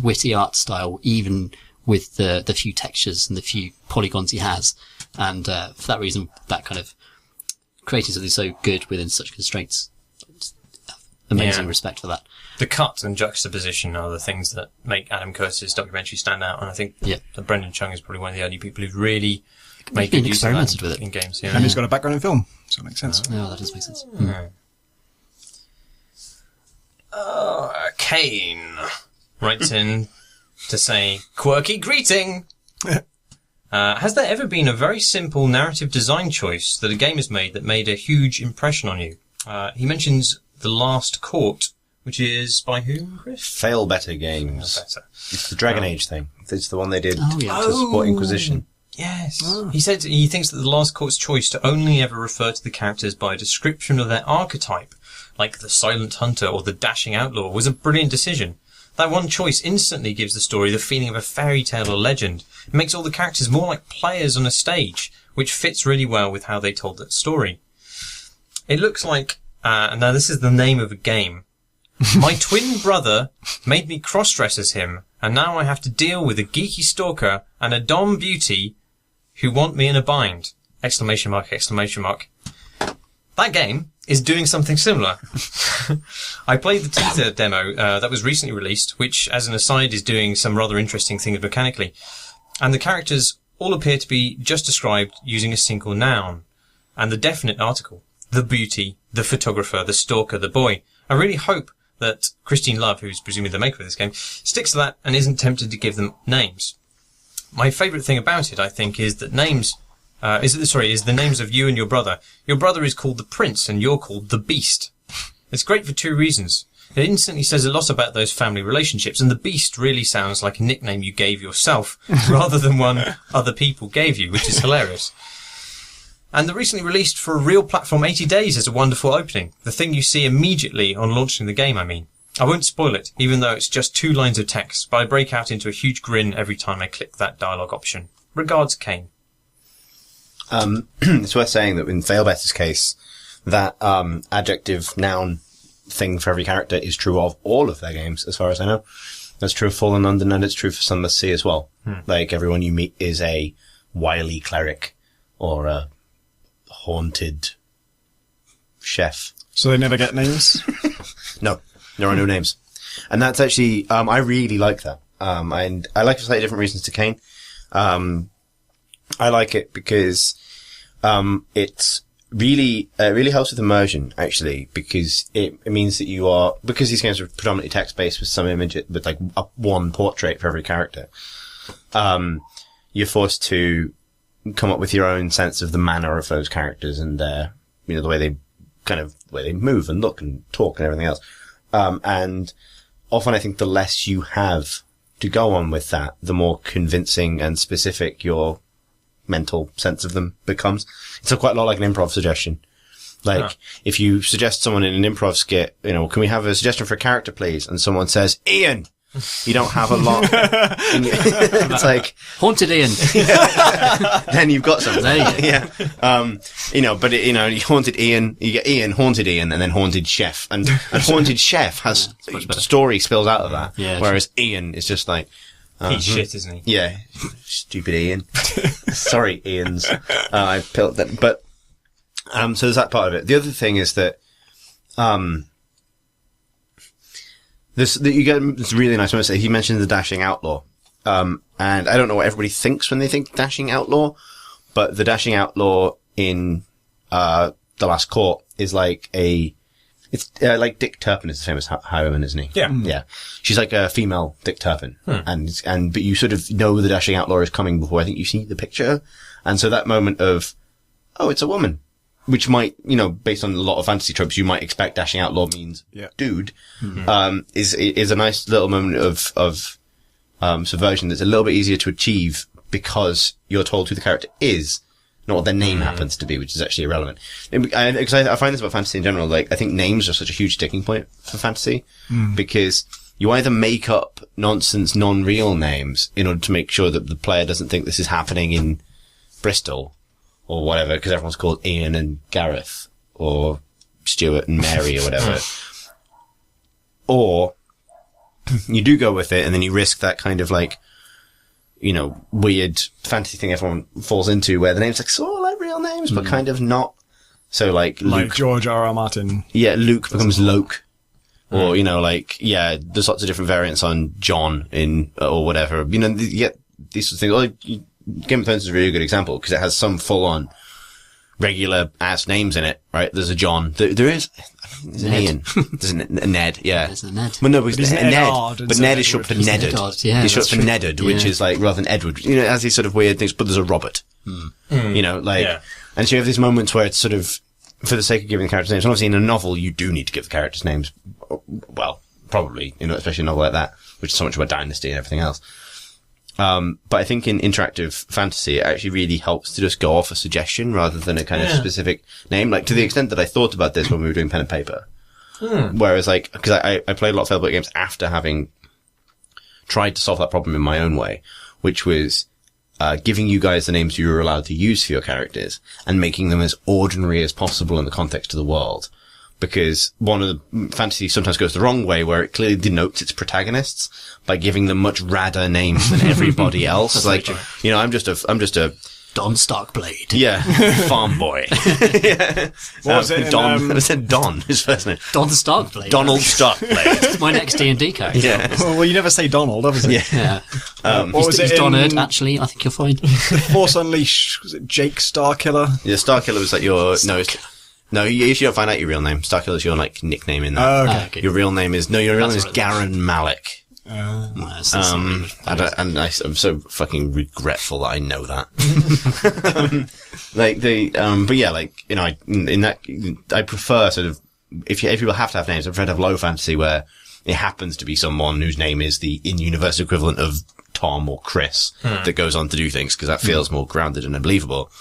witty art style, even with the few textures and the few polygons he has. And for that reason, that kind of creating something so good within such constraints. Amazing respect for that. The cut and juxtaposition are the things that make Adam Curtis' documentary stand out. And I think that Brendan Chung is probably one of the only people who've really made good use of that with it in games. And he's got a background in film, so it makes sense. Yeah, that does make sense. Kane writes in to say, quirky greeting! Has there ever been a very simple narrative design choice that a game has made that made a huge impression on you? He mentions The Last Court, which is by whom, Chris? Fail Better Games. Better. It's the Dragon Age thing. It's the one they did Oh, yeah. to support Inquisition. Yes. He said he thinks that The Last Court's choice to only ever refer to the characters by a description of their archetype, like the silent hunter or the dashing outlaw, was a brilliant decision. That one choice instantly gives the story the feeling of a fairy tale or legend. It makes all the characters more like players on a stage, which fits really well with how they told that story. It looks like, now this is the name of a game. My twin brother made me cross-dress as him and now I have to deal with a geeky stalker and a dom beauty who want me in a bind! Exclamation mark, exclamation mark. That game is doing something similar. I played the teaser demo that was recently released, which, as an aside, is doing some rather interesting things mechanically. And the characters all appear to be just described using a single noun. And the definite article. The beauty, the photographer, the stalker, the boy. I really hope that Christine Love, who's presumably the maker of this game, sticks to that and isn't tempted to give them names. My favourite thing about it, I think, is that is the names of you and your brother. Your brother is called the Prince and you're called the Beast. It's great for two reasons. It instantly says a lot about those family relationships, and the Beast really sounds like a nickname you gave yourself rather than one other people gave you, which is hilarious. And the recently released for a real platform 80 days is a wonderful opening. The thing you see immediately on launching the game, I mean. I won't spoil it, even though it's just 2 lines of text, but I break out into a huge grin every time I click that dialogue option. Regards, Kane. It's worth saying that in Failbetter's case, that adjective noun thing for every character is true of all of their games, as far as I know. That's true of Fallen London, and it's true for Sunless Sea as well. Like, everyone you meet is a wily cleric or a haunted chef. So they never get names? No, there are no names. And that's actually, I really like that. And I like it for slightly different reasons to Kane. I like it because, it's really helps with immersion, actually, because it means that because these games are predominantly text-based with some image, with like one portrait for every character, you're forced to come up with your own sense of the manner of those characters and the way they move and look and talk and everything else. And often I think the less you have to go on with that, the more convincing and specific your mental sense of them becomes. It's quite a lot like an improv suggestion. Like, if you suggest someone in an improv skit, can we have a suggestion for a character, please? And someone says, Ian! You don't have a lot. It's like, Haunted Ian. Then you've got something. There you go. But you haunted Ian, you get Ian, haunted Ian, and then haunted chef. And haunted chef has story spills out of that. Yeah, whereas Ian is just like, he's shit, isn't he? Yeah. Stupid Ian. Sorry, Ians. I pilled that. But, so there's that part of it. The other thing is that, you get this really nice moment. He mentioned the Dashing Outlaw. And I don't know what everybody thinks when they think Dashing Outlaw, but the Dashing Outlaw in, The Last Court is like like Dick Turpin is the famous highwayman, isn't he? Yeah. Yeah. She's like a female Dick Turpin. But you sort of know the Dashing Outlaw is coming before I think you see the picture. And so that moment of, oh, it's a woman. Which might, based on a lot of fantasy tropes, you might expect Dashing Outlaw means dude, is a nice little moment of subversion that's a little bit easier to achieve because you're told who the character is, not what their name happens to be, which is actually irrelevant. Because I find this about fantasy in general, like, I think names are such a huge sticking point for fantasy, because you either make up nonsense, non-real names in order to make sure that the player doesn't think this is happening in Bristol, or whatever, because everyone's called Ian and Gareth, or Stuart and Mary, or whatever. Or you do go with it, and then you risk that kind of like, weird fantasy thing everyone falls into, where the name's like sort of like real names, but kind of not. So like Luke. Like George R.R. Martin. Yeah, Luke becomes Loke. Or, there's lots of different variants on John or whatever. You get these sorts of things. Well, Game of Thrones is a really good example because it has some full-on regular ass names in it, right? There's a John. There's an Ian. There's a Ned, yeah. There's a Ned. Well, no, but There's Ned. Ed But Ned is short for Neddard. He's short for Neddard, which is like, rather than Edward. It has these sort of weird things, but there's a Robert. And so you have these moments where it's sort of, for the sake of giving the characters names, obviously in a novel you do need to give the characters names. Well, probably, especially a novel like that, which is so much about dynasty and everything else. But I think in interactive fantasy, it actually really helps to just go off a suggestion rather than a kind of specific name. Like, to the extent that I thought about this when we were doing pen and paper. Whereas, like, because I played a lot of Failboat games after having tried to solve that problem in my own way, which was, giving you guys the names you were allowed to use for your characters and making them as ordinary as possible in the context of the world, because one of the fantasy sometimes goes the wrong way, where it clearly denotes its protagonists by giving them much radder names than everybody else. Like, you know, I'm just a Don Starkblade. yeah, farm boy. Yeah. What was it in, Don. I said Don, his first name. Don Starkblade. Donald Starkblade. It's my next D&D character. Yeah. Well, you never say Donald, obviously. Yeah. Yeah. What was He's it Donard, in actually. I think you'll find. Force Unleashed? Was it Jake Starkiller? Yeah, Starkiller was like your, no, you usually don't find out your real name. Starkiller's your, like, nickname in that. Okay. Okay. Your real name is That's Garen Malik. That's something. I'm so fucking regretful that I know that. But yeah, like, you know, in that, I prefer sort of, if people have to have names, I prefer to have low fantasy where it happens to be someone whose name is the in-universe equivalent of Tom or Chris that goes on to do things, because that feels more grounded and believable.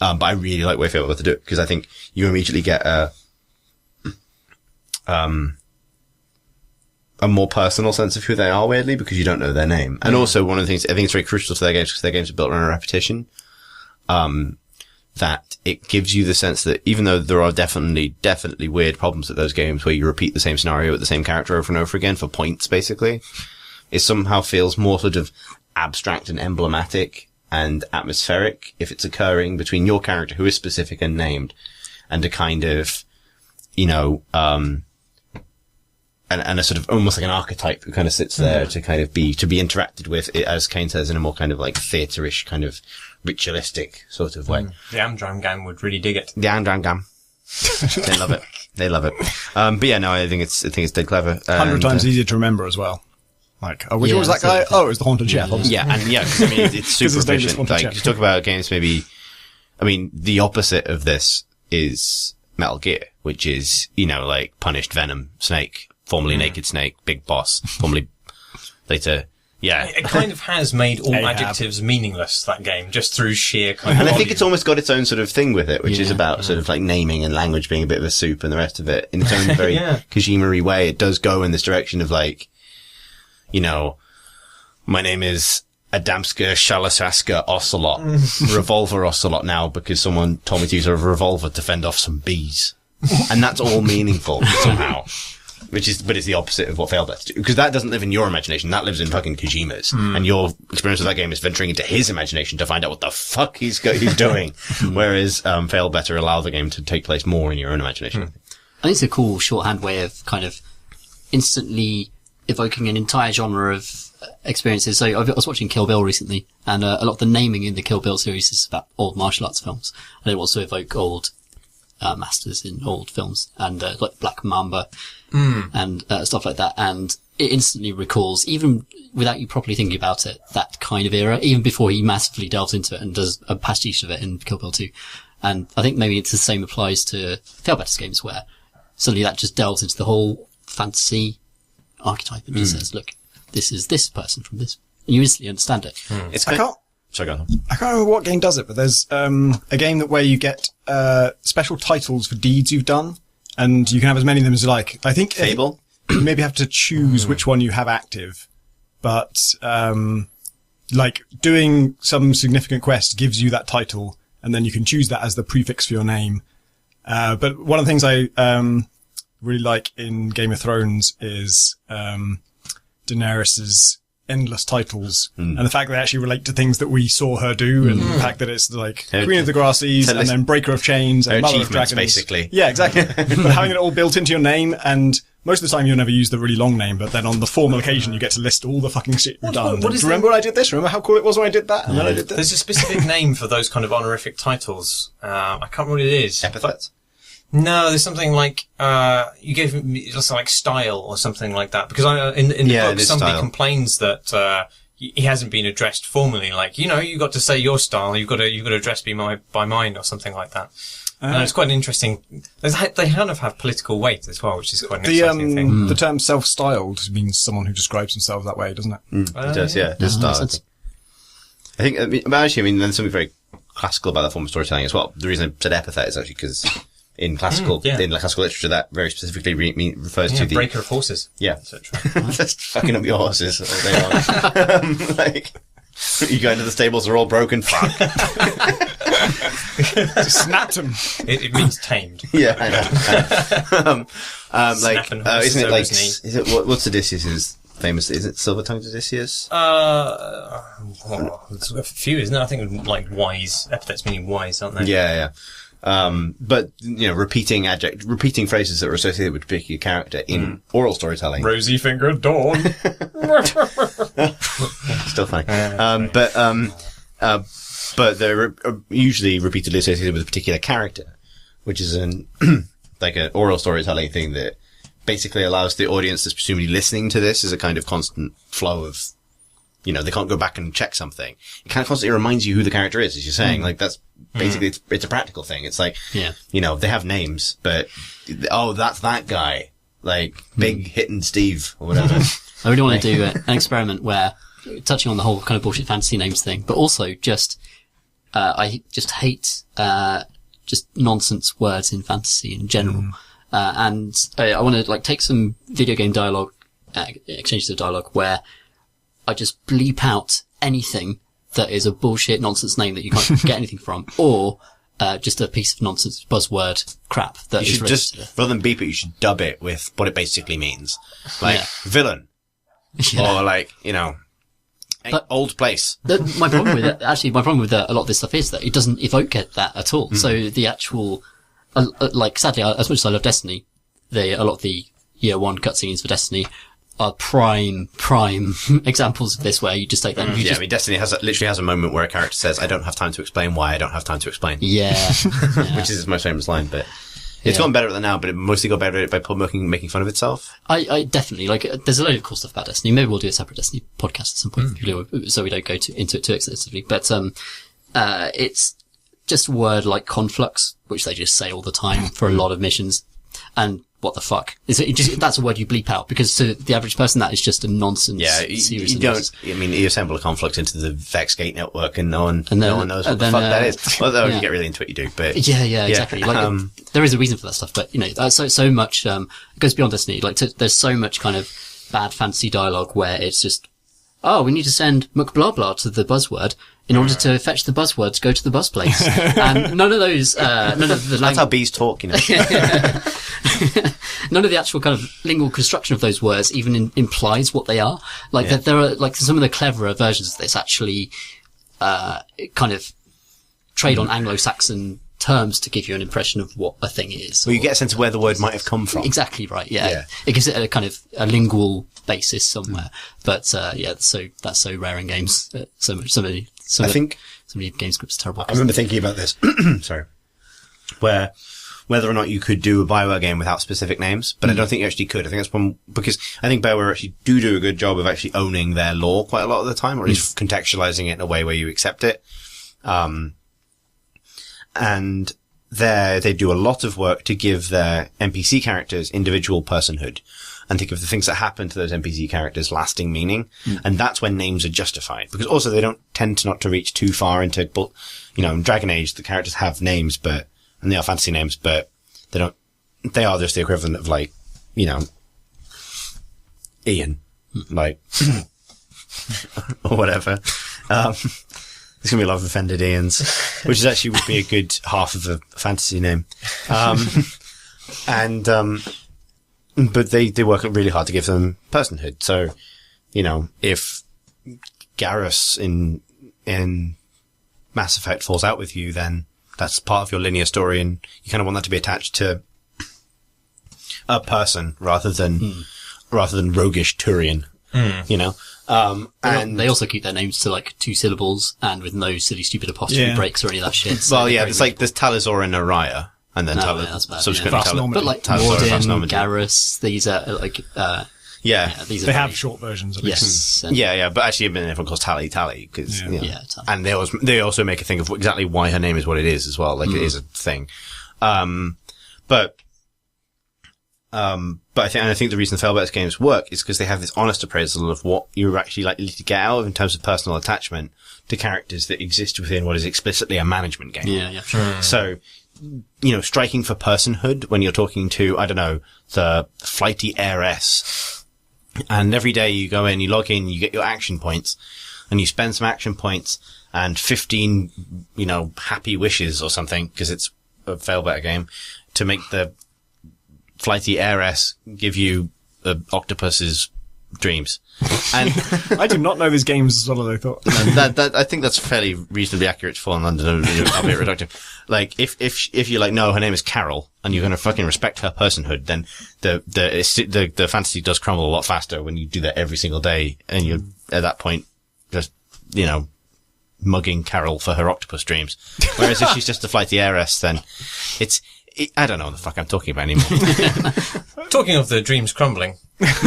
But I really like Wayfarer to do it, because I think you immediately get a more personal sense of who they are, weirdly, because you don't know their name. And also, one of the things, I think it's very crucial to their games, because their games are built on a repetition, that it gives you the sense that even though there are definitely weird problems with those games where you repeat the same scenario with the same character over and over again for points, basically, it somehow feels more sort of abstract and emblematic and atmospheric if it's occurring between your character, who is specific and named, and a kind of, you know, and a sort of almost like an archetype who kind of sits there to kind of be interacted with, as Kane says, in a more kind of like theaterish kind of ritualistic sort of way. The Am-Dram Gang would really dig it. The Am-Dram Gang. They love it. They love it. But yeah, no, I think it's dead clever. 100 times easier to remember as well. Like, oh, which one was that guy? Oh, it was the Haunted Chef. Obviously. Yeah, and yeah, 'cause, I mean, it's super his name is efficient. Haunted Like, Chef. you talk about games maybe, I mean, the opposite of this is Metal Gear, which is, you know, like Punished Venom Snake, formerly Naked Snake, Big Boss, formerly later, yeah. It kind of has made all Ahab. adjectives meaningless, that game, just through sheer kind And of I think volume. it's almost got its own sort of thing with it, which is Yeah. about sort of like naming and language being a bit of a soup and the rest of it in its own very Yeah. Kojima-y way. It does go in this direction of like, you know, my name is Adamska Shalasaska Ocelot, Revolver Ocelot now because someone told me to use a revolver to fend off some bees. And that's all meaningful somehow. But it's the opposite of what Failed does. Because that doesn't live in your imagination. That lives in fucking Kojima's. And your experience with that game is venturing into his imagination to find out what the fuck he's doing. Whereas, Failed better allow the game to take place more in your own imagination. I think it's a cool shorthand way of kind of instantly evoking an entire genre of experiences. So I was watching Kill Bill recently, and a lot of the naming in the Kill Bill series is about old martial arts films, and it wants to evoke old masters in old films, and like Black Mamba and stuff like that. And it instantly recalls, even without you properly thinking about it, that kind of era, even before he massively delves into it and does a pastiche of it in Kill Bill 2. And I think maybe it's the same applies to Failbetter's games, where suddenly that just delves into the whole fantasy archetype and just says, look, this is this person from this. And you instantly understand it. It's I kind can't Sorry, go on. I can't remember what game does it, but there's a game where you get special titles for deeds you've done, and you can have as many of them as you like. I think Fable? you maybe have to choose which one you have active, but like doing some significant quest gives you that title, and then you can choose that as the prefix for your name. But one of the things I really like in Game of Thrones is Daenerys's endless titles, and the fact that they actually relate to things that we saw her do, and the fact that it's like Queen of the Grassies, and then Breaker of Chains, and Mother of achievements, Dragons. basically. Yeah, exactly. But having it all built into your name, and most of the time you'll never use the really long name, but then on the formal occasion you get to list all the fucking shit you've done. what is Remember when I did this? Remember how cool it was when I did that? And then I did this? There's a specific name for those kind of honorific titles. I can't remember what it is. Epithets? No, there's something like, you gave me something like style or something like that. Because in the book, somebody style. complains that, he hasn't been addressed formally. Like, you know, you got to say your style, you've got to address me by mine or something like that. And it's quite an interesting, they kind of have political weight as well, which is quite an exciting thing. The term self-styled means someone who describes themselves that way, doesn't it? It does, yeah. It does makes style. sense. I think, but actually, I mean, there's something very classical about that form of storytelling as well. The reason I said epithet is actually because in classical literature, that very specifically refers to the breaker of horses, yeah, etc. just fucking up your horses all day long. Like, you go into the stables, they're all broken. Fuck. Just snapped him. It means tamed. Yeah, I know. Snapping Isn't it over like, his knee. is it, what's Odysseus's famous, is it Silver-Tongued Odysseus? There's a few, isn't it? I think like wise, epithets meaning wise, aren't they? Yeah. But, you know, repeating phrases that are associated with a particular character in oral storytelling. Rosy fingered dawn. Still funny. But they're usually repeatedly associated with a particular character, which is like an oral storytelling thing that basically allows the audience that's presumably listening to this as a kind of constant flow of, you know, they can't go back and check something. It kind of constantly reminds you who the character is, as you're saying. Like, that's basically, it's a practical thing. It's like, you know, they have names, but, that's that guy. Like, Big Hittin' Steve, or whatever. I really want to do an experiment where, touching on the whole kind of bullshit fantasy names thing, but also just, I just hate, just nonsense words in fantasy in general. And I want to, like, take some video game dialogue, exchanges of dialogue where I just bleep out anything that is a bullshit nonsense name that you can't get anything from, or just a piece of nonsense buzzword crap that You is should just, rather than beep it, you should dub it with what it basically means. Like, villain. Yeah. Or like, you know, But- old place. My problem with it, actually, a lot of this stuff is that it doesn't evoke that at all. So the actual, like, sadly, as much as I love Destiny, a lot of the year one cutscenes for Destiny are prime examples of this, where you just take that and you I mean, Destiny literally has a moment where a character says, I don't have time to explain why I don't have time to explain. Yeah. Which is my famous line, but it's gotten better at that now, but it mostly got better at it by making fun of itself. I definitely, like, there's a load of cool stuff about Destiny. Maybe we'll do a separate Destiny podcast at some point, so we don't go into it too extensively. But, it's just a word like conflux, which they just say all the time for a lot of missions. And what the fuck? That's a word you bleep out, because to the average person that is just a nonsense series you of don't, words. I mean, you assemble a conflict into the Vexgate network and no one knows what the then, fuck that is. Although yeah. you get really into it, you do, but. Yeah, exactly. Like, there is a reason for that stuff, but, you know, so much, it goes beyond Destiny. Like, there's so much kind of bad fantasy dialogue where it's just, we need to send McBlah to the buzzword in order to fetch the buzzword to go to the buzz place. And none of those, That's how bees talk, you know. None of the actual kind of lingual construction of those words even implies what they are. Like, there are, like, some of the cleverer versions of this actually, kind of trade on Anglo-Saxon terms to give you an impression of what a thing is. Well, you get a sense of where the word might have come from. Exactly right. Yeah. It gives it a kind of a lingual basis somewhere. But, that's so rare in games. So many game scripts are terrible. I remember thinking about this. Sorry. Whether or not you could do a BioWare game without specific names, but I don't think you actually could. I think that's one, because I think BioWare actually do a good job of actually owning their lore quite a lot of the time, or at least contextualizing it in a way where you accept it. And they do a lot of work to give their NPC characters individual personhood, and to give the things that happen to those NPC characters lasting meaning. And that's when names are justified, because also they don't tend not to reach too far into, you know, in Dragon Age, the characters have names, and they are fantasy names, but they are just the equivalent of, like, you know, Ian, like, or whatever. There's gonna be a lot of offended Ians, which is actually would be a good half of a fantasy name. But they work really hard to give them personhood. So, you know, if Garrus in Mass Effect falls out with you, then that's part of your linear story, and you kind of want that to be attached to a person rather than roguish Turian, you know? And they also keep their names to, like, 2 syllables and with no silly stupid apostrophe breaks or any of that shit. So there's Talizor and Araya, and then subsequently but like Mordin, Garrus, these are like, these are they have short versions of yes. But actually, everyone calls Tally, because, and they also make a thing of exactly why her name is what it is as well. Like, it is a thing. But I think the reason Felbert's games work is because they have this honest appraisal of what you're actually likely to get out of in terms of personal attachment to characters that exist within what is explicitly a management game. Yeah, sure. So, you know, striking for personhood when you're talking to, I don't know, the flighty heiress, and every day you go in, you log in, you get your action points. and you spend some action points and 15, happy wishes or something, because it's a fail better game, to make the flighty heiress give you octopus's dreams. And I did not know these games as well as I thought. that I think that's fairly reasonably accurate for London, albeit reductive. Like, if you're like, no, her name is Carol, and you're gonna fucking respect her personhood, then the fantasy does crumble a lot faster when you do that every single day, and you're, at that point, just, mugging Carol for her octopus dreams. Whereas if she's just a flighty heiress, then I don't know what the fuck I'm talking about anymore. Talking of the dreams crumbling, it's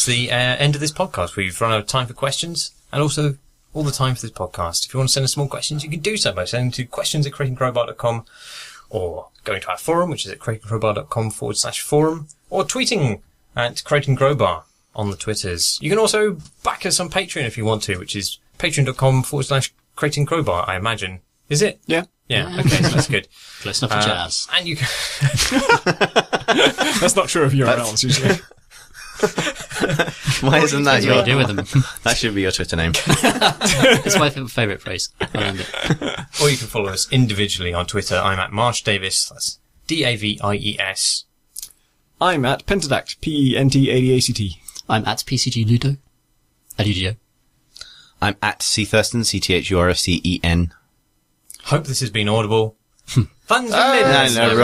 the end of this podcast. We've run out of time for questions, and also all the time for this podcast. If you want to send us more questions, you can do so by sending to questions@creatingcrowbar.com, or going to our forum, which is at creatingcrowbar.com/forum, or tweeting at Creating Crowbar on the Twitters. You can also back us on Patreon if you want to, which is patreon.com/Creating Crowbar, I imagine. Is it? Yeah. Yeah, okay, so that's good. Close enough for jazz. And you can... That's not true of URLs usually. Why isn't that What do you do with them? That should be your Twitter name. It's my favourite phrase. I learned it. Or you can follow us individually on Twitter. I'm at Marsh Davis. That's Davies. I'm at Pentadact, Pentadact. I'm at PCG Ludo. Aludio. I'm at C Thurston, CTHURSTEN. Hope this has been audible. Fun's No,